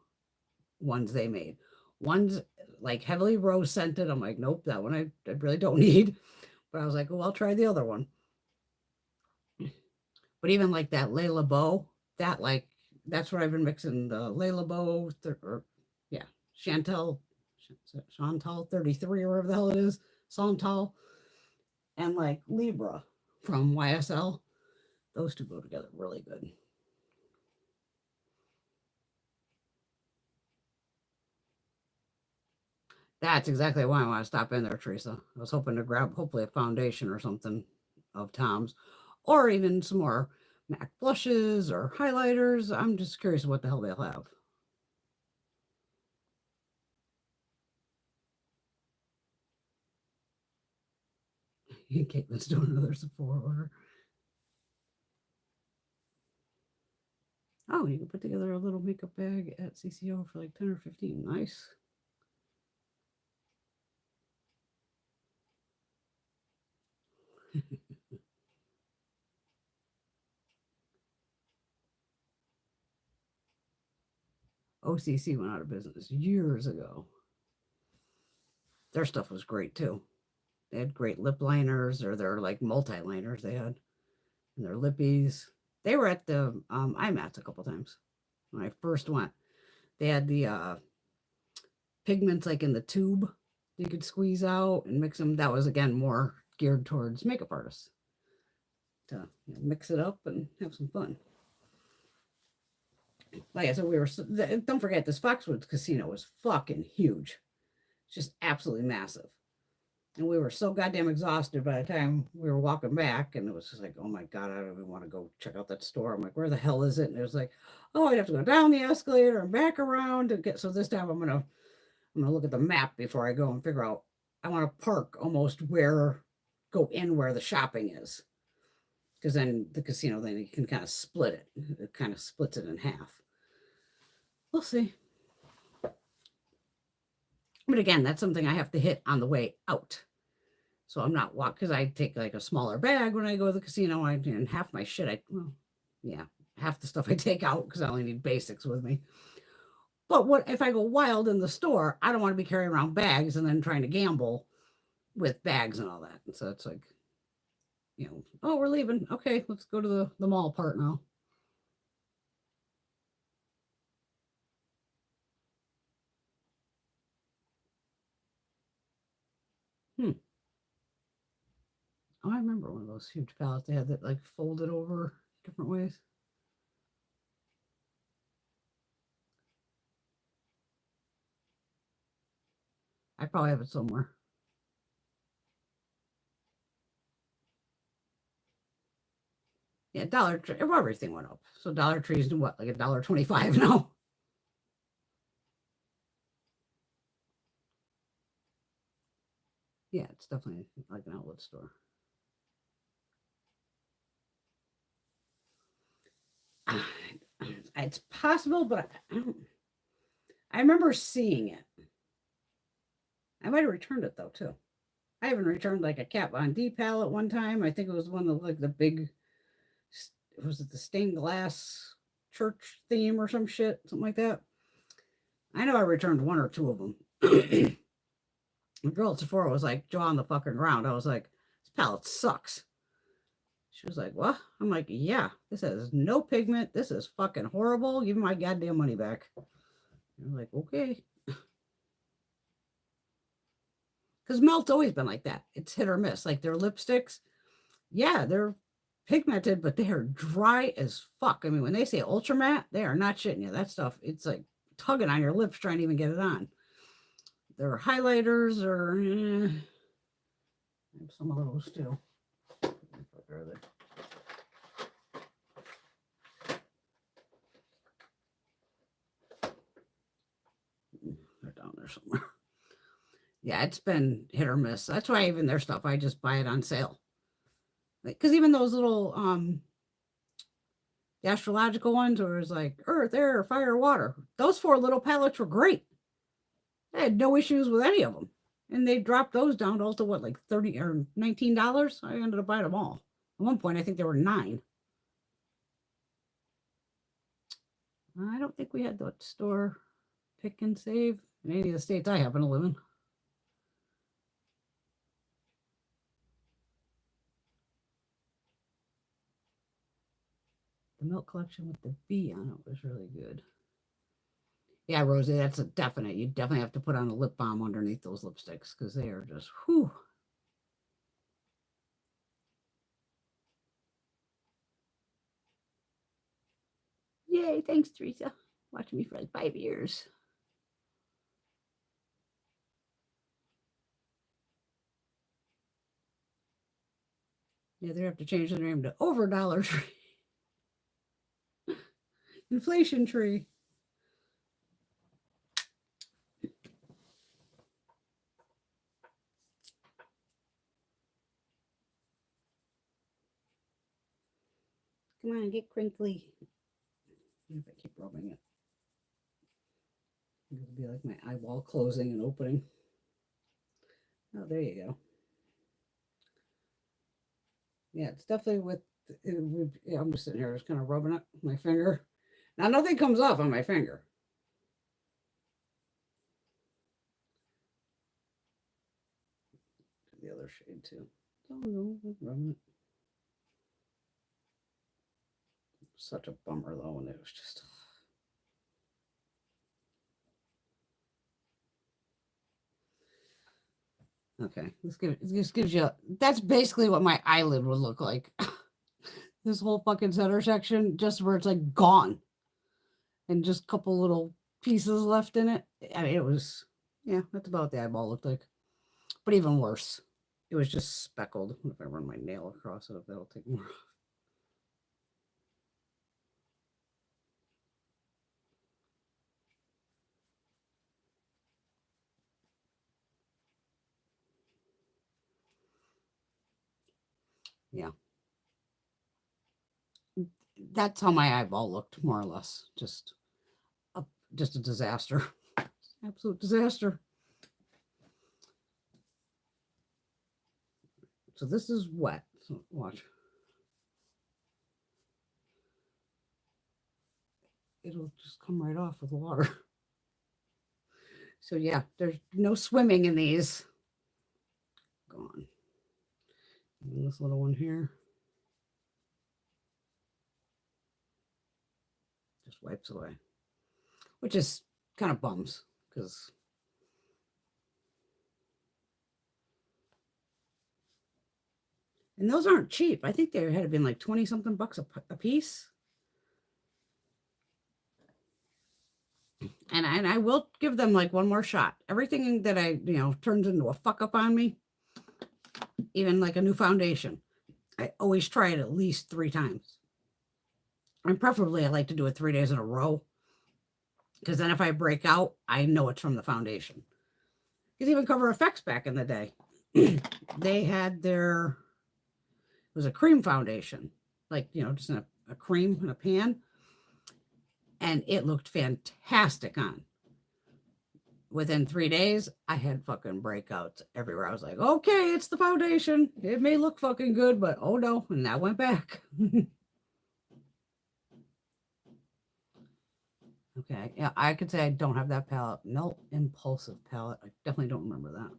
ones they made. One's like heavily rose scented. I'm like, nope, that one I really don't need. But I was like, oh, I'll try the other one. But even like that Layla Beau, that's what I've been mixing the Layla Beau, Chantal 33 or whatever the hell it is, Santal, and like Libra from YSL. Those two go together really good. That's exactly why I want to stop in there, Teresa. I was hoping to grab hopefully a foundation or something of Tom's, or even some more MAC blushes or highlighters. I'm just curious what the hell they'll have. Caitlin's doing another Sephora order. Oh, you can put together a little makeup bag at CCO for like 10 or 15. Nice. OCC went out of business years ago. Their stuff was great too. They had great lip liners, or their like multi-liners they had, and their lippies. They were at the IMATs a couple times when I first went. They had the pigments like in the tube you could squeeze out and mix them. That was again more geared towards makeup artists to mix it up and have some fun. Like I said, don't forget this Foxwoods casino was fucking huge. It's just absolutely massive. And we were so goddamn exhausted by the time we were walking back, and it was just like, oh my God, I don't even want to go check out that store. I'm like, where the hell is it? And it was like, oh, I'd have to go down the escalator and back around to get. So this time I'm gonna look at the map before I go and figure out. I want to park almost go in where the shopping is, because then the casino, then you can kind of split it. It kind of splits it in half. We'll see. But again, that's something I have to hit on the way out. So I'm not because I take like a smaller bag when I go to the casino. And half my shit, half the stuff I take out because I only need basics with me. But what if I go wild in the store? I don't want to be carrying around bags and then trying to gamble with bags and all that. And so it's like, oh, we're leaving. Okay, let's go to the mall part now. Oh, I remember one of those huge pallets. They had that like folded over different ways. I probably have it somewhere. Yeah, Dollar Tree. Everything went up. So Dollar Tree's do what, like $1.25 now? Yeah, it's definitely like an outlet store. It's possible, but I remember seeing it. I might have returned it though too. I haven't returned like a Kat Von D palette one time. I think it was one of like the big, was it the stained glass church theme or some shit, something like that. I know I returned one or two of them. The girl at Sephora was like, jaw on the fucking ground. I was like, this palette sucks. She was like, what? I'm like, yeah, this has no pigment. This is fucking horrible. Give me my goddamn money back. I'm like, okay. Because Melt's always been like that. It's hit or miss. Like their lipsticks, yeah, they're pigmented, but they are dry as fuck. I mean, when they say ultra matte, they are not shitting you. That stuff, it's like tugging on your lips trying to even get it on. Their highlighters are, I have some of those too. Where are they? They're down there somewhere. Yeah, it's been hit or miss. That's why even their stuff, I just buy it on sale. Because even those little the astrological ones where it's like earth, air, fire, water. Those 4 little palettes were great. I had no issues with any of them. And they dropped those down to what, like $30 or $19? I ended up buying them all. At one point, I think there were 9. I don't think we had that store pick and save in any of the states I happen to live in. The milk collection with the V on it was really good. Yeah, Rosie, that's a definite. You definitely have to put on a lip balm underneath those lipsticks because they are just, whew. Yay, thanks, Teresa. Watching me for like 5 years. Yeah, they have to change the name to Over Dollar Tree. Inflation Tree. Come on, get crinkly. If I keep rubbing it, it'll be like my eyeball closing and opening. Oh, there you go. Yeah, it's definitely with, yeah, I'm just sitting here just kind of rubbing it with my finger. Now, nothing comes off on my finger. The other shade too. Oh no, I'm rubbing it. Such a bummer though, and it was just. Okay, this gives you. That's basically what my eyelid would look like. This whole fucking center section, just where it's like gone, and just a couple little pieces left in it. I mean, it was, yeah, that's about what the eyeball looked like, but even worse. It was just speckled. If I run my nail across it, that'll take more. Yeah. That's how my eyeball looked, more or less. Just a disaster. Absolute disaster. So this is wet. So watch. It'll just come right off with water. So yeah, there's no swimming in these. Gone. And this little one here. Just wipes away. Which is kind of bums because and those aren't cheap. I think they had been like 20 something bucks a piece. And I will give them like one more shot. Everything that I, turns into a fuck up on me, even like a new foundation, I always try it at least 3 times. And preferably I like to do it 3 days in a row. Because then if I break out, I know it's from the foundation. Because even Cover FX back in the day, they had it was a cream foundation. Like, just in a cream in a pan. And it looked fantastic on. Within 3 days, I had fucking breakouts everywhere. I was like, okay, it's the foundation. It may look fucking good, but oh no. And that went back. Okay. Yeah, I could say I don't have that palette. No impulsive palette. I definitely don't remember that.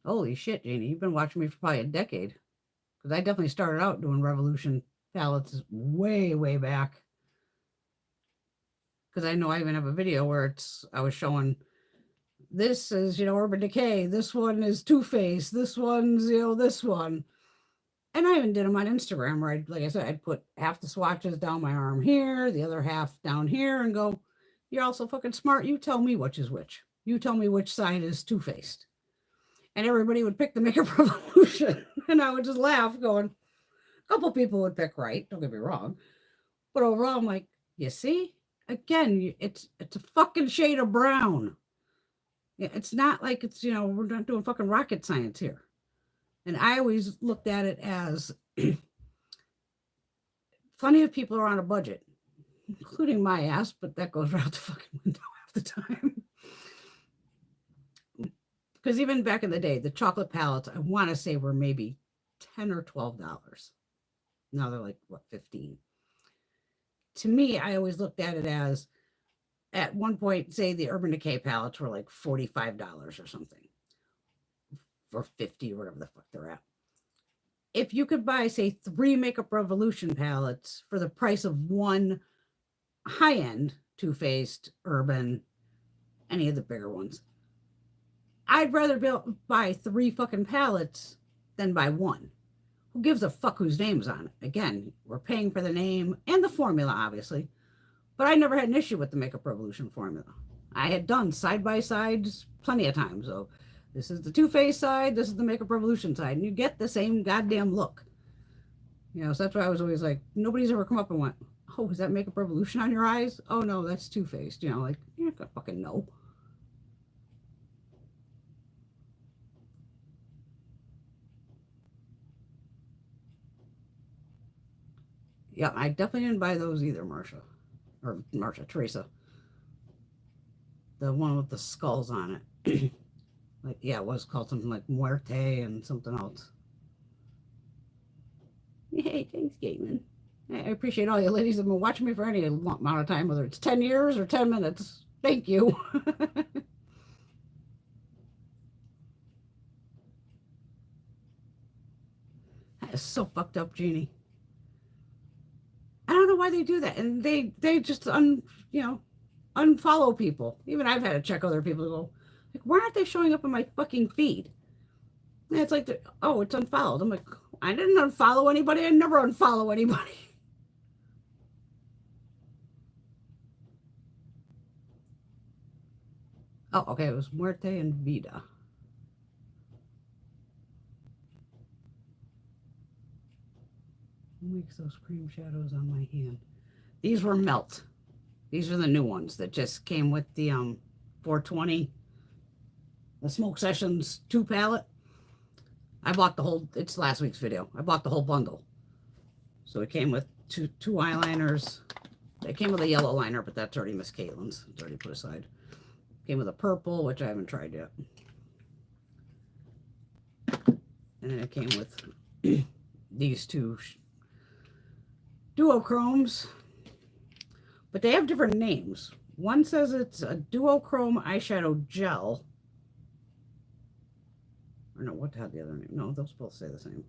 Holy shit, Jeannie, you've been watching me for probably a decade. Because I definitely started out doing Revolution palettes way, way back. Because I know I even have a video where I was showing, this is, Urban Decay. This one is Too Faced. This one's, this one. And I even did them on Instagram where like I said, I'd put half the swatches down my arm here, the other half down here, and go, you're all so fucking smart. You tell me which is which. You tell me which side is Too Faced. And everybody would pick the Makeup Revolution. And I would just laugh going, a couple people would pick right. Don't get me wrong. But overall, I'm like, you see? Again, it's a fucking shade of brown. It's not like it's, we're not doing fucking rocket science here. And I always looked at it as plenty of people are on a budget, including my ass, but that goes right out the fucking window half the time. Because even back in the day, the chocolate palettes, I want to say were maybe $10 or $12. Now they're like, what, 15? To me, I always looked at it as, at one point, say the Urban Decay palettes were like $45 or something. Or 50 or whatever the fuck they're at. If you could buy, say, 3 Makeup Revolution palettes for the price of one high-end Too Faced, Urban, any of the bigger ones, I'd rather buy 3 fucking palettes than buy one. Who gives a fuck whose name's on it? Again, we're paying for the name and the formula, obviously. But I never had an issue with the Makeup Revolution formula. I had done side-by-sides plenty of times, so this is the Too Faced side, this is the Makeup Revolution side, and you get the same goddamn look. So that's why I was always like, nobody's ever come up and went, oh, is that Makeup Revolution on your eyes? Oh, no, that's Too Faced. Like, you're not gonna fucking know. Yeah, I definitely didn't buy those either, Teresa. The one with the skulls on it. Like, yeah, it was called something like Muerte and something else. Hey, thanks, Caitlin. I appreciate all you ladies that have been watching me for any amount of time, whether it's 10 years or 10 minutes. Thank you. That is so fucked up, Jeannie. I don't know why they do that. And they just, unfollow people. Even I've had to check other people to go, like, why aren't they showing up on my fucking feed? And it's like, oh, it's unfollowed. I'm like, I didn't unfollow anybody. I never unfollow anybody. Oh, okay. It was Muerte and Vida. Who makes those cream shadows on my hand? These were Melt. These are the new ones that just came with the 420, the Smoke Sessions 2 palette. I bought the whole, it's last week's video. I bought the whole bundle. So it came with two eyeliners. It came with a yellow liner, but that's already Miss Caitlin's. It's already put aside. Came with a purple, which I haven't tried yet. And then it came with these 2 duochromes. But they have different names. One says it's a duochrome eyeshadow gel. Or no, what had the other name? No, those both say the same.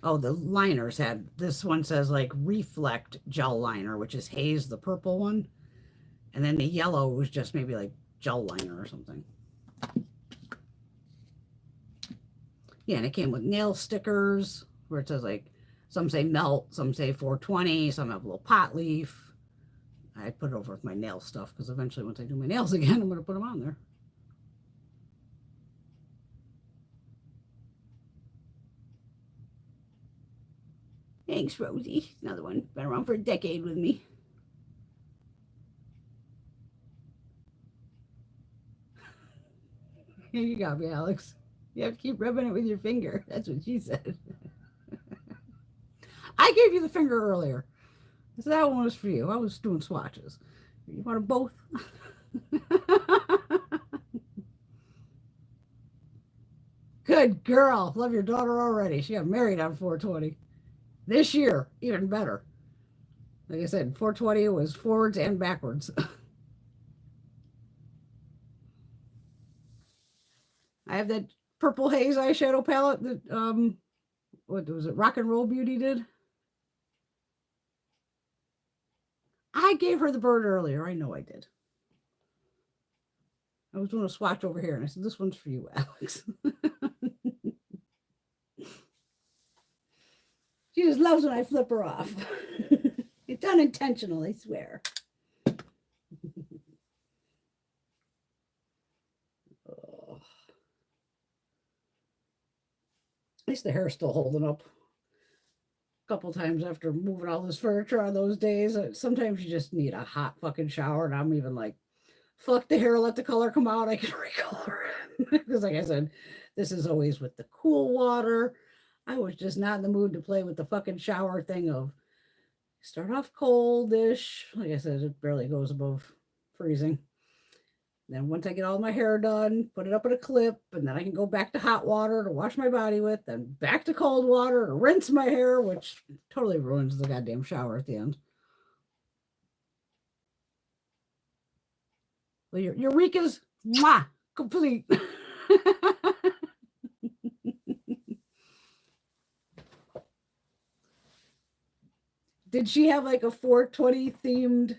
Oh, the liners had, this one says like Reflect Gel Liner, which is Haze, the purple one. And then the yellow was just maybe like Gel Liner or something. Yeah, and it came with nail stickers where it says like, some say Melt, some say 420, some have a little pot leaf. I put it over with my nail stuff because eventually once I do my nails again, I'm going to put them on there. Thanks, Rosie. Another one. Been around for a decade with me. Here you got me, Alex. You have to keep rubbing it with your finger. That's what she said. I gave you the finger earlier. So that one was for you. I was doing swatches. You want them both? Good girl. Love your daughter already. She got married on 420. This year, even better. Like I said, 420 was forwards and backwards. I have that purple haze eyeshadow palette that what was it, Rock and Roll Beauty did. I gave her the bird earlier. I know I did. I was doing a swatch over here and I said, this one's for you, Alex. She just loves when I flip her off. It's unintentional, I swear. Oh. At least the hair's still holding up. A couple times after moving all this furniture on those days, sometimes you just need a hot fucking shower, and I'm even like, fuck the hair, let the color come out, I can recolor it. Because like I said, this is always with the cool water. I was just not in the mood to play with the fucking shower thing of start off coldish. Like I said, it barely goes above freezing. Then once I get all my hair done, put it up in a clip, and then I can go back to hot water to wash my body with, then back to cold water to rinse my hair, which totally ruins the goddamn shower at the end. Well, your Eureka's mwah, complete. Did she have like a 420 themed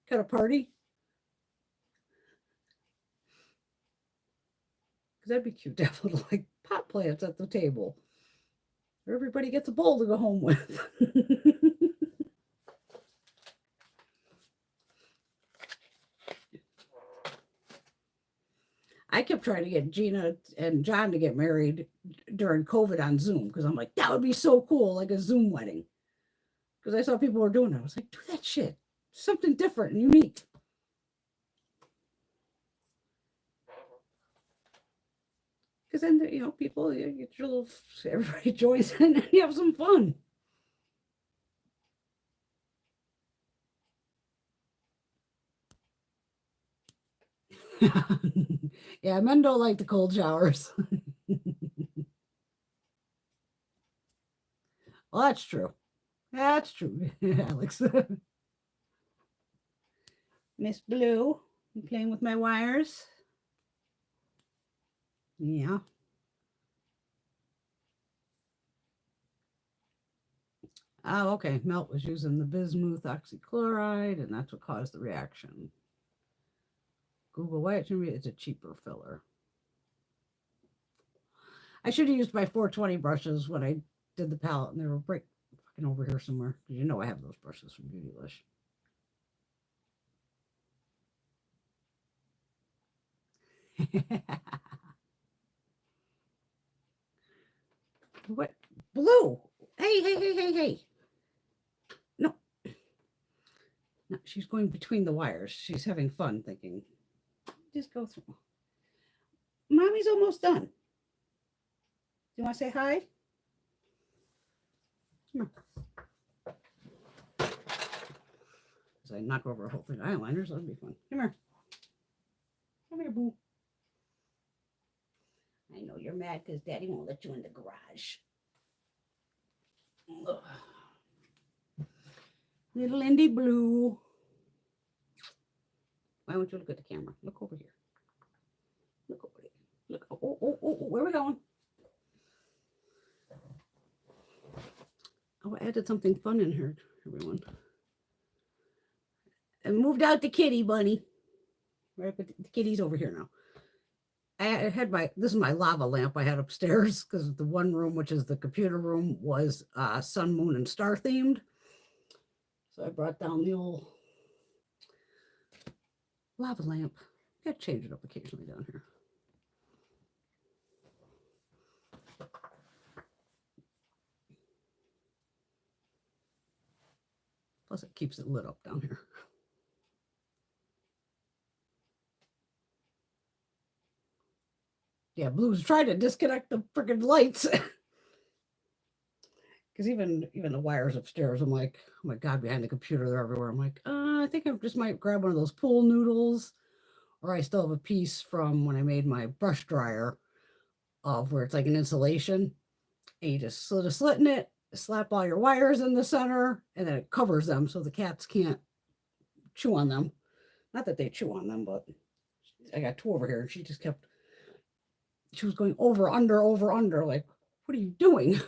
kind of party? Because that'd be cute to have little like pot plants at the table. Everybody gets a bowl to go home with. I kept trying to get Gina and John to get married during COVID on Zoom because I'm like, that would be so cool, like a Zoom wedding. Because I saw people were doing it. I was like, do that shit. Something different and unique. Because then, you know, people, you get your little, everybody joins in and you have some fun. Yeah, men don't like the cold showers. Well, that's true. That's true, Alex. Miss Blue, I'm playing with my wires. Yeah. Oh, okay. Melt was using the bismuth oxychloride, and that's what caused the reaction. Google why it's a cheaper filler. I should have used my 420 brushes when I did the palette, and they were fucking over here somewhere. You know I have those brushes from Beautylish. What? Blue. Hey. No. No, she's going between the wires. She's having fun thinking, just go through. Mommy's almost done. You want to say hi? Come on. As I knock over a whole thing of eyeliners, that'd be fun. Come here. Come here, boo. I know you're mad because Daddy won't let you in the garage. Ugh. Little Indy Blue. Why don't you look at the camera? Look over here. Look over there. Look. Oh, where are we going? Oh, I added something fun in here, everyone. And moved out the kitty bunny. Right, but the kitty's over here now. I had this is my lava lamp I had upstairs because the one room, which is the computer room, was sun, moon, and star themed. So I brought down the old lava lamp. Got to change it up occasionally down here. Plus it keeps it lit up down here. Yeah, Blue's trying to disconnect the freaking lights. Because even the wires upstairs, I'm like, oh my God, behind the computer, they're everywhere. I'm like, I think I just might grab one of those pool noodles. Or I still have a piece from when I made my brush dryer of where it's like an insulation. And you just slit a slit in it, slap all your wires in the center, and then it covers them so the cats can't chew on them. Not that they chew on them, but I got two over here, and she just kept she was going over, under, like, what are you doing?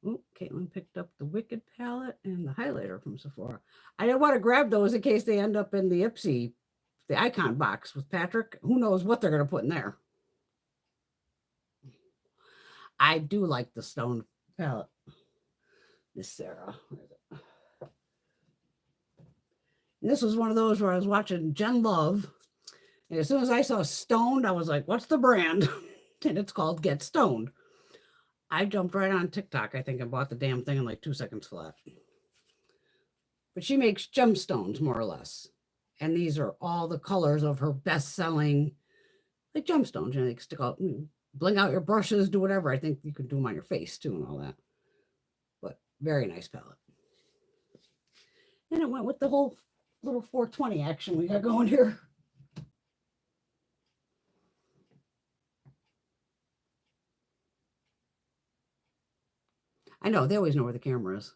Oh, Caitlin picked up the Wicked palette and the highlighter from Sephora. I didn't want to grab those in case they end up in the Ipsy, the icon box with Patrick. Who knows what they're going to put in there. I do like the stone palette. Miss Sarah. This was one of those where I was watching Jen Love. And as soon as I saw Stoned, I was like, what's the brand? And it's called Get Stoned. I jumped right on TikTok, I think, and bought the damn thing in like 2 seconds flat. But she makes gemstones, more or less. And these are all the colors of her best-selling, like, gemstones. You know, they stick out, bling out your brushes, do whatever. I think you could do them on your face, too, and all that. But very nice palette. And it went with the whole little 420 action we got going here. I know, they always know where the camera is.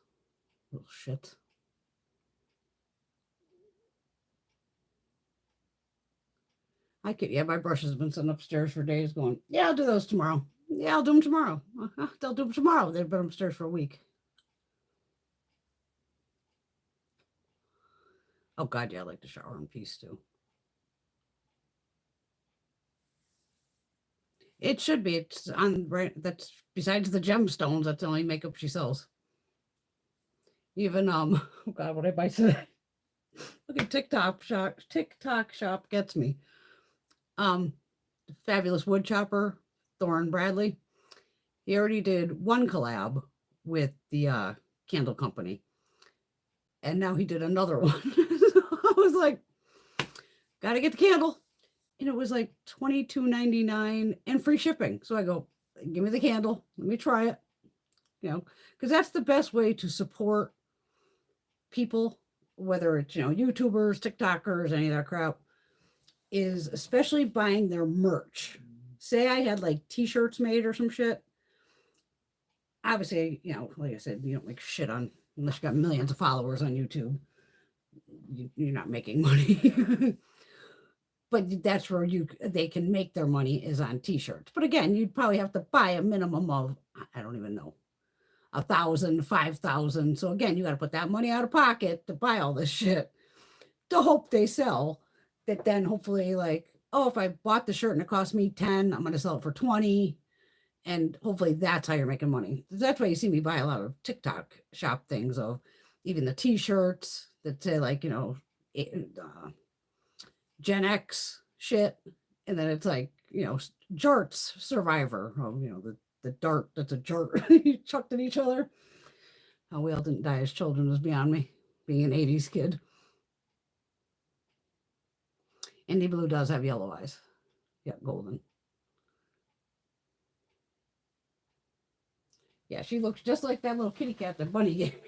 Little shit. I could, yeah, my brush has been sitting upstairs for days going, yeah, I'll do those tomorrow. Yeah, I'll do them tomorrow. They'll do them tomorrow. They've been upstairs for a week. Oh, God, yeah, I like to shower in peace, too. It should be. It's on, right, that's, besides the gemstones, that's the only makeup she sells. Even, oh, God, what did I buy today? Look at TikTok shop gets me. Fabulous wood chopper, Thorne Bradley. He already did one collab with the candle company. And now he did another one. So I was like, gotta get the candle. And it was like $22.99 and free shipping. So I go, give me the candle. Let me try it. You know, because that's the best way to support people, whether it's, you know, YouTubers, TikTokers, any of that crap, is especially buying their merch. Say I had like t-shirts made or some shit. Obviously, you know, like I said, you don't make shit on, unless you got millions of followers on YouTube. You're not making money. But that's where they can make their money, is on t-shirts. But again, you'd probably have to buy a minimum of, I don't even know, 1,000, 5,000. So again, you got to put that money out of pocket to buy all this shit to hope they sell. That then hopefully, like, oh, if I bought the shirt and it cost me 10, I'm going to sell it for 20. And hopefully that's how you're making money. That's why you see me buy a lot of TikTok shop things, of even the t-shirts that say, like, you know, Gen X shit. And then it's like, you know, Jarts Survivor. Oh, you know, the dart that's a jart you chucked at each other. How we all didn't die as children is beyond me, being an 80s kid. Indie Blue does have yellow eyes. Yeah, golden. Yeah, she looks just like that little kitty cat that Bunny gave me.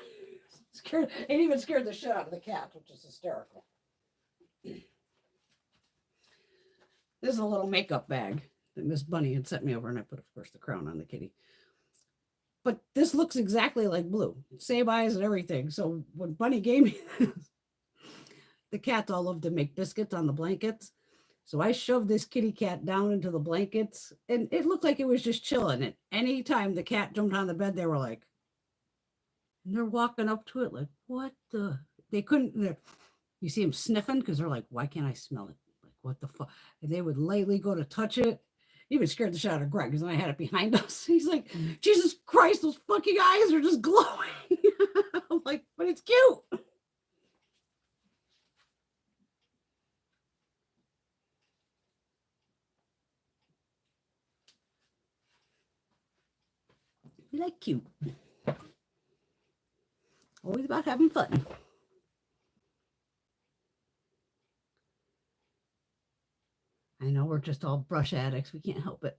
Scared, it even scared the shit out of the cat, which is hysterical. This is a little makeup bag that Miss Bunny had sent me over, and I put, of course, the crown on the kitty. But this looks exactly like Blue. Same eyes and everything. So when Bunny gave me this, the cats all love to make biscuits on the blankets. So I shoved this kitty cat down into the blankets, and it looked like it was just chilling. And anytime the cat jumped on the bed, they were like, and they're walking up to it like, what the? They couldn't, you see them sniffing because they're like, why can't I smell it? Like, what the fuck? And they would lightly go to touch it. Even scared the shit out of Greg because I had it behind us. He's like, Jesus Christ, those fucking eyes are just glowing. I'm like, but it's cute. We like cute. Always about having fun. I know we're just all brush addicts. We can't help it.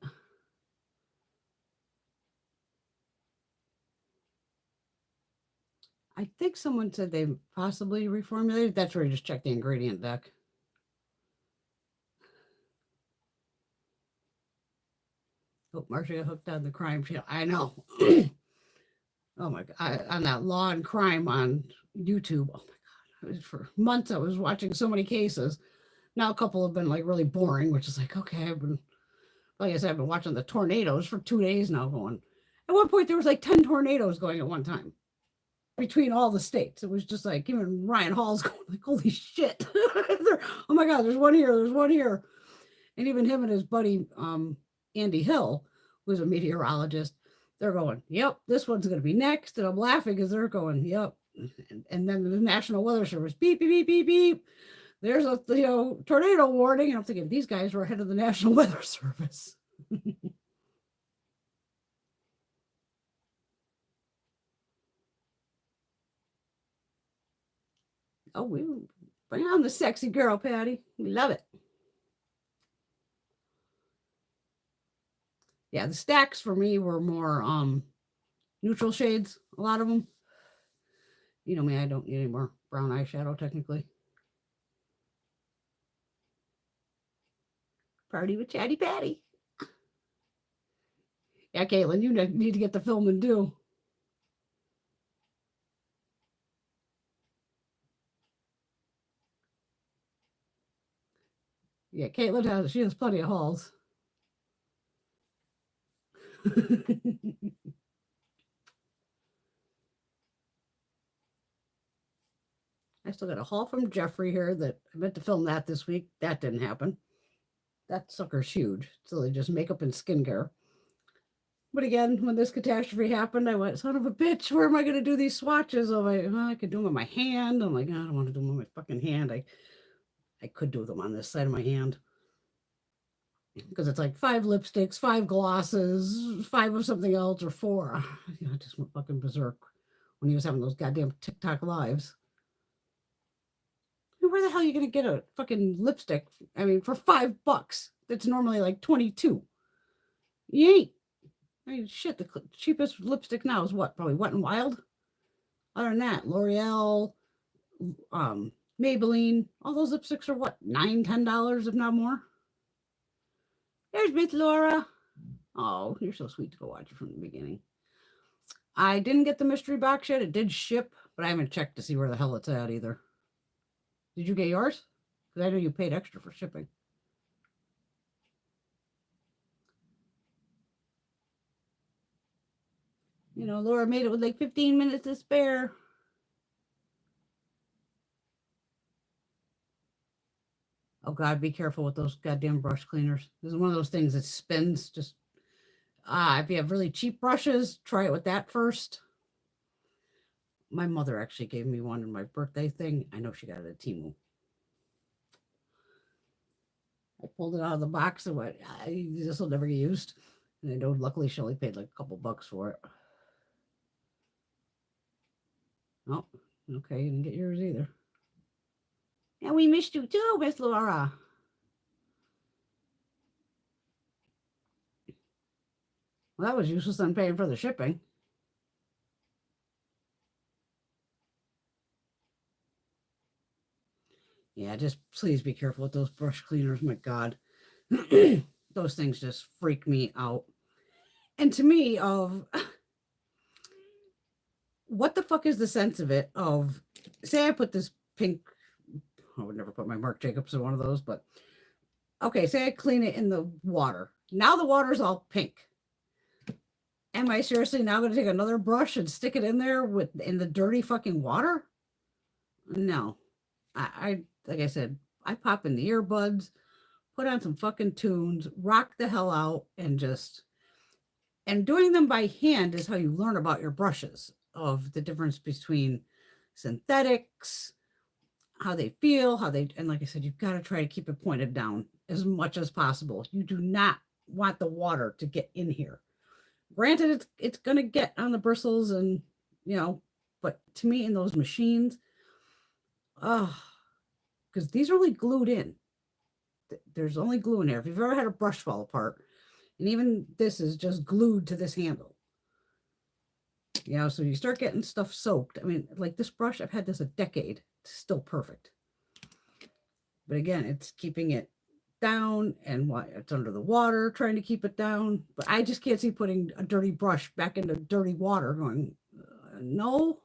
I think someone said they possibly reformulated. That's where you just check the ingredient deck. Oh, Marcia got hooked on the crime channel. I know. Oh my God. On that law and crime on YouTube. Oh my God. For months, I was watching so many cases. Now a couple have been like really boring, which is like, okay, like I said, I've been watching the tornadoes for 2 days now going. At one point, there was like 10 tornadoes going at one time between all the states. It was just like, even Ryan Hall's going like, holy shit. Oh my God, there's one here, there's one here. And even him and his buddy, Andy Hill, who's a meteorologist, they're going, yep, this one's going to be next. And I'm laughing because they're going, yep. And then the National Weather Service, beep, beep, beep, beep, beep. There's a tornado warning. And I'm thinking, these guys were ahead of the National Weather Service. Oh, we bring on the sexy girl, Patty. We love it. Yeah, the stacks for me were more neutral shades, a lot of them. You know me, I don't need any more brown eyeshadow, technically. Party with Chatty Patty. Yeah, Caitlin, you need to get the film and do. Yeah, Caitlin she has plenty of hauls. I still got a haul from Jeffrey here that I meant to film that this week. That didn't happen. That sucker's huge. So they just makeup and skincare. But again, when this catastrophe happened, I went, son of a bitch, where am I going to do these swatches? I'm like, well, I could do them with my hand. I'm like, I don't want to do them with my fucking hand. I could do them on this side of my hand. Because it's like 5 lipsticks, 5 glosses, 5 of something else, or 4. I just went fucking berserk when he was having those goddamn TikTok lives. Where the hell are you going to get a fucking lipstick? I mean, for $5. That's normally like 22. You ain't. I mean, shit, the cheapest lipstick now is what? Probably Wet n Wild? Other than that, L'Oreal, Maybelline, all those lipsticks are what? $9, $10, if not more? There's Miss Laura. Oh, you're so sweet to go watch it from the beginning. I didn't get the mystery box yet. It did ship, but I haven't checked to see where the hell it's at either. Did you get yours? Because I know you paid extra for shipping. You know, Laura made it with like 15 minutes to spare. Oh God, be careful with those goddamn brush cleaners. This is one of those things that spins. Just if you have really cheap brushes, try it with that first. My mother actually gave me one in my birthday thing. I know she got it at TEMU. I pulled it out of the box and went, this will never get used. And I know, luckily, she only paid like a couple bucks for it. Oh, okay, you didn't get yours either. And we missed you too, Miss Laura. Well, that was useless on paying for the shipping. Yeah, just please be careful with those brush cleaners. My God. Those things just freak me out. And to me, what the fuck is the sense of it? Of, say I put this pink, I would never put my Marc Jacobs in one of those, but okay, say I clean it in the water. Now the water's all pink. Am I seriously now going to take another brush and stick it in there in the dirty fucking water? No. I like I said, I pop in the earbuds, put on some fucking tunes, rock the hell out, and doing them by hand is how you learn about your brushes, of the difference between synthetics, how they feel, and like I said, you've got to try to keep it pointed down as much as possible. You do not want the water to get in here. Granted, it's going to get on the bristles and, but to me in those machines, because these are only glued in. There's only glue in there. If you've ever had a brush fall apart, and even this is just glued to this handle. So you start getting stuff soaked. I mean, like this brush, I've had this a decade. It's still perfect. But again, it's keeping it down, and it's under the water, trying to keep it down. But I just can't see putting a dirty brush back into dirty water going, no.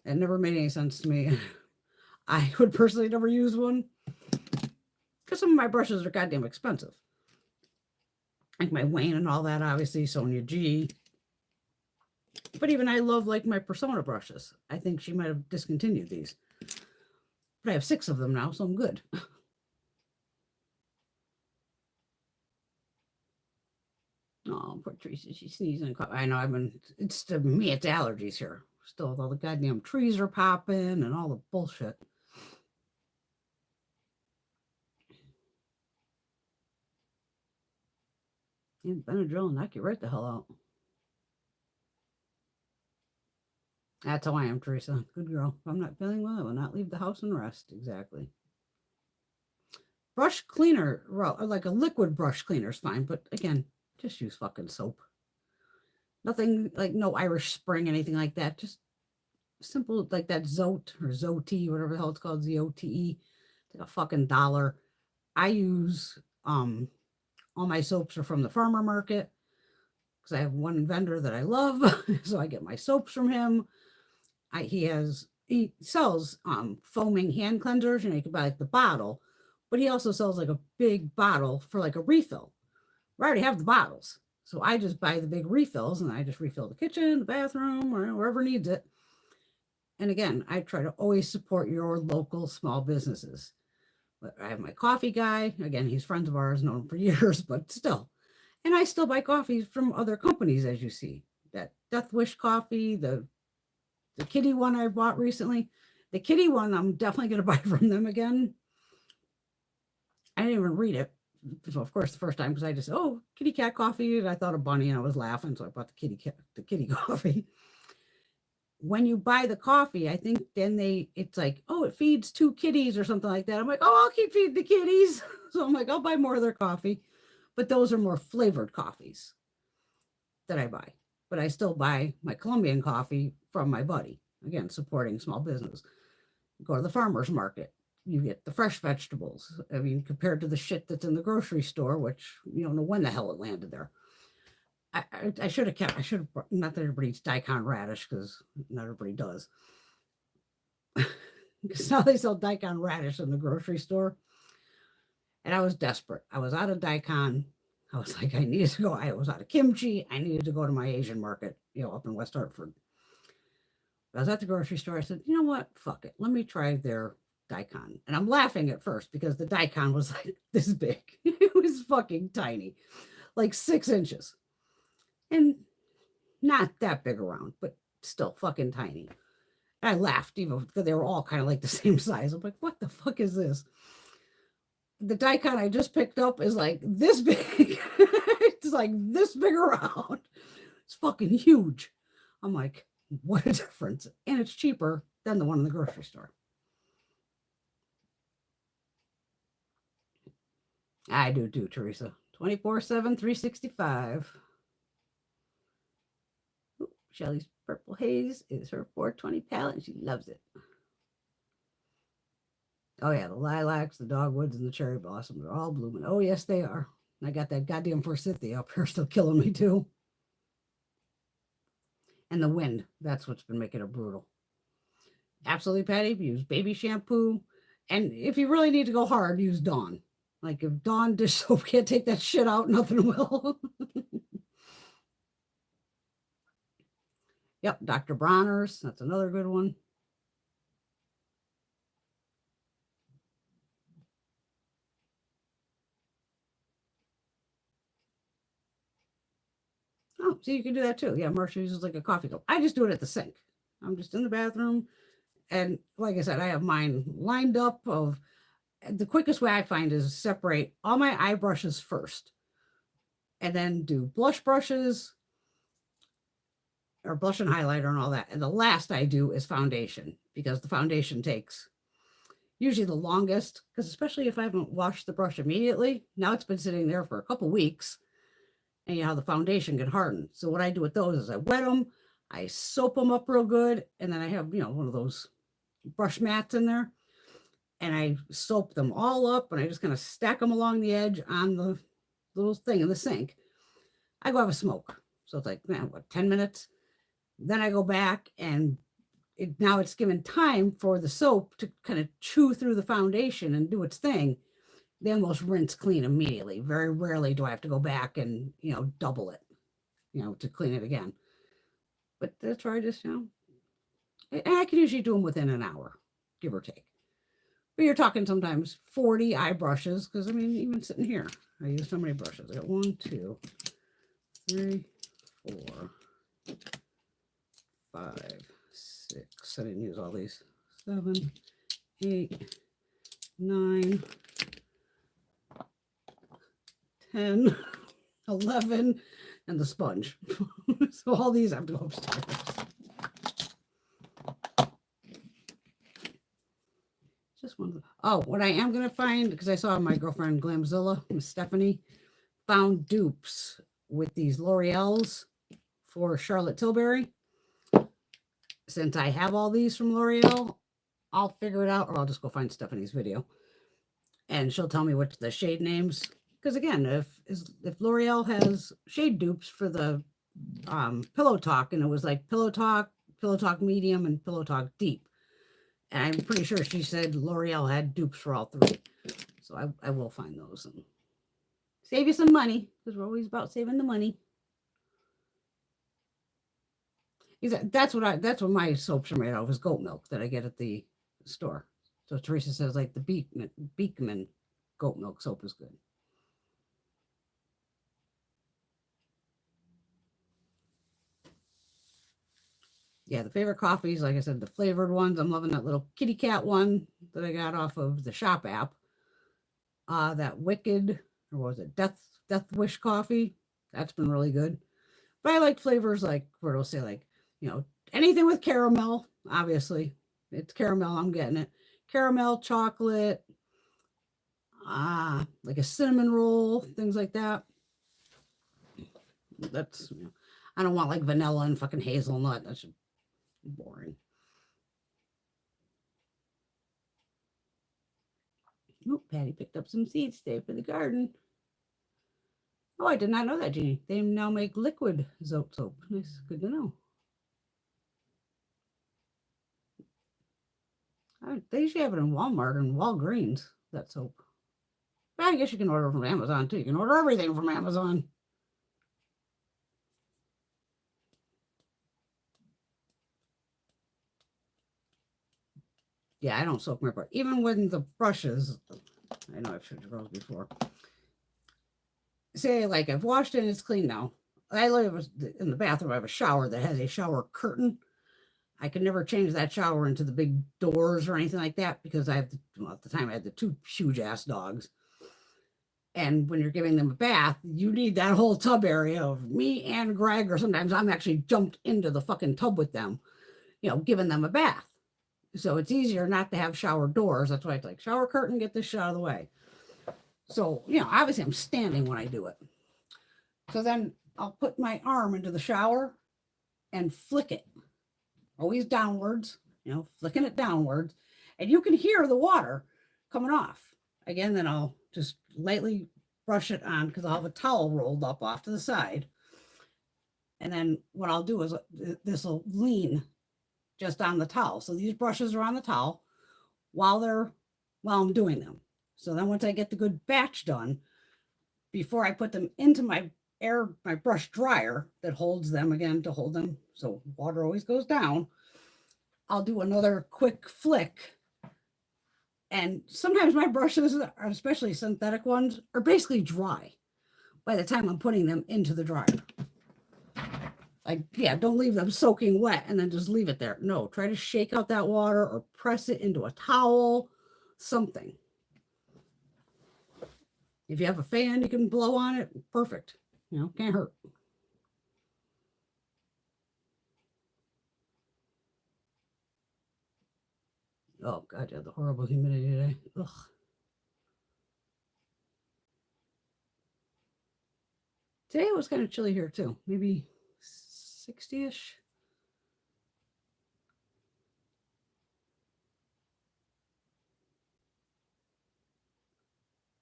That never made any sense to me. I would personally never use one because some of my brushes are goddamn expensive. Like my Wayne and all that, obviously, Sonia G. But even I love like my Persona brushes. I think she might have discontinued these. But I have 6 of them now, so I'm good. Oh, poor Teresa, she's sneezing and coughing. I know it's to me, it's allergies here. Still, all the goddamn trees are popping and all the bullshit. And Benadryl will knock you right the hell out. That's how I am, Teresa. Good girl. If I'm not feeling well, I will not leave the house and rest. Exactly. Brush cleaner, like a liquid brush cleaner is fine, but again, just use fucking soap. Nothing like no Irish Spring, anything like that. Just simple, like that Zote or Zote, whatever the hell it's called, Zote. It's like a fucking $1. I use all my soaps are from the farmer market because I have one vendor that I love, so I get my soaps from him. He sells foaming hand cleansers, you can buy like the bottle, but he also sells like a big bottle for like a refill. I already have the bottles, so I just buy the big refills and I just refill the kitchen, the bathroom, or wherever needs it. And again, I try to always support your local small businesses. But I have my coffee guy. Again, he's friends of ours, known him for years, but still. And I still buy coffee from other companies, as you see. That Death Wish coffee, the kitty one I bought recently. The kitty one, I'm definitely going to buy from them again. I didn't even read it. So of course, the first time, because I just, kitty cat coffee. And I thought of Bunny and I was laughing. So I bought the kitty coffee. When you buy the coffee, I think then it's like, it feeds 2 kitties or something like that. I'm like, I'll keep feeding the kitties. So I'm like, I'll buy more of their coffee. But those are more flavored coffees that I buy. But I still buy my Colombian coffee from my buddy. Again, supporting small business. Go to the farmer's market. You get the fresh vegetables. I mean, compared to the shit that's in the grocery store, which you don't know when the hell it landed there. I should have, not that everybody eats daikon radish, because not everybody does. Because now they sell daikon radish in the grocery store. And I was desperate. I was out of daikon. I was like, I needed to go. I was out of kimchi. I needed to go to my Asian market, up in West Hartford. I was at the grocery store. I said, you know what? Fuck it. Let me try their daikon. And I'm laughing at first because the daikon was like this big. It was fucking tiny, like 6 inches. And not that big around, but still fucking tiny. And I laughed, even because they were all kind of like the same size. I'm like, what the fuck is this? The daikon I just picked up is like this big. It's like this big around. It's fucking huge. I'm like, what a difference. And it's cheaper than the one in the grocery store. I do too, Teresa. 24/7, 365. Shelly's Purple Haze is her 420 palette, and she loves it. Oh, yeah, the lilacs, the dogwoods, and the cherry blossoms are all blooming. Oh, yes, they are. I got that goddamn forsythia up here still killing me, too. And the wind, that's what's been making it brutal. Absolutely, Patty. Use baby shampoo. And if you really need to go hard, use Dawn. Like if Dawn dish soap can't take that shit out, nothing will. Yep, Dr. Bronner's. That's another good one. Oh, so you can do that too. Yeah, Marcia uses like a coffee cup. I just do it at the sink. I'm just in the bathroom. And like I said, I have mine lined up of the quickest way I find is separate all my eye brushes first and then do blush brushes or blush and highlighter and all that. And the last I do is foundation because the foundation takes usually the longest because especially if I haven't washed the brush immediately, now it's been sitting there for a couple weeks and the foundation can harden. So what I do with those is I wet them, I soap them up real good. And then I have, one of those brush mats in there. And I soap them all up and I just kind of stack them along the edge on the little thing in the sink. I go have a smoke. So it's like, 10 minutes. Then I go back and now it's given time for the soap to kind of chew through the foundation and do its thing. They almost rinse clean immediately. Very rarely do I have to go back and, double it, to clean it again. But that's where I just, and I can usually do them within an hour, give or take. But you're talking sometimes 40 eye brushes, because I mean, even sitting here, I use so many brushes. I got 1, 2, 3, 4, 5, 6. I didn't use all these. 7, 8, 9, 10, 11, and the sponge. So all these have to go upstairs. Just one. Oh, what I am going to find, because I saw my girlfriend Glamzilla, Miss Stephanie, found dupes with these L'Oreal's for Charlotte Tilbury. Since I have all these from L'Oreal, I'll figure it out, or I'll just go find Stephanie's video. And she'll tell me what the shade names. Because again, if L'Oreal has shade dupes for the Pillow Talk, and it was like Pillow Talk Medium, and Pillow Talk Deep. And I'm pretty sure she said L'Oreal had dupes for all 3. So I will find those and save you some money, because we're always about saving the money. That's what my soaps are made out of, is goat milk that I get at the store. So Teresa says like the Beekman goat milk soap is good. Yeah, the favorite coffees, like I said, the flavored ones. I'm loving that little kitty cat one that I got off of the shop app. That Wicked, or was it Death Wish coffee? That's been really good. But I like flavors like where it'll say like, anything with caramel. Obviously, it's caramel. I'm getting it. Caramel, chocolate, like a cinnamon roll, things like that. That's I don't want like vanilla and fucking hazelnut. That's boring. Oh, Patty picked up some seeds today for the garden. Oh, I did not know that, Jeannie. They now make liquid XOXO. Nice, good to know. They usually have it in Walmart and Walgreens, that soap. But I guess you can order from Amazon too. You can order everything from Amazon. Yeah, I don't soak my brush. Even when the brushes, I know I've showed you girls before. Say, like, I've washed it and it's clean now. I live in the bathroom. I have a shower that has a shower curtain. I could never change that shower into the big doors or anything like that because I have, at the time I had the 2 huge ass dogs. And when you're giving them a bath, you need that whole tub area of me and Greg, or sometimes I'm actually jumped into the fucking tub with them, giving them a bath. So it's easier not to have shower doors. That's why it's like shower curtain, get this shit out of the way. So, obviously I'm standing when I do it. So then I'll put my arm into the shower and flick it. Always downwards, flicking it downwards. And you can hear the water coming off. Again, then I'll just lightly brush it on because I'll have a towel rolled up off to the side. And then what I'll do is this will lean just on the towel. So these brushes are on the towel while I'm doing them. So then once I get the good batch done, before I put them into my brush dryer that holds them again to hold them, so water always goes down, I'll do another quick flick. And sometimes my brushes, especially synthetic ones, are basically dry by the time I'm putting them into the dryer. Like, yeah, don't leave them soaking wet and then just leave it there. No, try to shake out that water or press it into a towel, something. If you have a fan, you can blow on it. Perfect. Can't hurt. Oh, God, yeah, the horrible humidity today. Ugh. Today it was kind of chilly here, too. Maybe 60-ish.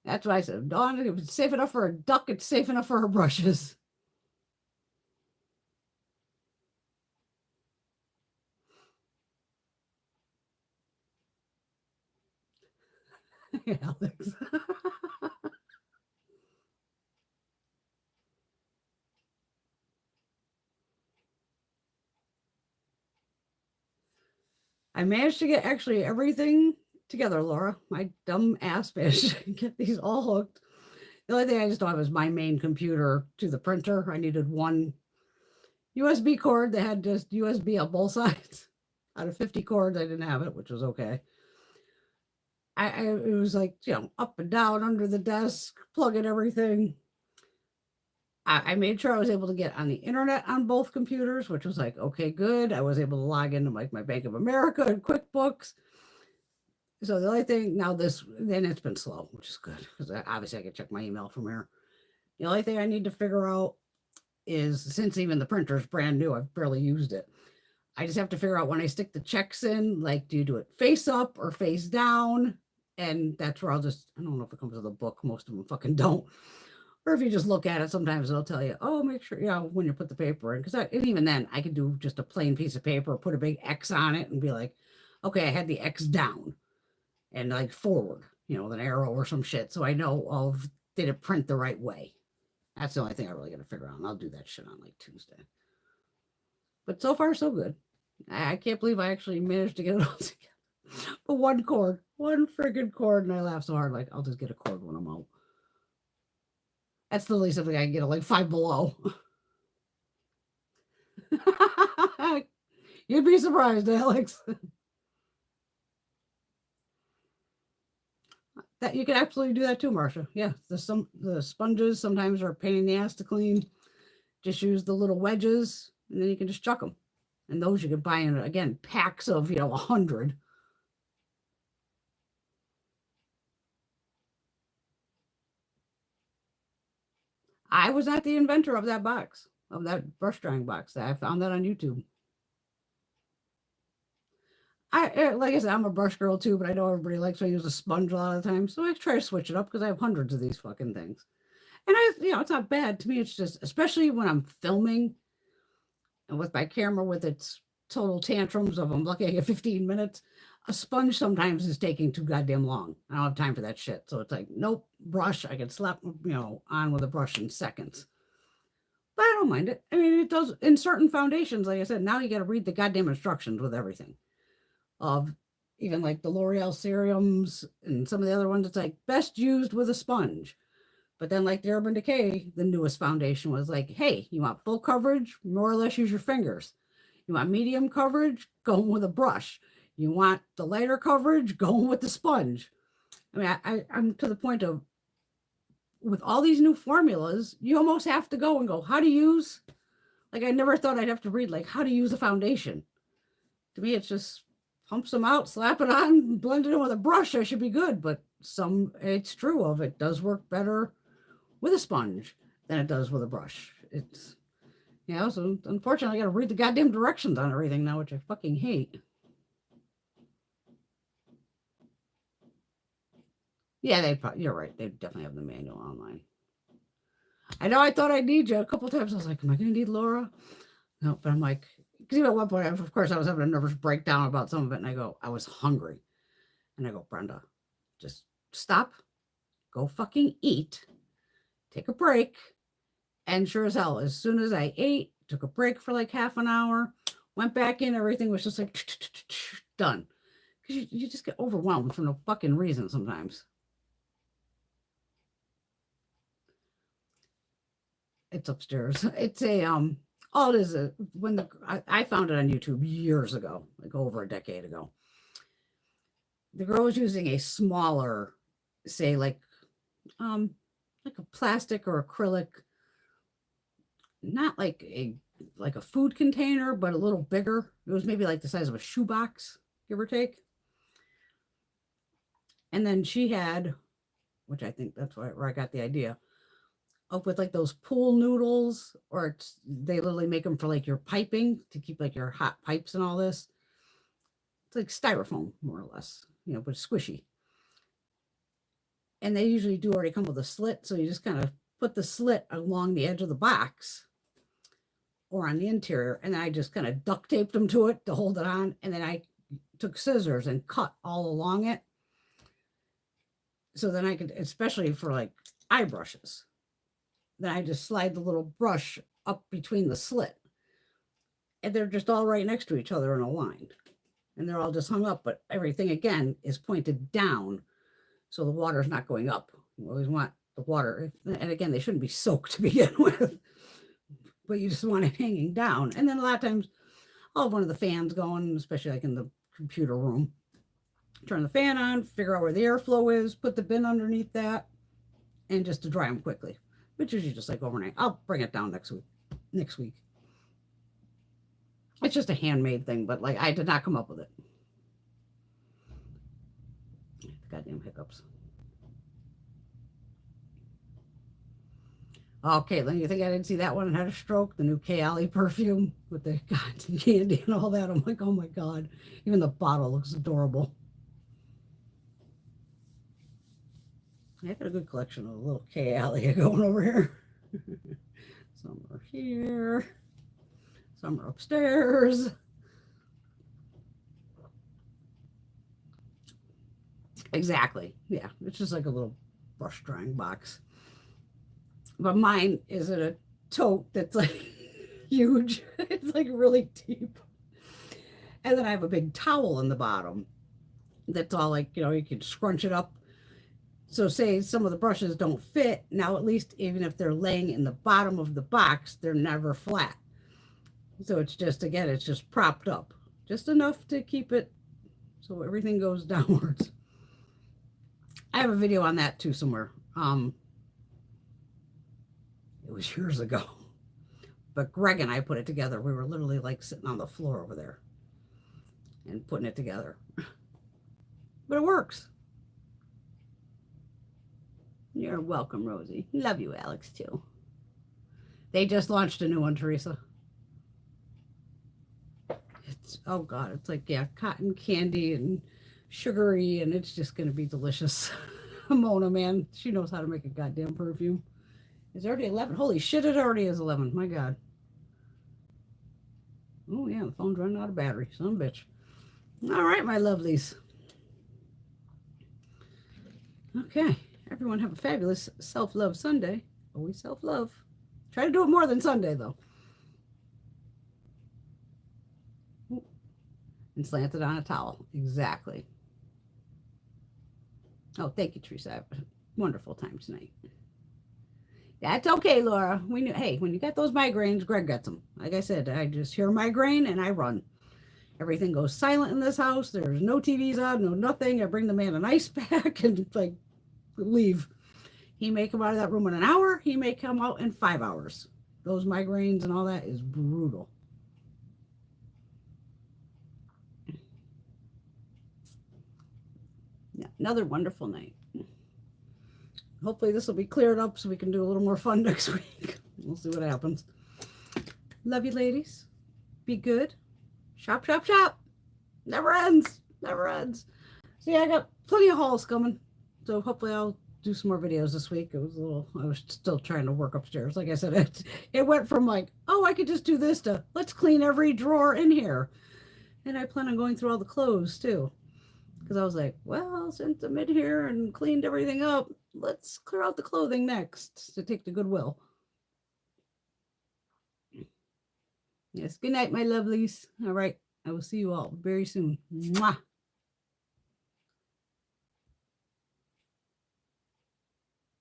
That's what I said. Dawn, if it's safe enough for a duck, it's safe enough for her brushes. Alex. I managed to get actually everything together, Laura. My dumb ass managed to get these all hooked. The only thing I just don't have is my main computer to the printer. I needed one USB cord that had just USB on both sides. Out of 50 cords, I didn't have it, which was okay. It was like, up and down under the desk, plugging everything. I made sure I was able to get on the internet on both computers, which was like, okay, good. I was able to log into like my Bank of America and QuickBooks. So the only thing now then it's been slow, which is good because obviously I can check my email from here. The only thing I need to figure out is, since even the printer is brand new, I've barely used it. I just have to figure out when I stick the checks in, like, do you do it face up or face down? And that's where I don't know if it comes with a book. Most of them fucking don't. Or if you just look at it, sometimes it'll tell you, oh, make sure, when you put the paper in. And even then, I could do just a plain piece of paper, put a big X on it and be like, okay, I had the X down and like forward, with an arrow or some shit. So I know did it print the right way? That's the only thing I really got to figure out. And I'll do that shit on like Tuesday. But so far, so good. I can't believe I actually managed to get it all together. But one friggin' cord. And I laugh so hard, like, I'll just get a cord when I'm out. That's the least something I can get at like Five Below. You'd be surprised, Alex. That you can absolutely do that too, Marcia. Yeah, the sponges sometimes are a pain in the ass to clean. Just use the little wedges, and then you can just chuck them. And those you can buy in, again, packs of 100. I was not the inventor of that box, of that brush drying box. I found that on YouTube. Like I said, I'm a brush girl too, but I know everybody likes to use a sponge a lot of the time. So I try to switch it up because I have hundreds of these fucking things. And it's not bad to me. It's just, especially when I'm filming and with my camera with its total tantrums of I'm looking at 15 minutes, a sponge sometimes is taking too goddamn long. I don't have time for that shit. So it's like, nope, brush. I can slap, on with a brush in seconds. But I don't mind it. I mean, it does in certain foundations. Like I said, now you got to read the goddamn instructions with everything. Of even like the L'Oreal serums and some of the other ones, it's like best used with a sponge. But then like the Urban Decay, the newest foundation was like, hey, you want full coverage, more or less use your fingers. You want medium coverage, going with a brush. You want the lighter coverage, going with the sponge. I mean, I'm to the point of, with all these new formulas, you almost have to go and go, how to use, like I never thought I'd have to read like how to use a foundation. To me, it's just pumps them out, slap it on, blend it in with a brush. I should be good. But it's true of it does work better with a sponge than it does with a brush. It's, so unfortunately, I got to read the goddamn directions on everything now, which I fucking hate. Yeah, you're right. They definitely have the manual online. I know I thought I'd need you a couple times. I was like, am I going to need Laura? No, but I'm like, because even at one point, of course, I was having a nervous breakdown about some of it. And I was hungry. And I go, Brenda, just stop, go fucking eat, take a break. And sure as hell, as soon as I ate, took a break for like half an hour, went back in, everything was just like done. Because you just get overwhelmed for no fucking reason sometimes. It's upstairs. It's it is I found it on YouTube years ago, like over a decade ago. The girl was using a smaller, say like a plastic or acrylic, not like a food container, but a little bigger. It was maybe like the size of a shoebox, give or take. And then she had, which I think that's where I got the idea, up with like those pool noodles, or they literally make them for like your piping to keep like your hot pipes and all this. It's like styrofoam, more or less, but squishy. And they usually do already come with a slit, so you just kind of put the slit along the edge of the box or on the interior, and then I just kind of duct taped them to it to hold it on, and then I took scissors and cut all along it. So then I could, especially for like eye brushes, then I just slide the little brush up between the slit. And they're just all right next to each other in a line. And they're all just hung up, but everything again is pointed down. So the water's not going up. You always want the water. And again, they shouldn't be soaked to begin with, but you just want it hanging down. And then a lot of times I'll have one of the fans going, especially like in the computer room. Turn the fan on, figure out where the airflow is, put the bin underneath that, and just to dry them quickly, which is usually just like overnight. I'll bring it down next week. It's just a handmade thing, but like I did not come up with it. Goddamn hiccups. Okay, then you think I didn't see that one and had a stroke? The new Kayali perfume with the cotton candy and all that. I'm like, oh my God. Even the bottle looks adorable. I got a good collection of little Kayali going over here. Some are here. Some are upstairs. Exactly. Yeah, it's just like a little brush drying box. But mine is in a tote that's like huge. It's like really deep. And then I have a big towel in the bottom that's all like, you can scrunch it up. So say some of the brushes don't fit. Now, at least even if they're laying in the bottom of the box, they're never flat. So it's just, again, it's just propped up. Just enough to keep it so everything goes downwards. I have a video on that too somewhere. It was years ago. But Greg and I put it together. We were literally like sitting on the floor over there and putting it together. But it works. You're welcome, Rosie. Love you, Alex, too. They just launched a new one, Teresa. It's, oh God, it's like, yeah, cotton candy and sugary, and it's just going to be delicious. Mona, man, she knows how to make a goddamn perfume. It's already 11. Holy shit, it already is 11. My God. Oh, yeah, the phone's running out of battery. Son of a bitch. All right, my lovelies. Okay. Everyone have a fabulous self-love Sunday. Always self-love. Try to do it more than Sunday, though. And slanted on a towel. Exactly. Oh, thank you, Teresa. I have a wonderful time tonight. That's okay, Laura. We knew, hey, when you got those migraines, Greg gets them. Like I said, I just hear migraine and I run. Everything goes silent in this house. There's no TVs on, no nothing. I bring the man an ice pack and like leave. He may come out of that room in an hour. He may come out in 5 hours. Those migraines and all that is brutal. Yeah, another wonderful night. Hopefully this will be cleared up so we can do a little more fun next week. We'll see what happens. Love you, ladies. Be good. Shop, shop, shop. Never ends. Never ends. So yeah, I got plenty of hauls coming. So hopefully I'll do some more videos this week. I was still trying to work upstairs. Like I said, it went from like, oh, I could just do this to let's clean every drawer in here. And I plan on going through all the clothes too. Because I was like, well, since I'm in here and cleaned everything up, let's clear out the clothing next to take to Goodwill. Yes, good night, my lovelies. All right, I will see you all very soon. Mwah.